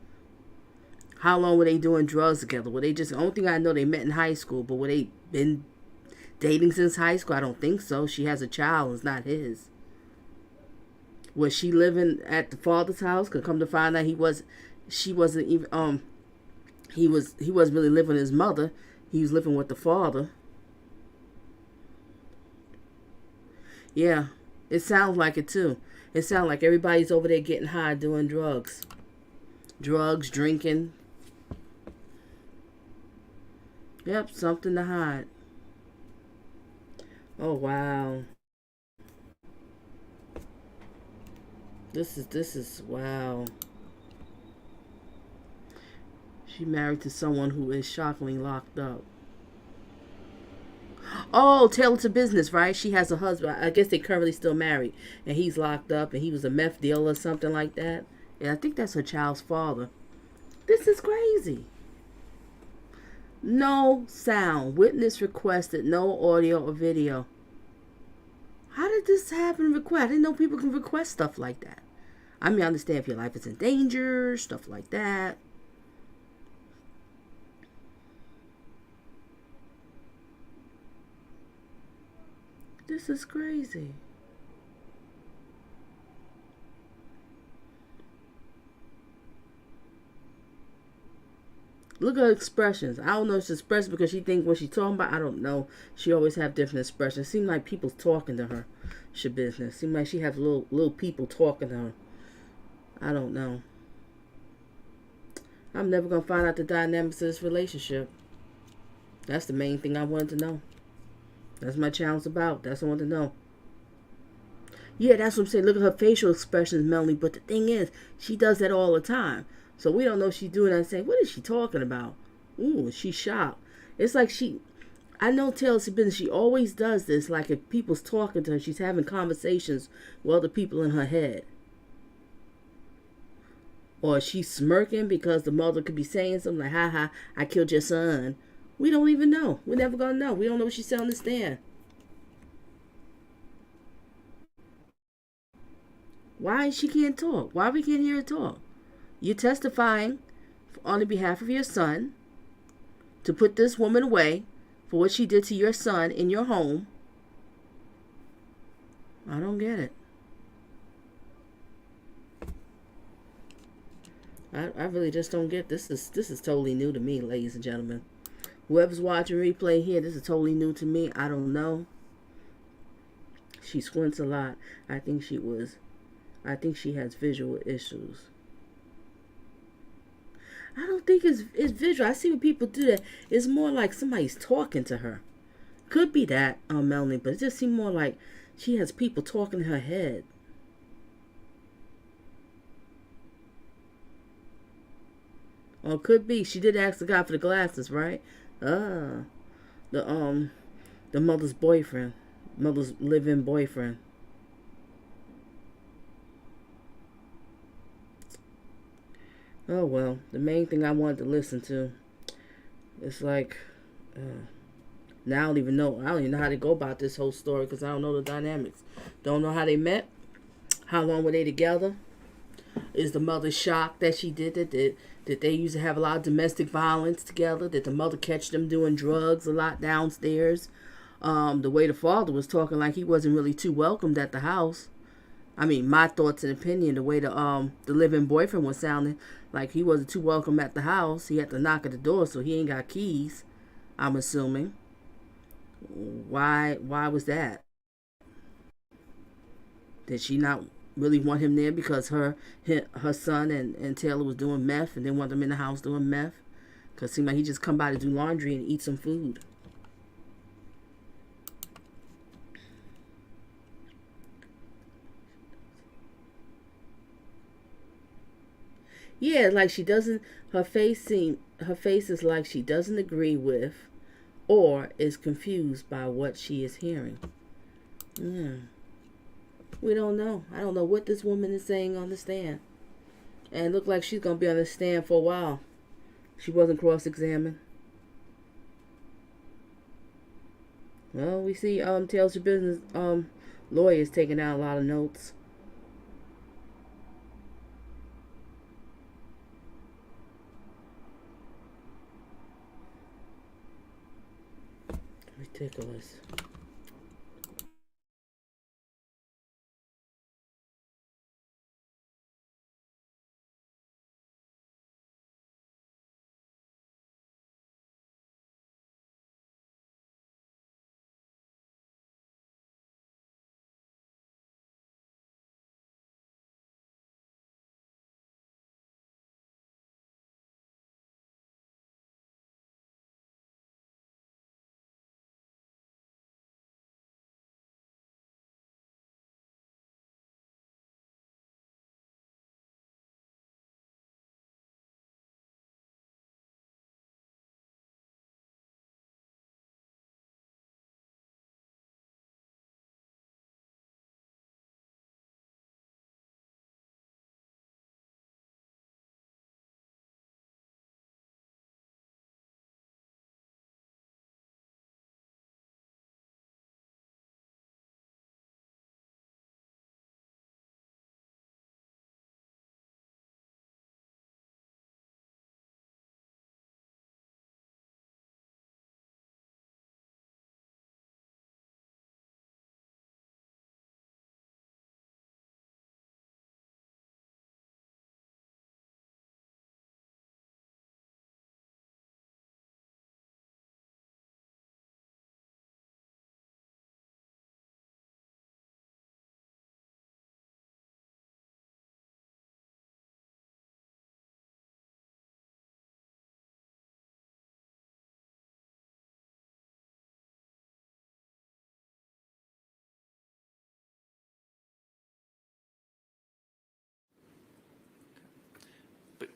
How long were they doing drugs together? Were they just, the only thing I know, they met in high school, but were they been dating since high school? I don't think so. She has a child, it's not his. Was she living at the father's house? Could come to find out he wasn't even, he wasn't really living with his mother. He was living with the father. Yeah, it sounds like it too. It sounds like everybody's over there getting high doing drugs. Drugs, drinking. Yep, something to hide. Oh, wow. This is, wow. She married to someone who is shockingly locked up. Oh, Taylor to business, right? She has a husband. I guess they currently still married, and he's locked up, and he was a meth dealer or something like that. And I think that's her child's father. This is crazy. No sound. Witness requested no audio or video. How did this happen? Request? I didn't know people can request stuff like that. I mean, I understand if your life is in danger, stuff like that. This is crazy. Look at her expressions. I don't know if it's expression because she think what she's talking about. I don't know. She always have different expressions. Seems like people's talking to her. Schabusiness. Seems like she has little people talking to her. I don't know. I'm never gonna find out the dynamics of this relationship. That's the main thing I wanted to know. That's my challenge about. That's what I want to know. Yeah, that's what I'm saying. Look at her facial expressions, Melanie. But the thing is, she does that all the time. So we don't know if she's doing that and saying, what is she talking about? Ooh, she's shocked. It's like I know Taylor's business. She always does this. Like if people's talking to her, she's having conversations with other people in her head. Or she's smirking because the mother could be saying something like, ha ha, I killed your son. We don't even know. We're never going to know. We don't know what she said on the stand. Why she can't talk? Why we can't hear her talk? You're testifying on the behalf of your son to put this woman away for what she did to your son in your home. I don't get it. I really just don't get this. This is totally new to me, ladies and gentlemen. Whoever's watching replay here, this is totally new to me. I don't know. She squints a lot. I think she has visual issues. I don't think it's visual. I see when people do that. It's more like somebody's talking to her. Could be that, Melanie, but it just seems more like she has people talking in her head. Or could be. She did ask the guy for the glasses, right? The mother's boyfriend. Mother's live-in boyfriend. Oh well, the main thing I wanted to listen to. It's like now I don't even know how to go about this whole story because I don't know the dynamics. Don't know how they met. How long were they together? Is the mother shocked that she did it? Did they used to have a lot of domestic violence together? Did the mother catch them doing drugs a lot downstairs? The way the father was talking like he wasn't really too welcomed at the house. I mean, my thoughts and opinion, the way the live-in boyfriend was sounding, like he wasn't too welcome at the house. He had to knock at the door, so he ain't got keys, I'm assuming. Why was that? Did she not really want him there because her son and Taylor was doing meth and didn't want them in the house doing meth? Because it seemed like he just come by to do laundry and eat some food. Yeah, like she doesn't, her face is like she doesn't agree with or is confused by what she is hearing. Yeah. We don't know. I don't know what this woman is saying on the stand. And it looked like she's going to be on the stand for a while. She wasn't cross-examined. Well, we see Taylor Business lawyers taking out a lot of notes. Ridiculous.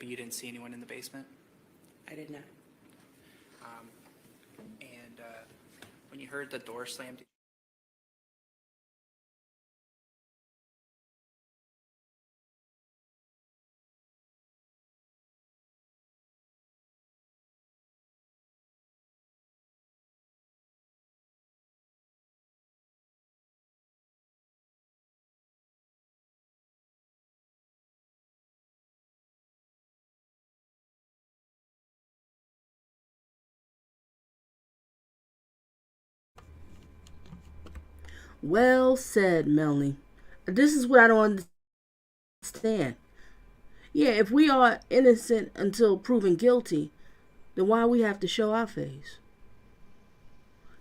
you didn't see anyone in the basement? I did not. And when you heard the door slammed, Well said, Melanie. This is what I don't understand. Yeah, if we are innocent until proven guilty, then why we have to show our face?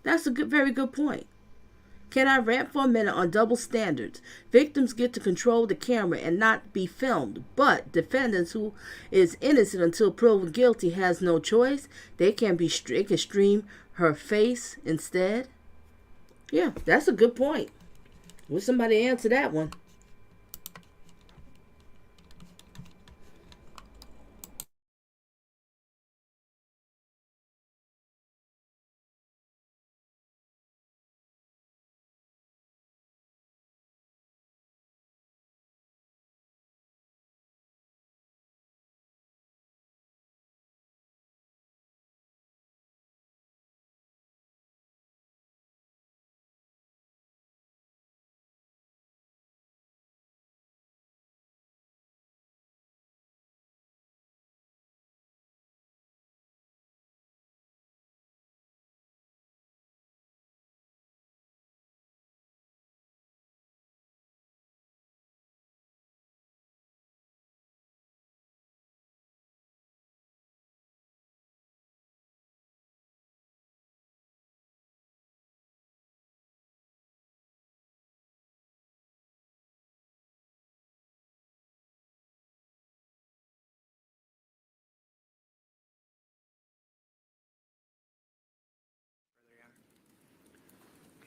That's a very good point. Can I rant for a minute on double standards? Victims get to control the camera and not be filmed, but defendants who is innocent until proven guilty has no choice. They can stream her face instead. Yeah, that's a good point. Will somebody answer that one?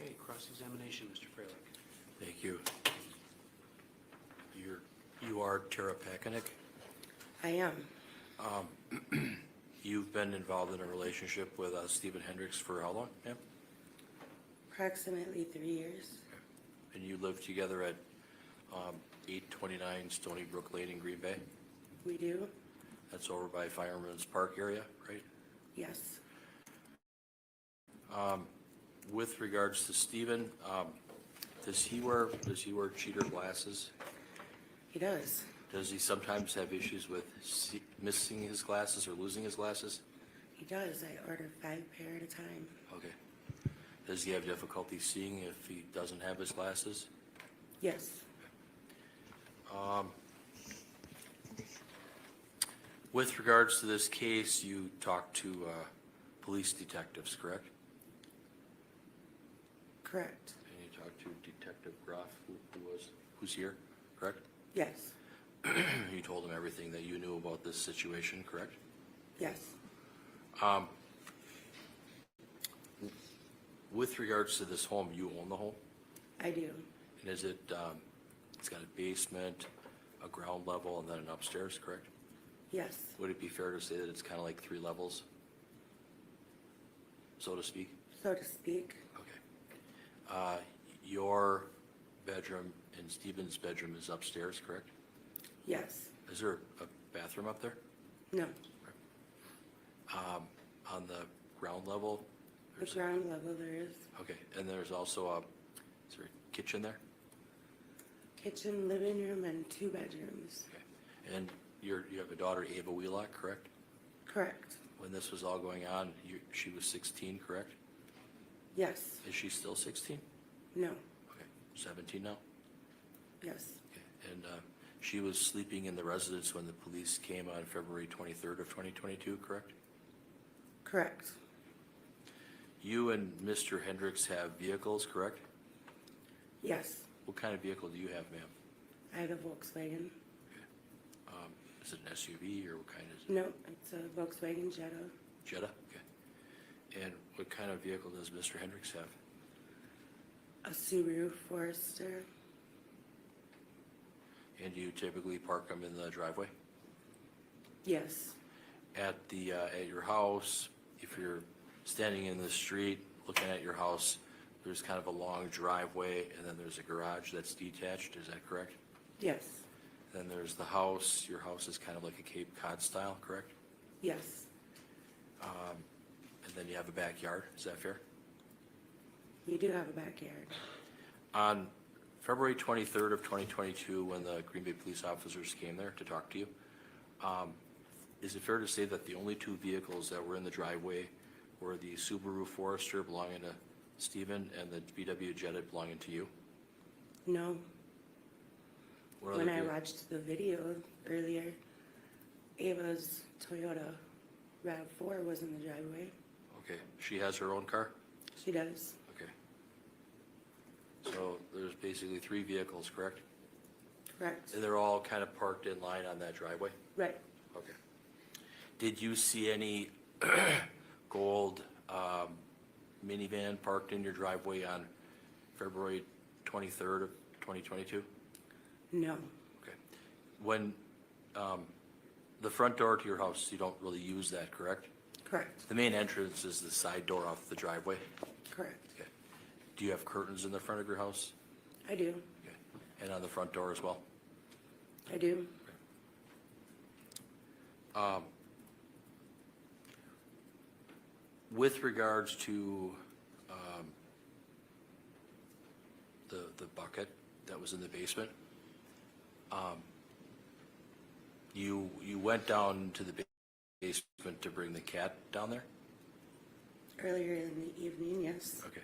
Okay, cross-examination, Mr. Freilich. Thank you. You are Tara Pakanik. I am. You've been involved in a relationship with Stephen Hendricks for how long, ma'am? Approximately 3 years. And you live together at 829 Stony Brook Lane in Green Bay? We do? That's over by Fireman's Park area, right? Yes. With regards to Stephen, does he wear cheater glasses? He does. Does he sometimes have issues with missing his glasses or losing his glasses? He does. I order 5 pair at a time. Okay. Does he have difficulty seeing if he doesn't have his glasses? Yes. With regards to this case, you talked to police detectives, correct? Correct. And you talked to Detective Groff, who's here, correct? Yes. You told him everything that you knew about this situation, correct? Yes. With regards to this home, you own the home? I do. And is it, it's got a basement, a ground level, and then an upstairs, correct? Yes. Would it be fair to say that it's kind of like 3 levels, so to speak? So to speak. Okay. Your bedroom and Stephen's bedroom is upstairs, correct? Yes. Is there a bathroom up there? No. On the ground level? The ground level there is. Okay, and there's also is there a kitchen there? Kitchen, living room, and 2 bedrooms. Okay. And you have a daughter, Ava Wheelock, correct? Correct. When this was all going on, she was 16, correct? Yes. Is she still 16? No. Okay, 17 now? Yes. Okay. And she was sleeping in the residence when the police came on February 23rd of 2022, correct? Correct. You and Mr. Hendricks have vehicles, correct? Yes. What kind of vehicle do you have, ma'am? I have a Volkswagen. Is it an SUV or what kind is it? No, it's a Volkswagen Jetta. Jetta? Okay. And what kind of vehicle does Mr. Hendricks have? A Subaru Forester. And do you typically park them in the driveway? Yes. At your house, if you're standing in the street looking at your house, there's kind of a long driveway and then there's a garage that's detached, is that correct? Yes. Then there's the house, your house is kind of like a Cape Cod style, correct? Yes. And then you have a backyard, is that fair? You do have a backyard. On February 23rd of 2022, when the Green Bay police officers came there to talk to you, is it fair to say that the only two vehicles that were in the driveway were the Subaru Forester belonging to Stephen and the VW Jetta belonging to you? No. What When other I vehi- watched the video earlier, Ava's Toyota RAV4 was in the driveway. Okay, she has her own car? She does. Okay. So there's basically three vehicles, correct? Correct. And they're all kind of parked in line on that driveway? Right. Okay. Did you see any gold minivan parked in your driveway on February 23rd of 2022? No. Okay. When the front door to your house, you don't really use that, correct? Correct. The main entrance is the side door off the driveway? Correct. Okay. Do you have curtains in the front of your house? I do. Okay. And on the front door as well? I do. With regards to the bucket that was in the basement, you went down to the basement to bring the cat down there? Earlier in the evening, yes. Okay.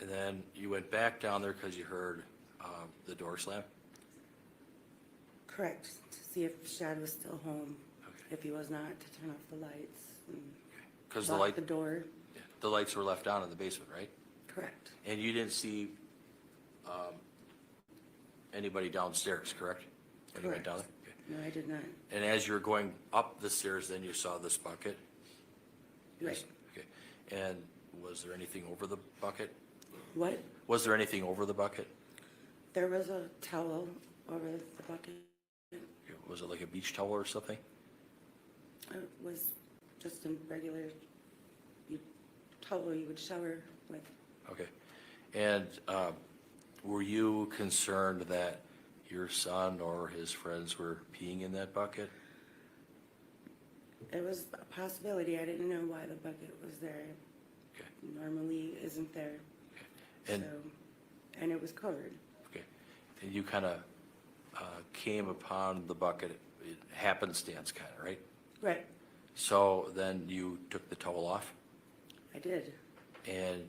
And then you went back down there because you heard the door slam? Correct. To see if Shad was still home. If he was not, to turn off the lights and Because lock the door. the lights were left on in the basement, right? Correct. And you didn't see anybody downstairs, correct? When you went down there? Okay. No, I did not. And as you were going up the stairs, then you saw this bucket? Right. Okay. And was there anything over the bucket? What? Was there anything over the bucket? There was a towel over the bucket. Was it like a beach towel or something? It was just a regular towel you would shower with. Okay. And were you concerned that your son or his friends were peeing in that bucket? It was a possibility. I didn't know why the bucket was there. Okay. Normally isn't there. And, And it was covered. okay. And you kind of came upon the bucket, happenstance kind of, right? Right. So then you took the towel off? I did. And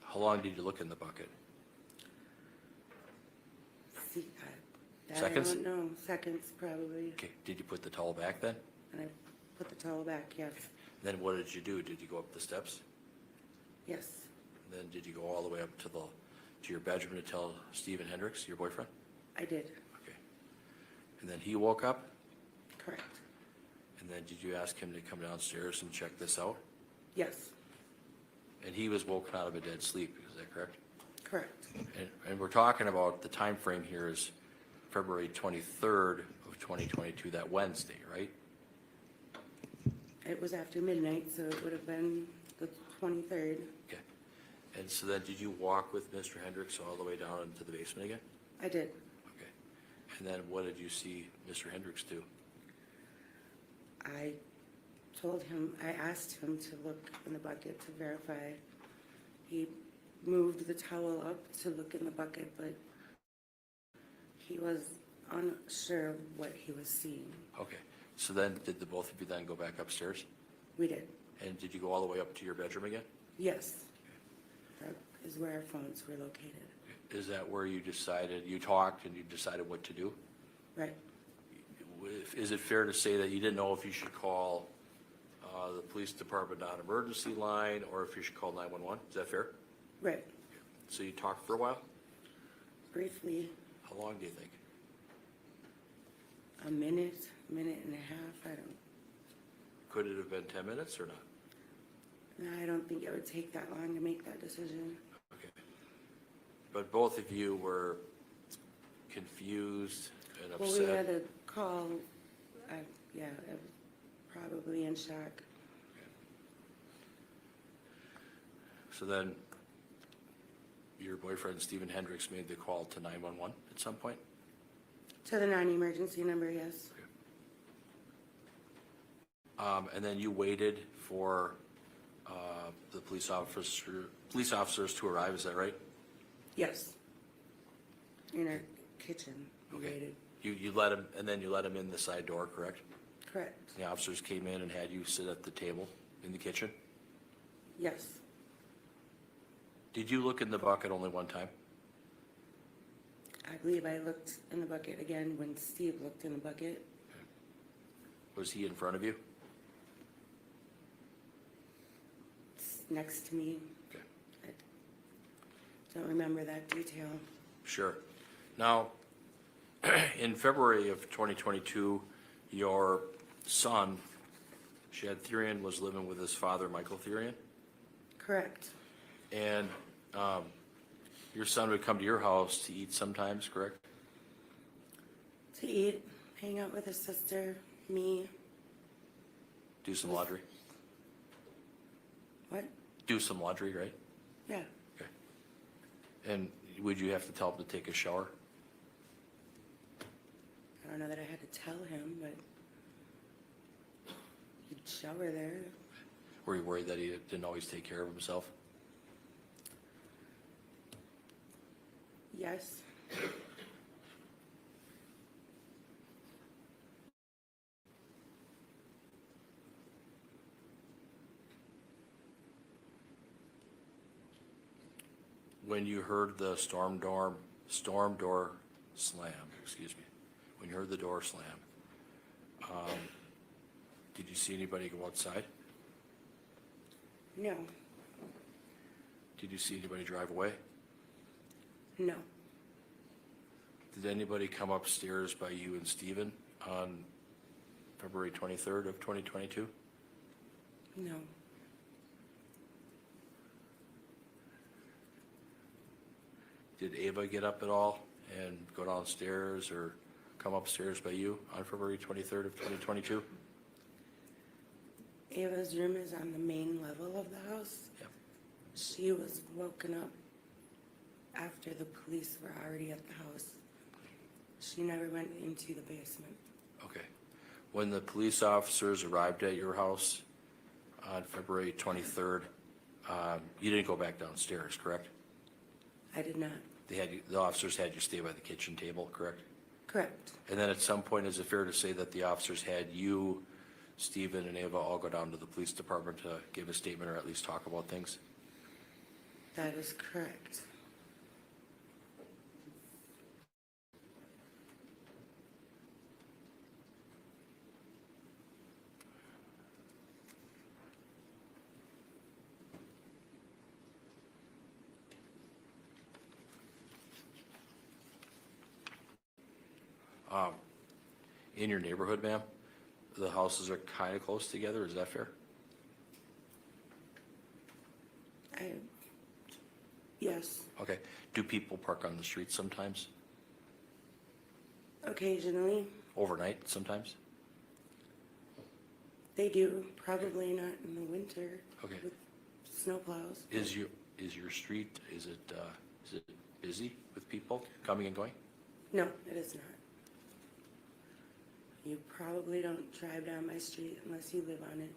how long did you look in the bucket? See, that Seconds? I don't know. Seconds, probably. Okay. Did you put the towel back then? And I put the towel back, yes. Then what did you do? Did you go up the steps? Yes. And then did you go all the way up to your bedroom to tell Stephen Hendricks, your boyfriend? I did. Okay. And then he woke up? Correct. And then did you ask him to come downstairs and check this out? Yes. And he was woken out of a dead sleep, is that correct? Correct. And we're talking about the time frame here is February 23rd of 2022, that Wednesday, right? It was after midnight, so it would have been the 23rd. Okay. And so then did you walk with Mr. Hendricks all the way down into the basement again? I did. Okay. And then what did you see Mr. Hendricks do? I asked him to look in the bucket to verify. He moved the towel up to look in the bucket, but he was unsure of what he was seeing. Okay. So then did the both of you then go back upstairs? We did. And did you go all the way up to your bedroom again? Yes. That is where our phones were located. Is that where you talked and you decided what to do? Right. Is it fair to say that you didn't know if you should call the police department non-emergency line or if you should call 911? Is that fair? Right. So you talked for a while? Briefly, How long do you think? a minute and a half. I don't. Could it have been 10 minutes or not? No, I don't think it would take that long to make that decision. Okay. But both of you were confused and Well, we had upset? a call. Yeah, I was probably in shock. So then, your boyfriend, Stephen Hendricks, made the call to 911 at some point? To the non-emergency number, yes. And then you waited for the police officers to arrive, is that right? Yes. In our kitchen, we Okay. waited. You let him, and then you let him in the side door, correct? Correct. The officers came in and had you sit at the table in the kitchen? Yes. Did you look in the bucket only one time? I believe I looked in the bucket again when Steve looked in the bucket. Was he in front of you? It's next to me. Okay. I don't remember that detail. Sure. Now, in February of 2022, your son, Shad Thyrion, was living with his father, Michael Thyrion, Correct. and your son would come to your house to eat sometimes, correct? To eat, hang out with his sister, me. Do some laundry. What? Do some laundry, right? Yeah. Okay. And would you have to tell him to take a shower? I don't know that I had to tell him, but he'd shower there. Were you worried that he didn't always take care of himself? Yes. When you heard the storm door slam, excuse me, when you heard the door slam, did you see anybody go outside? No. Did you see anybody drive away? No. Did anybody come upstairs by you and Stephen on February 23rd of 2022? No. Did Ava get up at all and go downstairs or come upstairs by you on February 23rd of 2022? Ava's room is on the main level of the house. Yep. She was woken up after the police were already at the house. She never went into the basement. Okay. When the police officers arrived at your house on February 23rd, you didn't go back downstairs, correct? I did not. The officers had you stay by the kitchen table, correct? Correct. And then at some point, is it fair to say that the officers had you, Stephen, and Ava all go down to the police department to give a statement or at least talk about things? That is correct. In your neighborhood, ma'am, the houses are kind of close together, is that fair? Yes. Okay. Do people park on the street sometimes? Occasionally. Overnight sometimes? They do. Probably not in the winter. Okay. With snowplows. Is your street, is it busy with people coming and going? No, it is not. You probably don't drive down my street unless you live on it.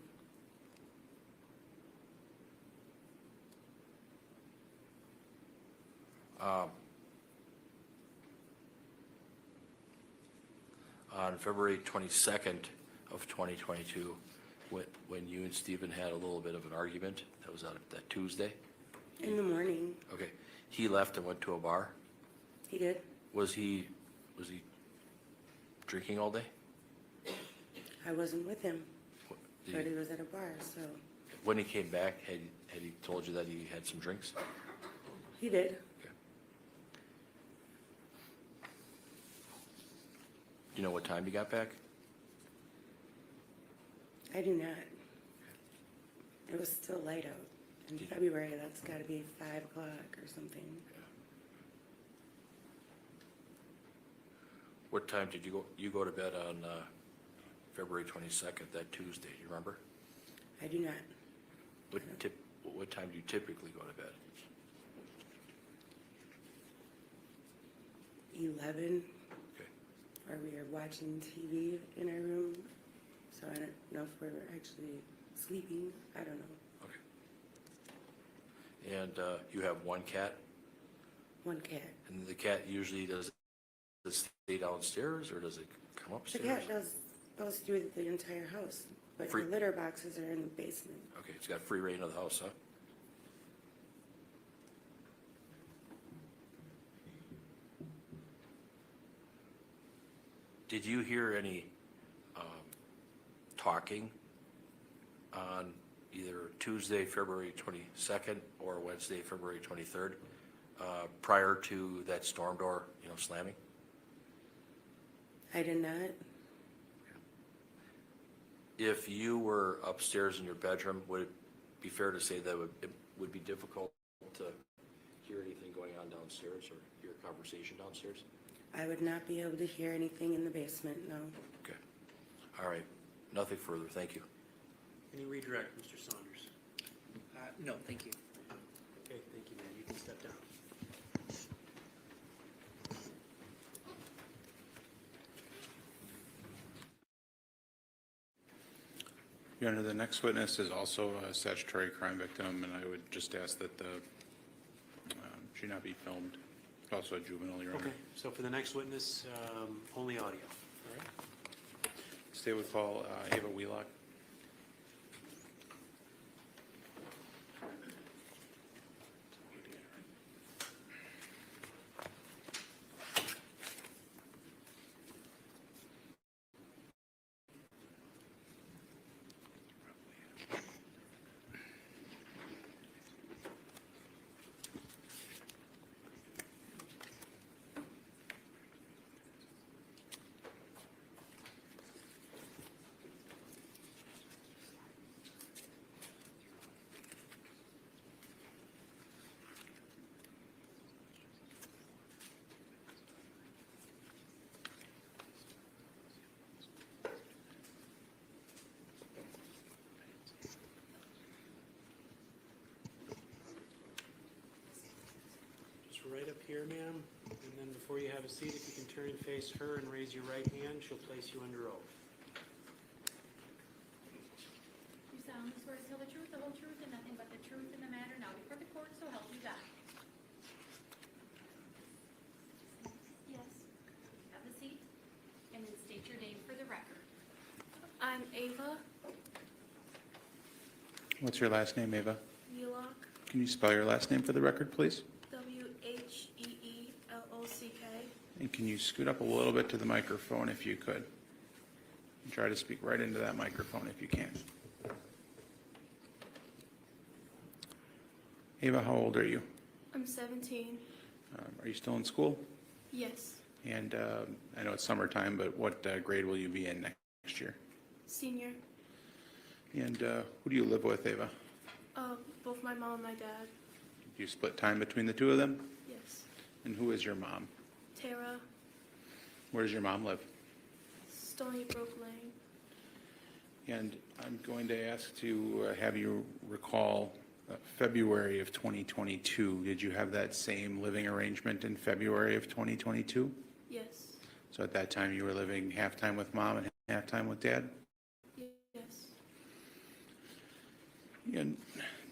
On February 22nd of 2022, when you and Stephen had a little bit of an argument, that was on that Tuesday? In the morning. Okay. He left and went to a bar? He did. Was he drinking all day? I wasn't with him, Did but he- he was at a bar, so When he came back, had he told you that he had some drinks? he did. Do you know what time he got back? I do not. It was still light out. In February, that's got to be 5 o'clock or something. What time did you go to bed on February 22nd, that Tuesday, you remember? I do not. What time do you typically go to bed? 11. Okay. Or we are watching TV in our room, so I don't know if we're actually sleeping. I don't know. And you have one cat? One cat. And the cat usually does it stay downstairs or does it come The upstairs? cat goes through the entire house, but Free- the litter boxes are in the basement. Okay, it's got free reign of the house, huh? Did you hear any talking on either Tuesday, February 22nd or Wednesday, February 23rd, prior to that storm door, slamming? I did not. If you were upstairs in your bedroom, would it be fair to say that it would be difficult to hear anything going on downstairs or hear a conversation downstairs? I would not be able to hear anything in the basement, no. Okay. All right. Nothing further. Thank you. Any redirect, Mr. Saunders? No, thank you. Okay, thank you, man. You can step down. Your Honor, the next witness is also a statutory crime victim, and I would just ask that she not be filmed. Also a juvenile, Your Honor. Okay, so for the next witness, only audio, all right? State would call Ava Wheelock. Just right up here, ma'am, and then before you have a seat, if you can turn and face her and raise your right hand, she'll place you under oath. You solemnly swear to tell the truth, the whole truth, and nothing but the truth in the matter now before the court, so help you God. Yes. Have a seat, and then state your name for the record. I'm Ava What's your last name, Ava? Wheelock, Can you spell your last name for the record, please? Wheelock. And can you scoot up a little bit to the microphone if you could? And try to speak right into that microphone if you can. Ava, how old are you? I'm 17. Are you still in school? Yes. And I know it's summertime, but what grade will you be in next year? Senior. And who do you live with, Ava? Both my mom and my dad. Do you split time between the two of them? Yes. And who is your mom? Tara, Where does your mom live? Stony Brook Lane. And I'm going to ask to have you recall February of 2022. Did you have that same living arrangement in February of 2022? Yes. So at that time you were living half-time with mom and half-time with dad? Yes. And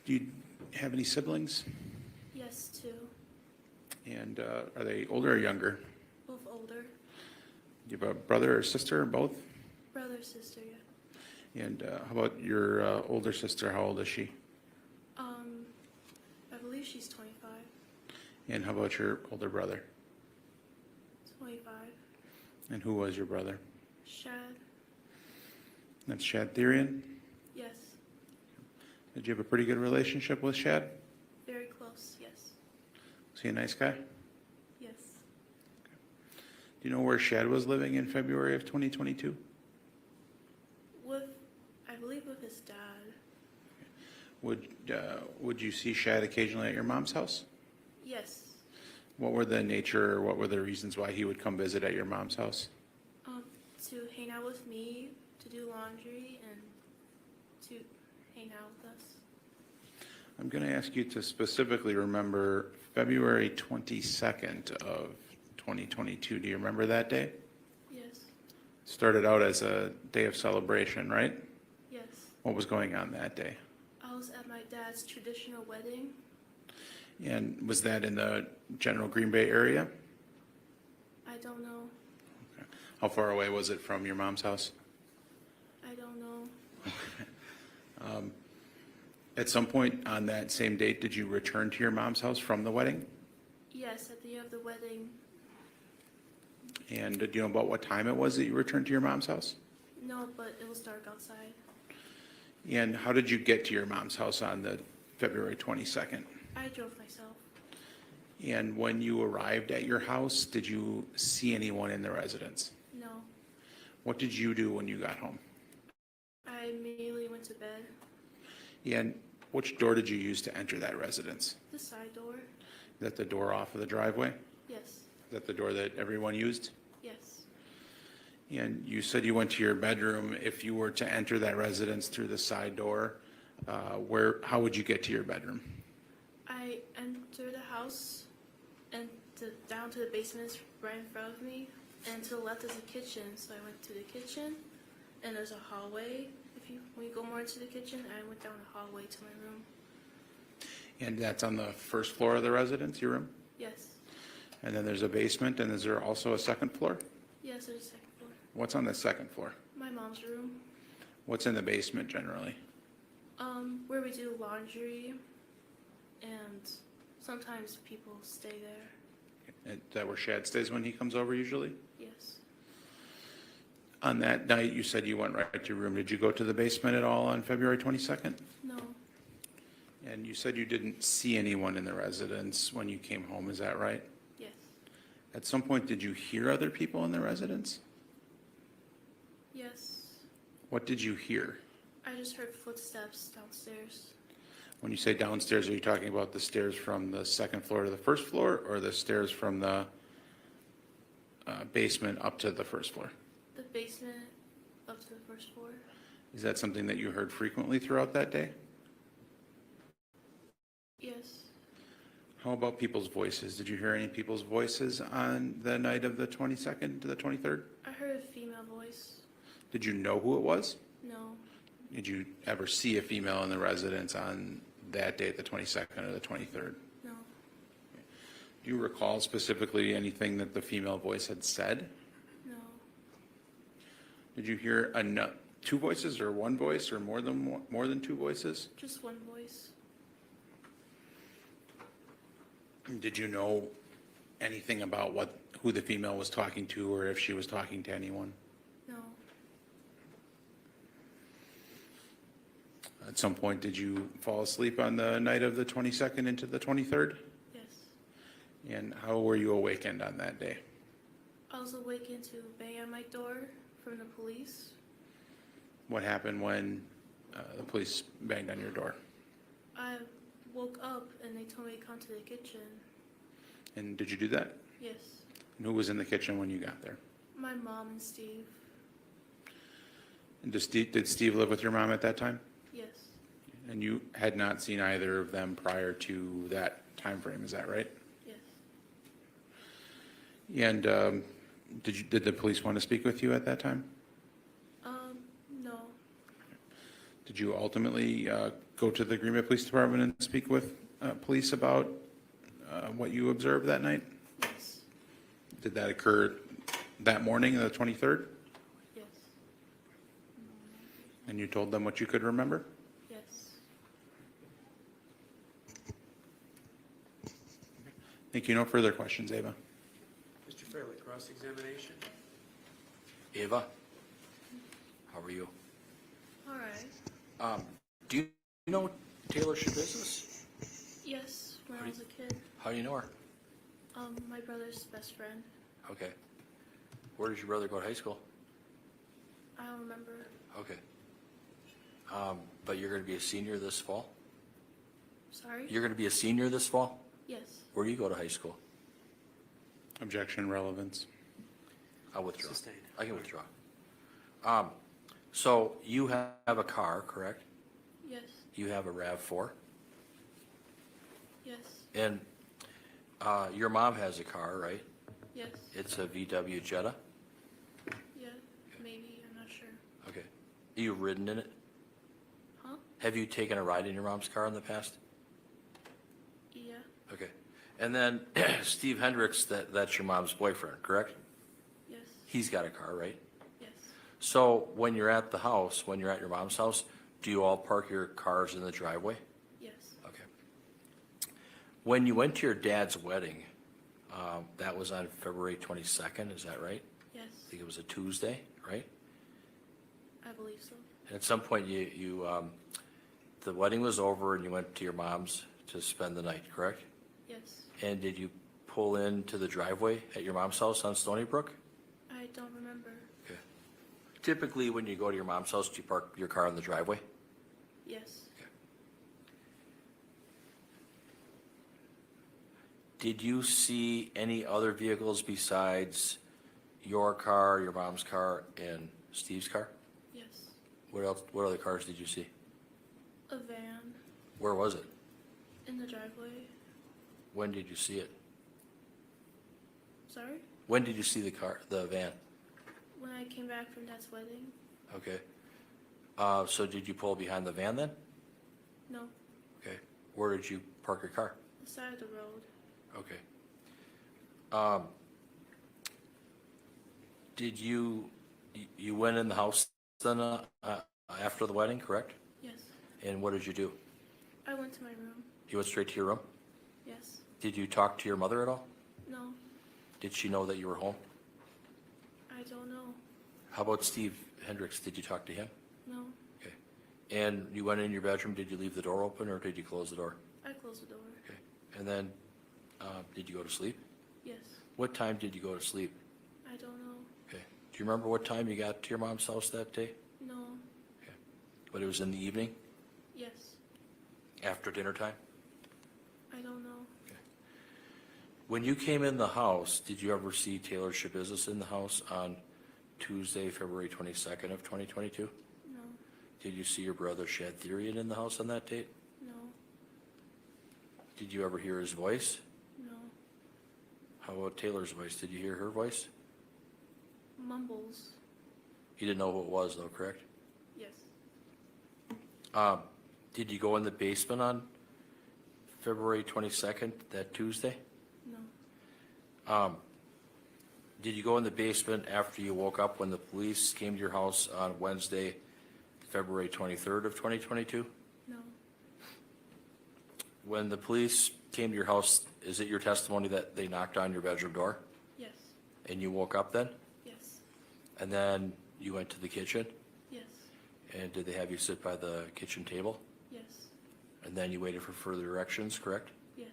do you have any siblings? Yes, two. And are they older or younger? Both older. Do you have a brother or sister or both? Brother, sister, yeah. And how about your older sister? How old is she? I believe she's 25. And how about your older brother? 25. And who was your brother? Shad. That's Shad Thyrion? Yes. Did you have a pretty good relationship with Shad? Very close, yes. Was he a nice guy? Yes. Do you know where Shad was living in February of 2022? I believe with his dad. Would you see Shad occasionally at your mom's house? Yes. What were the nature, or what were the reasons why he would come visit at your mom's house? To hang out with me to do laundry and to hang out with us. I'm going to ask you to specifically remember February 22nd of 2022. Do you remember that day? Yes. Started out as a day of celebration, right? Yes. What was going on that day? I was at my dad's traditional wedding. And was that in the general Green Bay area? I don't know. How far away was it from your mom's house? I don't know. At some point on that same date, did you return to your mom's house from the wedding? Yes, at the end of the wedding. And do you know about what time it was that you returned to your mom's house? No, but it was dark outside. And how did you get to your mom's house on the February 22nd? I drove myself. And when you arrived at your house, did you see anyone in the residence? No. What did you do when you got home? I immediately went to bed. And which door did you use to enter that residence? The side door. Is that the door off of the driveway? Yes. Is that the door that everyone used? Yes. And you said you went to your bedroom. If you were to enter that residence through the side door, how would you get to your bedroom? I entered the house and down to the basement is right in front of me, and to the left is a kitchen. So I went to the kitchen, and there's a hallway. When you go more into the kitchen, I went down the hallway to my room. And that's on the first floor of the residence, your room? Yes. And then there's a basement, and is there also a second floor? Yes, there's a second floor. What's on the second floor? My mom's room. What's in the basement generally? Where we do laundry, and sometimes people stay there. Is that where Shad stays when he comes over usually? Yes. On that night, you said you went right to your room. Did you go to the basement at all on February 22nd? No. And you said you didn't see anyone in the residence when you came home, is that right? Yes. At some point, did you hear other people in the residence? Yes. What did you hear? I just heard footsteps downstairs. When you say downstairs, are you talking about the stairs from the second floor to the first floor, or the stairs from the basement up to the first floor? The basement up to the first floor. Is that something that you heard frequently throughout that day? Yes. How about people's voices? Did you hear any people's voices on the night of the 22nd to the 23rd? I heard a female voice. Did you know who it was? No. Did you ever see a female in the residence on that date, the 22nd or the 23rd? No. Do you recall specifically anything that the female voice had said? No. Did you hear two voices or one voice or more than two voices? Just one voice. Did you know anything about who the female was talking to, or if she was talking to anyone? No. At some point, did you fall asleep on the night of the 22nd into the 23rd? Yes. And how were you awakened on that day? I was awakened to bang on my door from the police. What happened when the police banged on your door? I woke up and they told me to come to the kitchen. And did you do that? Yes. And who was in the kitchen when you got there? My mom and Steve. And did Steve live with your mom at that time? Yes. And you had not seen either of them prior to that time frame, is that right? Yes. And did the police want to speak with you at that time? No. Did you ultimately go to the Green Bay Police Department and speak with police about what you observed that night? Yes. Did that occur that morning, the 23rd? Yes. And you told them what you could remember? Yes. Thank you. No further questions, Ava. Mr. Fairley, cross-examination. Ava, how are you? All right. Do you know Taylor Schabusiness? Yes, when I was a kid. How do you know her? My brother's best friend. Okay. Where did your brother go to high school? I don't remember. Okay. But you're going to be a senior this fall? Sorry? You're going to be a senior this fall? Yes. Where do you go to high school? Objection, relevance. I'll withdraw. Sustained. I can withdraw. So you have a car, correct? Yes. You have a RAV4? Yes. And your mom has a car, right? Yes. It's a VW Jetta? Yeah. Maybe. I'm not sure. Okay. You ridden in it? Huh? Have you taken a ride in your mom's car in the past? Yeah. Okay. And then Steve Hendricks, that's your mom's boyfriend, correct? Yes. He's got a car, right? Yes. So when you're at the house, when you're at your mom's house, do you all park your cars in the driveway? Yes. Okay. When you went to your dad's wedding, that was on February 22nd, is that right? Yes. I think it was a Tuesday, right? I believe so. And at some point, the wedding was over and you went to your mom's to spend the night, correct? Yes. And did you pull into the driveway at your mom's house on Stony Brook? I don't remember. Okay. Typically, when you go to your mom's house, do you park your car in the driveway? Yes. Did you see any other vehicles besides your car, your mom's car, and Steve's car? Yes. What else? What other cars did you see? A van Where was it? in the driveway. When did you see it? Sorry? When did you see the van? When I came back from Dad's wedding. Okay. So did you pull behind the van then? No. Okay. Where did you park your car? The side of the road. Okay. Did you went in the house then after the wedding, correct? Yes. And what did you do? I went to my room. You went straight to your room? Yes. Did you talk to your mother at all? No. Did she know that you were home? I don't know. How about Steve Hendricks? Did you talk to him? No. Okay. And you went in your bedroom, did you leave the door open or did you close the door? I closed the door. Okay. And then, did you go to sleep? Yes. What time did you go to sleep? I don't know. Okay. Do you remember what time you got to your mom's house that day? No. But it was in the evening, Yes. after dinner time? I don't know. When you came in the house, did you ever see Taylor Schabusiness in the house on Tuesday, February 22nd of 2022? No. Did you see your brother Shad Thyrion in the house on that date? No. Did you ever hear his voice? No. How about Taylor's voice? Did you hear her voice? Mumbles. You didn't know who it was though, correct? Yes. Did you go in the basement on February 22nd, that Tuesday? No. Did you go in the basement after you woke up when the police came to your house on Wednesday, February 23rd of 2022? No. When the police came to your house, is it your testimony that they knocked on your bedroom door? Yes. And you woke up then? Yes. And then you went to the kitchen? Yes. And did they have you sit by the kitchen table? Yes. And then you waited for further directions, correct? Yes.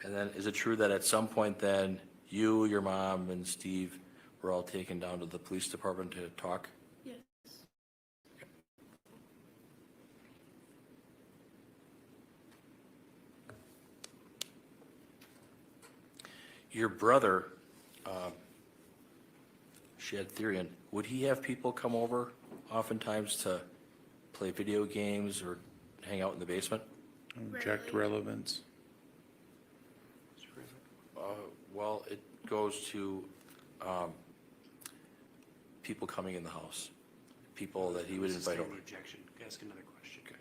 And then is it true that at some point then you, your mom, and Steve were all taken down to the police department to talk? Yes. Your brother, Shad Thyrion, would he have people come over oftentimes to play video games or hang out in the basement? Object relevance. Well, it goes to people coming in the house, people that he would invite over. Sustain the objection. Ask another question. Okay.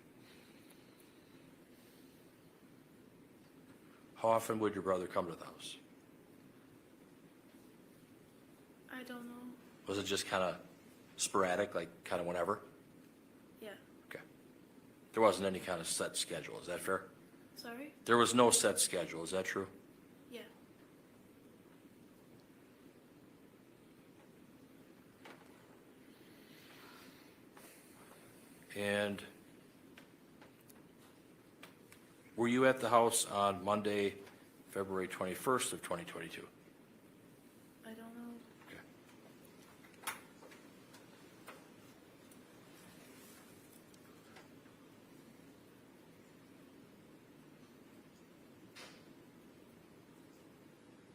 How often would your brother come to the house? I don't know. Was it just kind of sporadic, like kind of whenever? Yeah. Okay. There wasn't any kind of set schedule, is that fair? Sorry? There was no set schedule, is that true? Yeah. And were you at the house on Monday, February 21st of 2022? I don't know.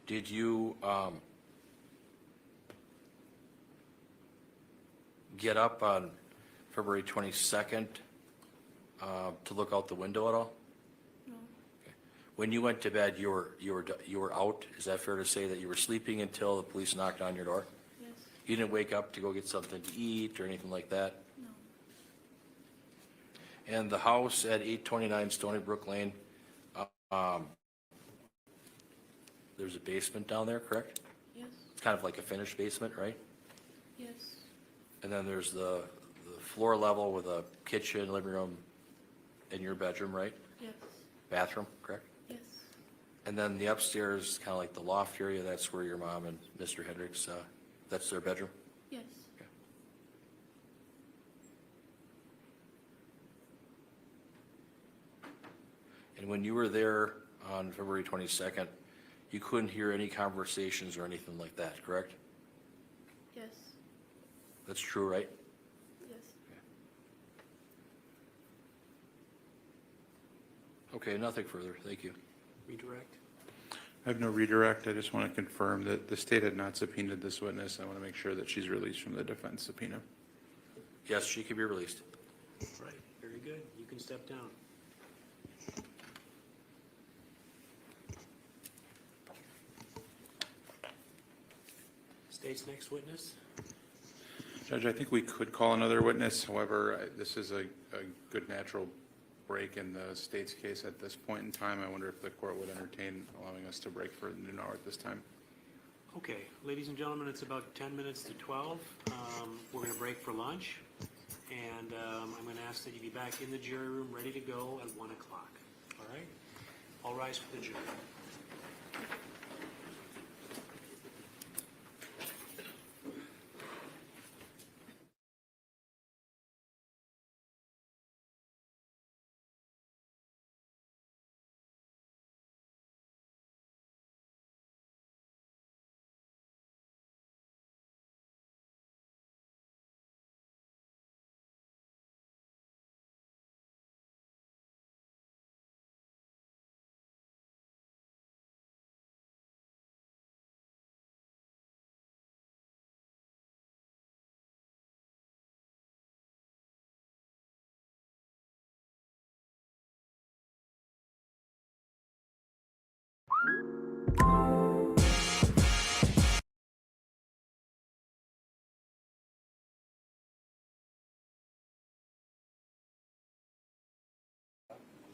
Did you get up on February 22nd to look out the window at all? No. Okay. When you went to bed, you were out? Is that fair to say that you were sleeping until the police knocked on your door? Yes. You didn't wake up to go get something to eat or anything like that? No. And the house at 829 Stony Brook Lane, there's a basement down there, correct? Yes. It's kind of like a finished basement, right? Yes. And then there's the floor level with a kitchen, living room, and your bedroom, right? Yes. Bathroom, correct? Yes. And then the upstairs, kind of like the loft area, that's where your mom and Mr. Hendricks, that's their bedroom? Yes. And when you were there on February 22nd, you couldn't hear any conversations or anything like that, correct? Yes. That's true, right? Yes. Okay, nothing further. Thank you. Redirect. I have no redirect. I just want to confirm that the state had not subpoenaed this witness. I want to make sure that she's released from the defense subpoena. Yes, she can be released. Right, very good. You can step down. State's next witness. Judge, I think we could call another witness. However, this is a good natural break in the state's case at this point in time. I wonder if the court would entertain allowing us to break for the noon hour at this time. Okay, ladies and gentlemen, it's about 10 minutes to 12. We're going to break for lunch, and I'm going to ask that you be back in the jury room, ready to go at 1 o'clock. All right? All rise for the jury.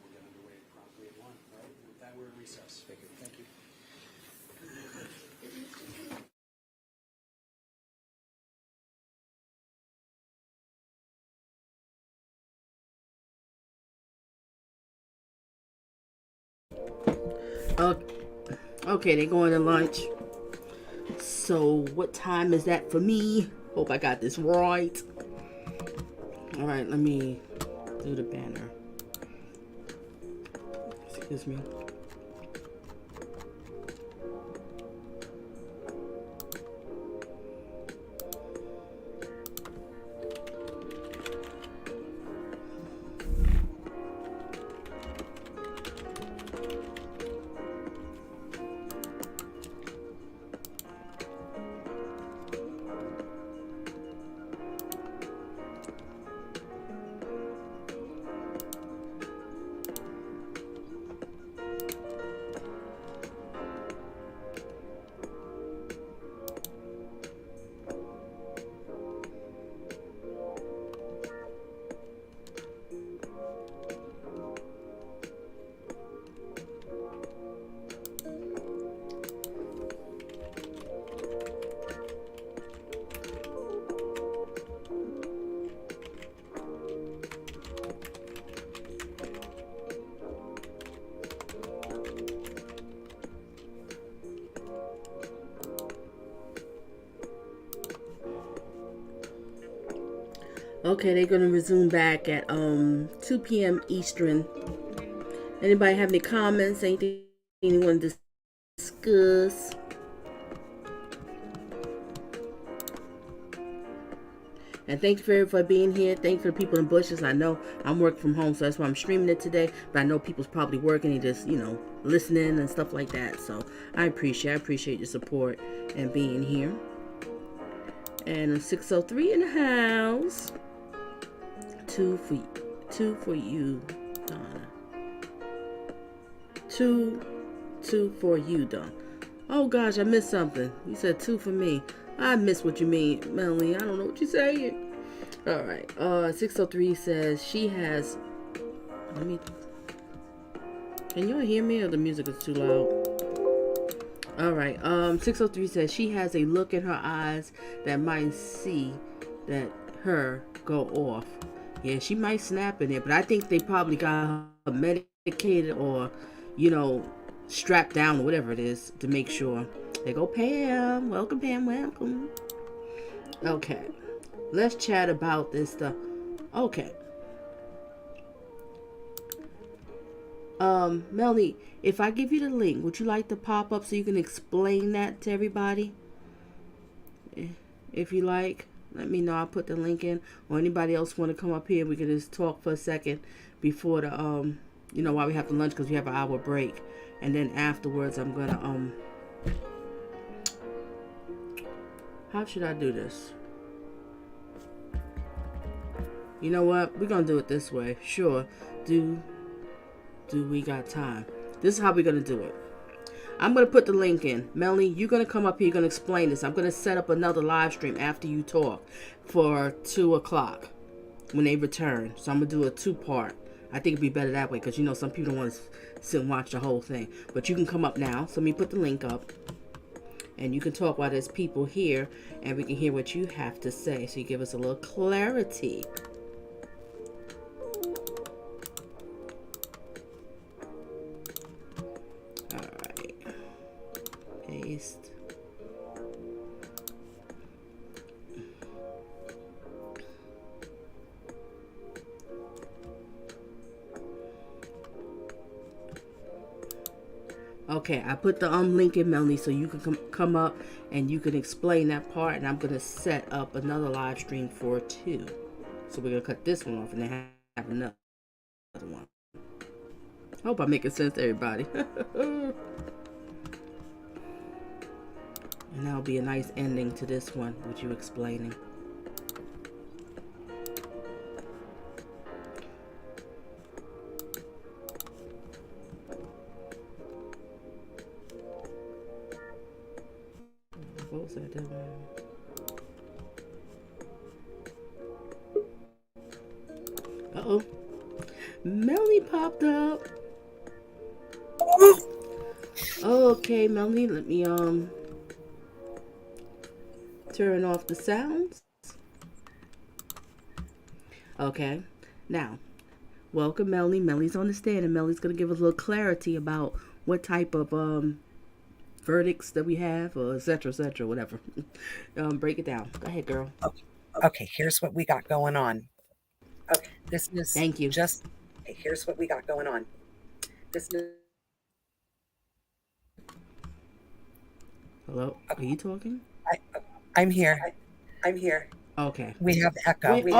We'll get underway promptly at 1. All right? With that, we're in recess. Thank you. Thank you. Okay, they're going to lunch. So what time is that for me? Hope I got this right. All right, let me do the banner. Excuse me. Okay, they're gonna resume back at 2 p.m. Eastern. Anybody have any comments? Anything anyone to discuss? And thank you for being here. Thank you for the people in Bushes. I know I'm working from home, so that's why I'm streaming it today. But I know people's probably working and just, listening and stuff like that. So I appreciate your support and being here. And 603 in the house. two for you, Donna. Two for you, Donna. Oh gosh, I missed something. You said two for me. I missed what you mean, Melanie. I don't know what you're saying. All right. 603 says she has. Let me. Can y'all hear me or the music is too loud? All right. 603 says she has a look in her eyes that might see that her go off. Yeah, she might snap in it, but I think they probably got her medicated or, strapped down or whatever it is to make sure. There go Pam. Welcome, Pam. Welcome. Okay. Let's chat about this stuff. Okay. Melanie, if I give you the link, would you like to pop up so you can explain that to everybody? If you like, let me know. I'll put the link in. Or anybody else want to come up here, we can just talk for a second before the while we have the lunch, because we have an hour break. And then afterwards I'm gonna how should I do this? You know what? We're gonna do it this way. Sure. Do we got time? This is how we're gonna do it. I'm gonna put the link in. Melanie, you're gonna come up here, you're gonna explain this. I'm gonna set up another live stream after you talk for 2:00 when they return. So I'm gonna do a 2-part. I think it'd be better that way, because some people don't want to sit and watch the whole thing. But you can come up now. So let me put the link up. And you can talk while there's people here, and we can hear what you have to say. So you give us a little clarity. Alright. Paste. Okay, I put the link in, Melanie, so you can come up and you can explain that part, and I'm going to set up another live stream for 2. So we're going to cut this one off and then have another one. I hope I'm making sense to everybody. And that'll be a nice ending to this one with you explaining. What was that doing? Uh-oh. Melanie popped up. Okay, Melanie, let me turn off the sounds. Okay. Now, welcome Melanie. Melanie's on the stand, and Melanie's gonna give us a little clarity about what type of verdicts that we have, or et cetera, whatever. Break it down. Go ahead, girl. Okay, here's what we got going on. Okay, this is Thank you. Okay, here's what we got going on. This is Hello? Are you talking? I'm here. I'm here. Okay. We have echo. Wait,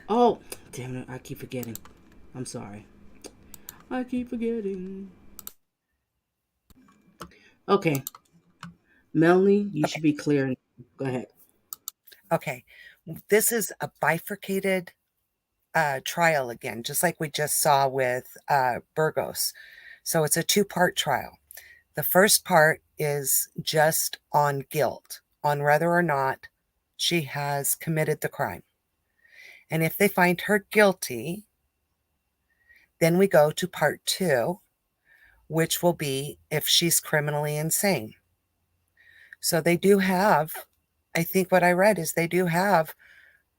Oh, damn it. I keep forgetting. I'm sorry. I keep forgetting. Okay. Melanie, you should be clear. Go ahead. Okay, this is a bifurcated trial again, just like we just saw with Burgos. So it's a 2-part trial. The first part is just on guilt, on whether or not she has committed the crime. And if they find her guilty, then we go to part 2, which will be if she's criminally insane. So they do have, I think what I read is they do have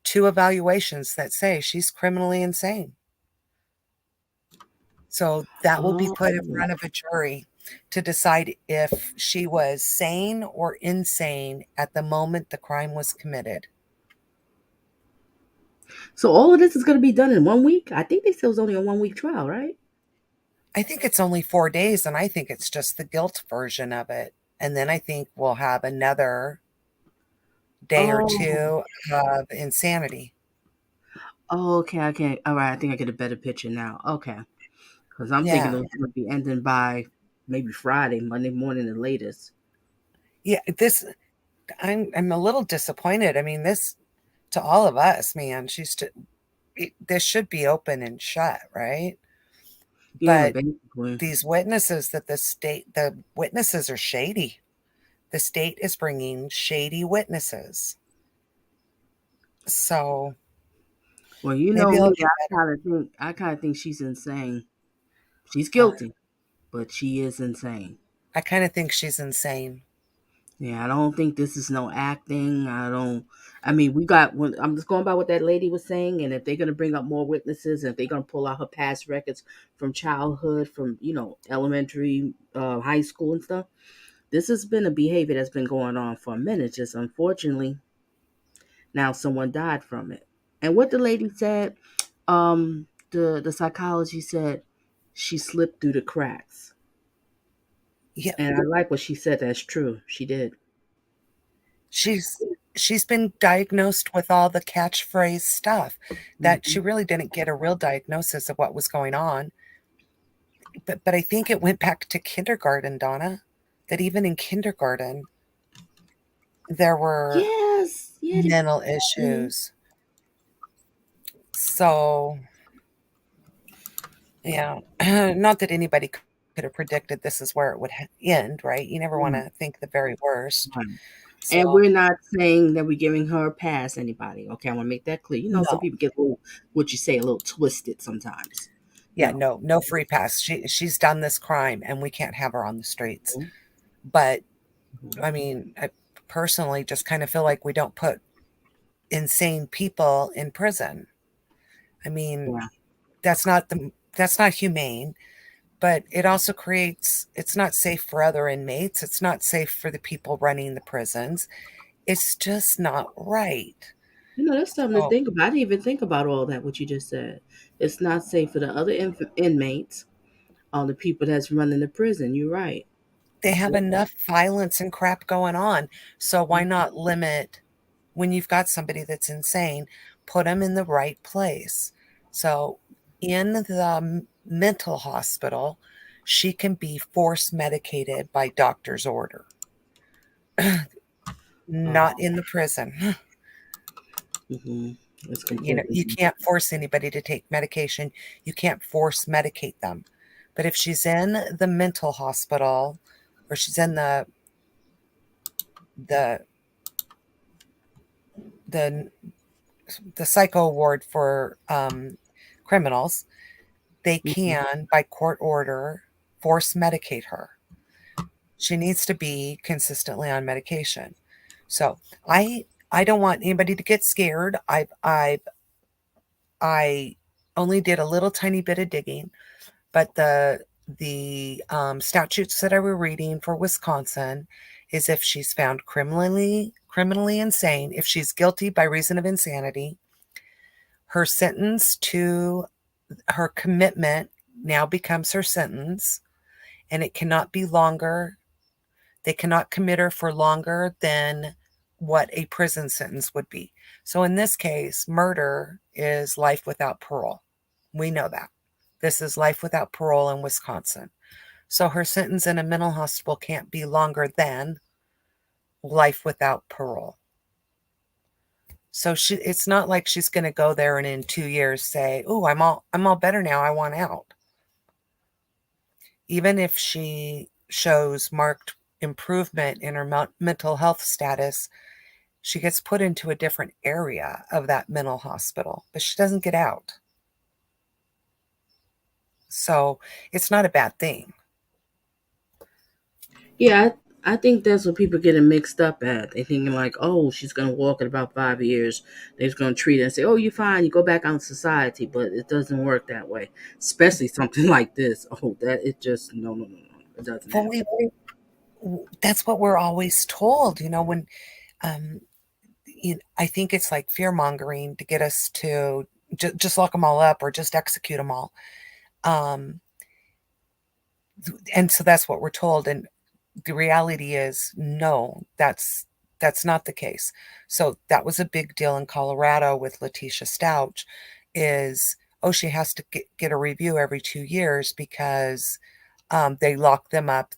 2 evaluations that say she's criminally insane. So that will be put in front of a jury to decide if she was sane or insane at the moment the crime was committed. So all of this is going to be done in 1 week? I think they said it was only a 1-week trial, right? I think it's only 4 days, and I think it's just the guilt version of it. And then I think we'll have another day or 2 of insanity. Oh, okay. All right, I think I get a better picture now. Okay. Because I'm thinking it was going to be ending by maybe Friday, Monday morning the latest. Yeah, I'm a little disappointed. I mean, this, to all of us, man, this should be open and shut, right? Yeah, But basically. these witnesses that the witnesses are shady. The state is bringing shady witnesses. So Well, you know maybe I'll me, get better. I kind of think she's insane. She's Uh, guilty, but she is insane. I kind of think she's insane. Yeah, I don't think this is no acting. I mean, we got, I'm just going by what that lady was saying. And if they're going to bring up more witnesses, and if they're going to pull out her past records from childhood, from, elementary, high school and stuff, this has been a behavior that's been going on for a minute. Just unfortunately, now someone died from it. And what the lady said, the psychology said she slipped through the cracks. Yeah. And I like what she said. That's true. She did. She's been diagnosed with all the catchphrase stuff that she really didn't get a real diagnosis of what was going on. But I think it went back to kindergarten, Donna, that even in kindergarten there were Yes. Yeah. mental issues. So, yeah, not that anybody could have predicted this is where it would end, right? You never want to think the very worst. Right. And So, we're not saying that we're giving her a pass, anybody. Okay, I want to make that clear. Some no. people get a little, what you say, a little twisted sometimes. Yeah, no free pass. She's done this crime and we can't have her on the streets. But I mean, I personally just kind of feel like we don't put insane people in prison. I mean, that's not humane, but it also it's not safe for other inmates. It's not safe for the people running the prisons. It's just not right. That's something to think about. I didn't even think about all that, what you just said. It's not safe for the other inmates, all the people that's running the prison. You're right. They have enough violence and crap going on. So why not limit when you've got somebody that's insane, put them in the right place. So in the mental hospital, she can be force medicated by doctor's order. Not in the prison. You can't force anybody to take medication. You can't force medicate them. But if she's in the mental hospital or she's in the psycho ward for criminals, they can, by court order, force medicate her. She needs to be consistently on medication. So I don't want anybody to get scared. I only did a little tiny bit of digging, but the statutes that I were reading for Wisconsin is if she's found criminally insane, if she's guilty by reason of insanity, her sentence to her commitment now becomes her sentence, and it cannot be longer. They cannot commit her for longer than what a prison sentence would be. So in this case, murder is life without parole. We know that. This is life without parole in Wisconsin. So her sentence in a mental hospital can't be longer than life without parole. So it's not like she's going to go there and in 2 years say, "Oh, I'm all better now. I want out." Even if she shows marked improvement in her mental health status, she gets put into a different area of that mental hospital, but she doesn't get out. So it's not a bad thing. Yeah, I think that's what people getting mixed up at. They thinking like, oh, she's gonna walk in about 5 years. They're just gonna treat her and say, oh, you're fine. You go back out in society, but it doesn't work that way. Especially something like this. Oh, that it just no. It doesn't. That's what we're always told. When I think it's like fear mongering to get us to just lock them all up or just execute them all. And so that's what we're told. And the reality is, no, that's not the case. So that was a big deal in Colorado with Letitia Stouch is, she has to get a review every 2 years because they lock them up.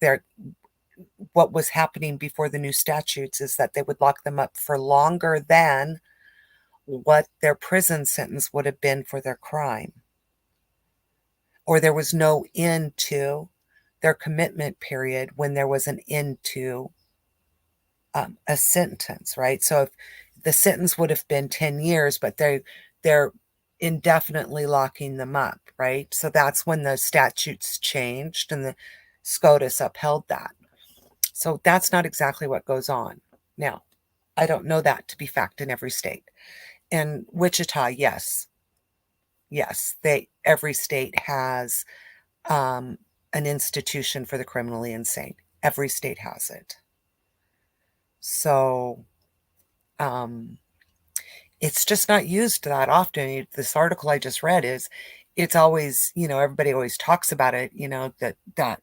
What was happening before the new statutes is that they would lock them up for longer than what their prison sentence would have been for their crime, or there was no end to their commitment period when there was an end to a sentence, right? So if the sentence would have been 10 years, but they're indefinitely locking them up, right? So that's when the statutes changed and the SCOTUS upheld that. So that's not exactly what goes on. Now, I don't know that to be fact in every state. In Wichita, yes. Yes, every state has an institution for the criminally insane. Every state has it. So it's just not used that often. This article I just read it's always, everybody always talks about it, that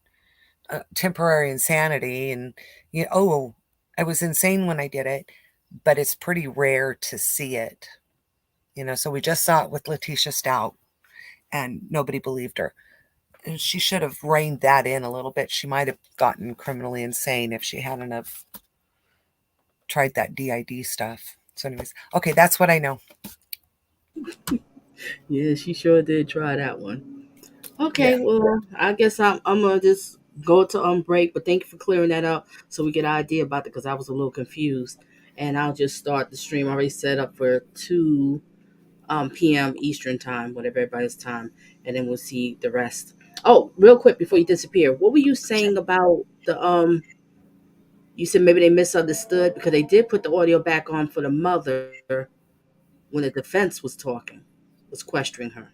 temporary insanity and, oh, I was insane when I did it, but it's pretty rare to see it, so we just saw it with Letitia Stout and nobody believed her. And she should have reined that in a little bit. She might have gotten criminally insane if she hadn't have tried that DID stuff. So anyways, okay, that's what I know. Yeah, she sure did try that one. Okay, Yeah. well, I guess I'm gonna just go to break, but thank you for clearing that up so we get an idea about it because I was a little confused. And I'll just start the stream already set up for 2 p.m. Eastern time, whatever everybody's time, and then we'll see the rest. Oh, real quick before you disappear, what were you saying about the you said maybe they misunderstood because they did put the audio back on for the mother when the defense was talking, was questioning her.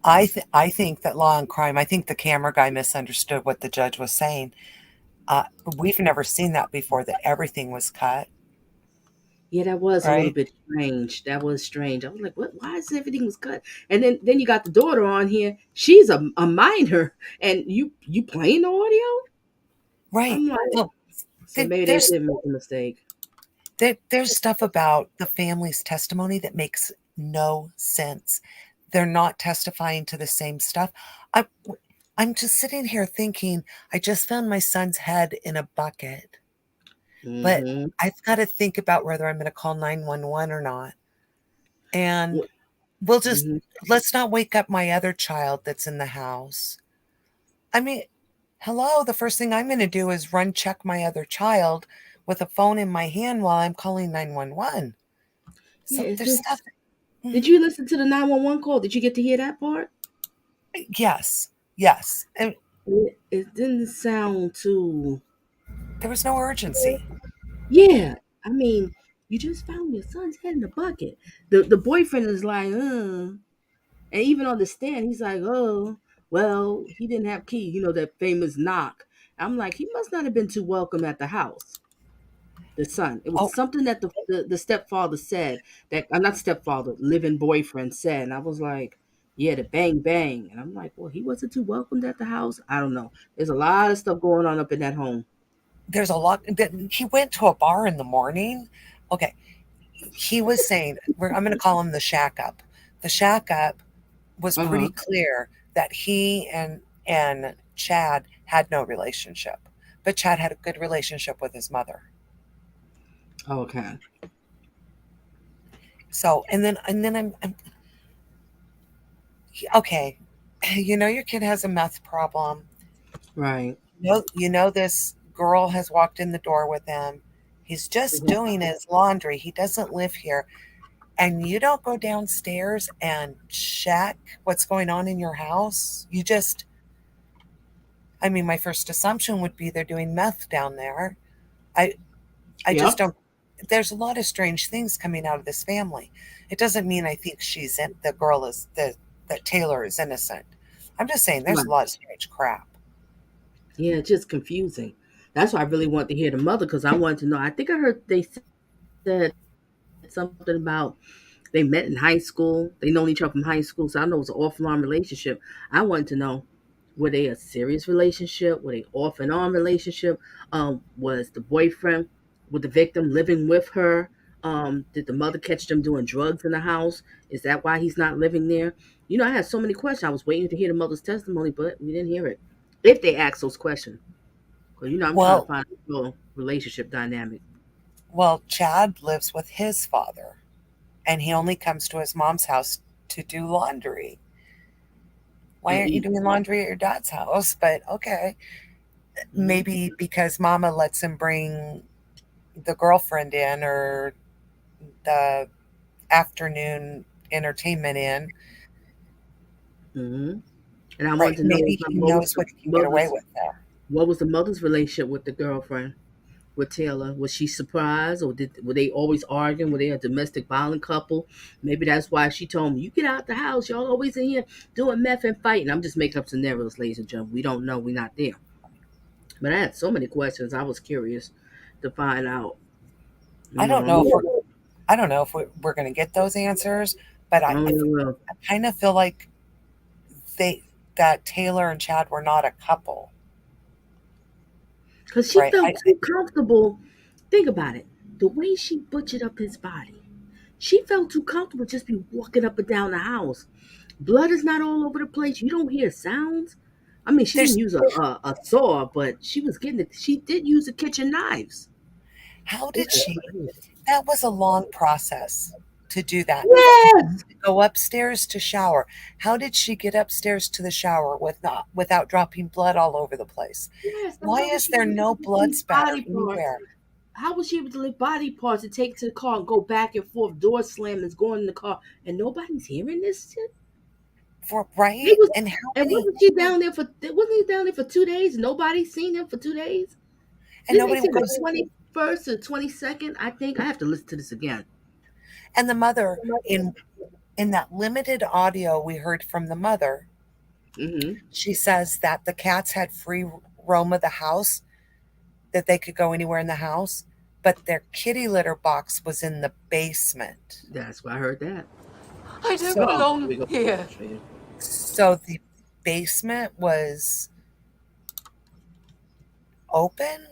I think that Law and Crime, I think the camera guy misunderstood what the judge was saying. We've never seen that before, that everything was cut. Yeah, that was a little Right? bit strange. That was strange. I was like, "What? Why is everything was cut?" And then you got the daughter on here. She's a minor, and you playing the audio. Right. I'm like, Well, so maybe they there's did make a mistake. there's stuff about the family's testimony that makes no sense. They're not testifying to the same stuff. I, I'm just sitting here thinking, I just found my son's head in a bucket, but Mm-hmm. I've got to think about whether I'm going to call 911 or not. And we'll just, Mm-hmm. let's not wake up my other child that's in the house. I mean, hello, the first thing I'm going to do is run check my other child with a phone in my hand while I'm calling 911. Yeah, So it's there's just. stuff. Did Mhm. you listen to the 911 call? Did you get to hear that part? Yes, yes. And It didn't sound too. there was no urgency. Yeah, I mean, you just found your son's head in a bucket. The boyfriend is like, and even on the stand, he's like, oh, well, he didn't have key. That famous knock. I'm like, he must not have been too welcome at the house. The son. It was Oh, something that the stepfather said that I'm not stepfather, living boyfriend said. And I was like, yeah, the bang bang. And I'm like, well, he wasn't too welcomed at the house. I don't know. There's a lot of stuff going on up in that home. there's a lot. He went to a bar in the morning. Okay. He was saying, I'm going to call him the shack up. The shack up was pretty Uh-huh. clear that he and Chad had no relationship, but Chad had a good relationship with his mother. Okay. So, and then I'm okay. Your kid has a meth problem. Right. This girl has walked in the door with him. He's just Mhm. doing his laundry. He doesn't live here. And you don't go downstairs and check what's going on in your house. I mean, my first assumption would be they're doing meth down there. I I just Yep. don't. There's a lot of strange things coming out of this family. It doesn't mean I think the girl is that Taylor is innocent. I'm just saying there's a Right. lot of strange crap. Yeah, it's just confusing. That's why I really want to hear the mother because I wanted to know. I think I heard they said something about they met in high school. They known each other from high school, so I know it was an off and on relationship. I wanted to know, were they a serious relationship? Were they off and on relationship? Was the boyfriend with the victim living with her? Did the mother catch them doing drugs in the house? Is that why he's not living there? I had so many questions. I was waiting to hear the mother's testimony, but we didn't hear it. If they ask those questions, because I'm trying to Well, find a real relationship dynamic. Chad lives with his father. and he only comes to his mom's house to do laundry. Why aren't you doing laundry at your dad's house? But okay. Maybe because mama lets him bring the girlfriend in or the afternoon entertainment in. Mm-hmm. And I Right. wanted to know Maybe he knows what he can get away with there. what was the mother's relationship with the girlfriend, with Taylor? Was she surprised, or were they always arguing? Were they a domestic violent couple? Maybe that's why she told me, "You get out the house. Y'all always in here doing meth and fighting." I'm just making up scenarios, ladies and gentlemen. We don't know. We're not there. But I had so many questions. I was curious to find out. I don't know if we're going to get those answers, but I kind of feel like that Taylor and Chad were not a couple. Because she felt too comfortable. Think about it. The way she butchered up his body. She felt too comfortable just be walking up and down the house. Blood is not all over the place. You don't hear sounds. I mean, she didn't use a saw, but she was getting it. She did use the kitchen knives. How did she? That was a long process to do that. Yes. To go upstairs to shower. How did she get upstairs to the shower without dropping blood all over the place? Yes. Why is there no blood spatter anywhere? How was she able to leave body parts to take to the car and go back and forth, door slammings, going in the car, and nobody's hearing this shit? Right? And wasn't he down there for 2 days? Nobody seen him for 2 days? And Didn't nobody they say was. the 21st or 22nd? I think I have to listen to this again. And the mother, in that limited audio we heard from the mother, she says that the cats had free roam of the house, that they could go anywhere in the house, but their kitty litter box was in the basement. That's why I heard that. I don't belong here. So the basement was open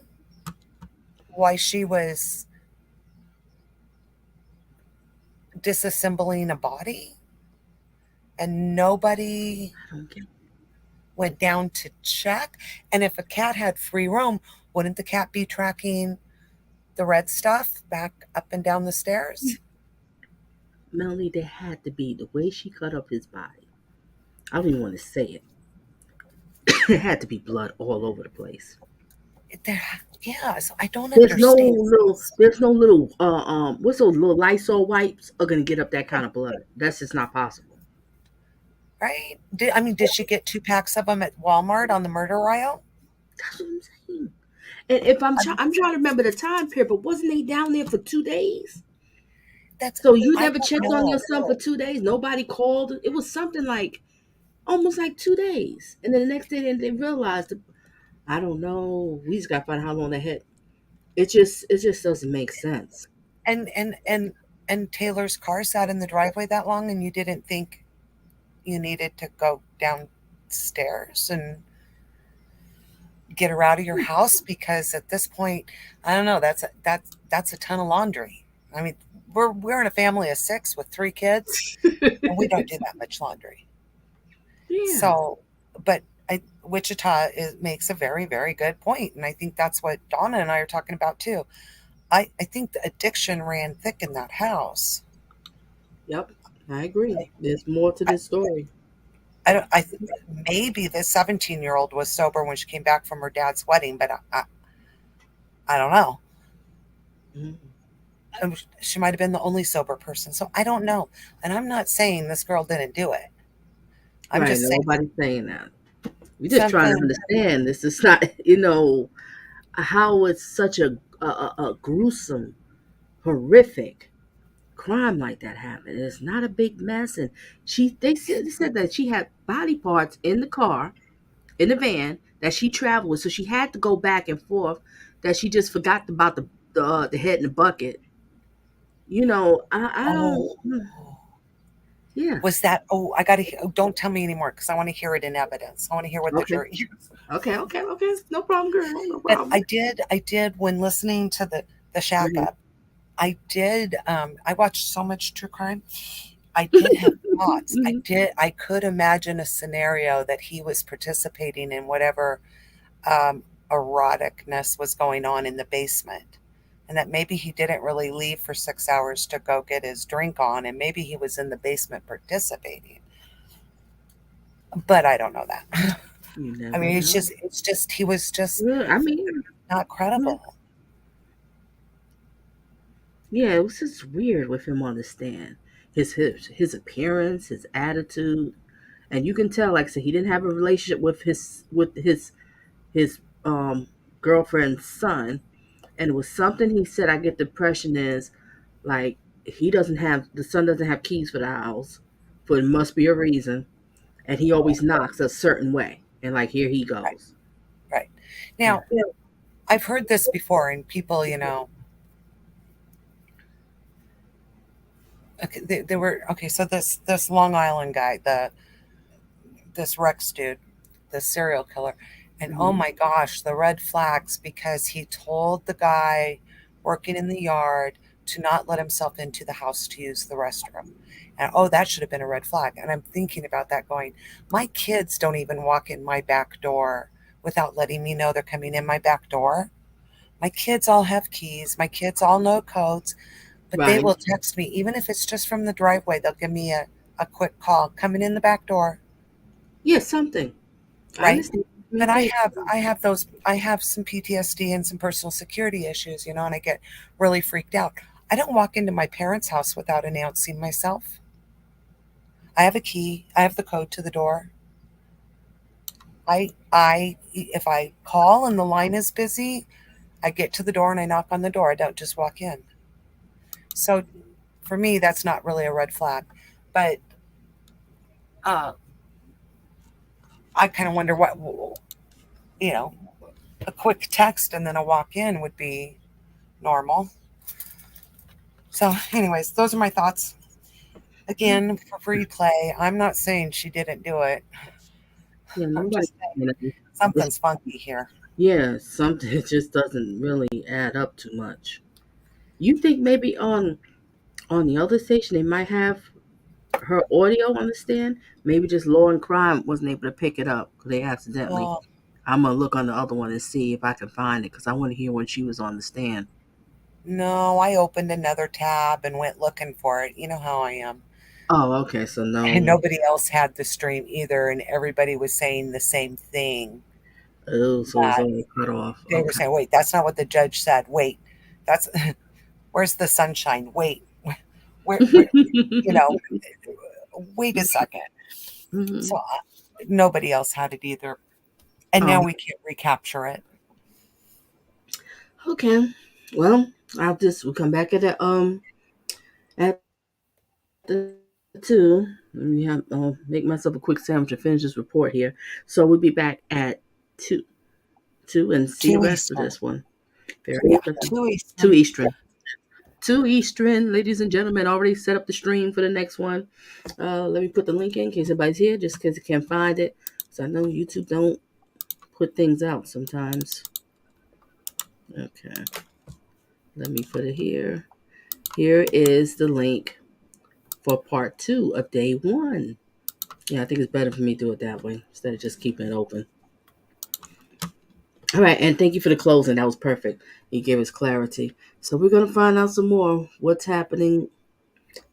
while she was disassembling a body, and nobody went down to check. And if a cat had free roam, wouldn't the cat be tracking the red stuff back up and down the stairs? Melanie, there had to be, the way she cut up his body. I don't even want to say it. There had to be blood all over the place. So I don't There's understand. There's no little what's those little Lysol wipes are gonna get up that kind of blood. That's just not possible. Right? Did she get 2 packs of them at Walmart on the murder aisle? That's what I'm saying. And if I'm trying to remember the time period, but wasn't they down there for 2 days? So you never checked on yourself for 2 days? Nobody called? It was something like almost like 2 days. And then the next day they realized, I don't know. We just gotta find out how long they had. It just doesn't make sense. And Taylor's car sat in the driveway that long, and you didn't think you needed to go downstairs and get her out of your house? Because at this point, I don't know, that's a ton of laundry. I mean, we're in a family of 6 with 3 kids, and we don't do that much laundry. Yeah. So, but Wichita makes a very, very good point, and I think that's what Donna and I are talking about too. I think the addiction ran thick in that house. Yep, I agree. There's more to this story. I think maybe the 17-year-old was sober when she came back from her dad's wedding, but I don't know. She might have been the only sober person, so I don't know. And I'm not saying this girl didn't do it. I'm just saying. Nobody's saying that. We're just trying to understand. This is not, how it's such a gruesome, horrific crime like that happened. It's not a big mess, and they said that she had body parts in the car, in the van that she traveled with, so she had to go back and forth. That she just forgot about the head in the bucket. I don't. Yeah. Was that? I got to. Don't tell me anymore because I want to hear it in evidence. I want to hear what the jury hears. Okay. No problem, girl. No problem. But I did when listening to the Shack Up. I did. I watched so much true crime. I did have thoughts. I could imagine a scenario that he was participating in whatever eroticness was going on in the basement, and that maybe he didn't really leave for 6 hours to go get his drink on, and maybe he was in the basement participating. But I don't know that. You I never mean, know. he was just Well, I mean, not credible. yeah, it was just weird with him on the stand. His appearance, his attitude, and you can tell, like I said, he didn't have a relationship with his girlfriend's son, and it was something he said. I get the impression is like the son doesn't have keys for the house, but it must be a reason, and he always knocks a certain way, and like here he goes. Right. Now, I've heard this before, and people, okay, they were okay. So this Long Island guy, this Rex dude, the serial killer, and oh my gosh, the red flags, because he told the guy working in the yard to not let himself into the house to use the restroom. And oh, that should have been a red flag. And I'm thinking about that going, my kids don't even walk in my back door without letting me know they're coming in my back door. My kids all have keys. My kids all know codes, but they Right. will text me, even if it's just from the driveway. They'll give me a quick call, coming in the back door. Yeah, something. I Right. understand. But I have some PTSD and some personal security issues, and I get really freaked out. I don't walk into my parents' house without announcing myself. I have a key. I have the code to the door. If I call and the line is busy, I get to the door and I knock on the door. I don't just walk in. So for me, that's not really a red flag. But I kind of wonder what, a quick text and then a walk in would be normal. So, anyways, those are my thoughts. Again, for free play, I'm not saying she didn't do it. Yeah, I'm nobody. just saying something's funky here. Yeah, something just doesn't really add up too much. You think maybe on the other station they might have her audio on the stand? Maybe just Law and Crime wasn't able to pick it up because they accidentally. Oh, I'm gonna look on the other one and see if I can find it because I want to hear when she was on the stand. no, I opened another tab and went looking for it. You know how I am. Oh, okay. So And no. nobody else had the stream either, and everybody was saying the same thing. Oh, so it's That all cut off. they were Okay. saying, wait, that's not what the judge said. Wait, that's where's the sunshine? Wait, where you know, wait a second. So Mhm. nobody else had it either. And now Oh, we can't recapture it. okay. Well, we'll come back at the two. Let me make myself a quick sandwich and finish this report here. So we'll be back at two and see the 2 rest of Eastern. this one. Very Yeah, interesting. 2 Two Eastern. Eastern. 2 Eastern, ladies and gentlemen. Already set up the stream for the next one. Let me put the link in case anybody's here, just in case you can't find it. So I know YouTube don't put things out sometimes. Okay. Let me put it here. Here is the link for part 2 of day 1. Yeah, I think it's better for me to do it that way instead of just keeping it open. All right, and thank you for the closing. That was perfect. You gave us clarity. So we're going to find out some more what's happening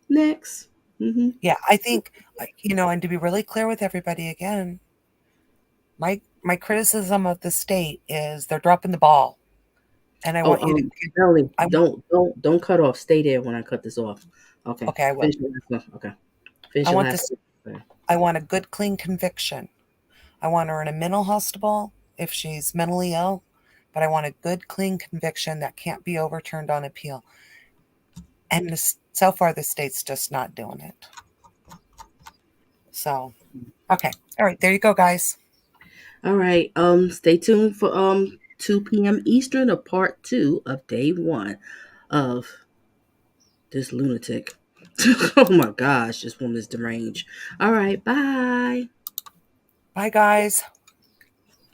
next. Mm-hmm. Yeah, I think, and to be really clear with everybody again, my criticism of the state is they're dropping the ball. And I Oh, want you to, Melanie, I want, don't cut off. Stay there when I cut this off. Okay. okay, I will. Finish your last one. Okay. Finish I your want last this, one. I want a good, clean conviction. I want her in a mental hospital if she's mentally ill, but I want a good, clean conviction that can't be overturned on appeal. And so far, the state's just not doing it. So, okay. All right. There you go, guys. All right. Stay tuned for 2 p.m. Eastern of part 2 of day 1 of this lunatic. Oh my gosh, this woman is deranged. All right, bye. Bye, guys.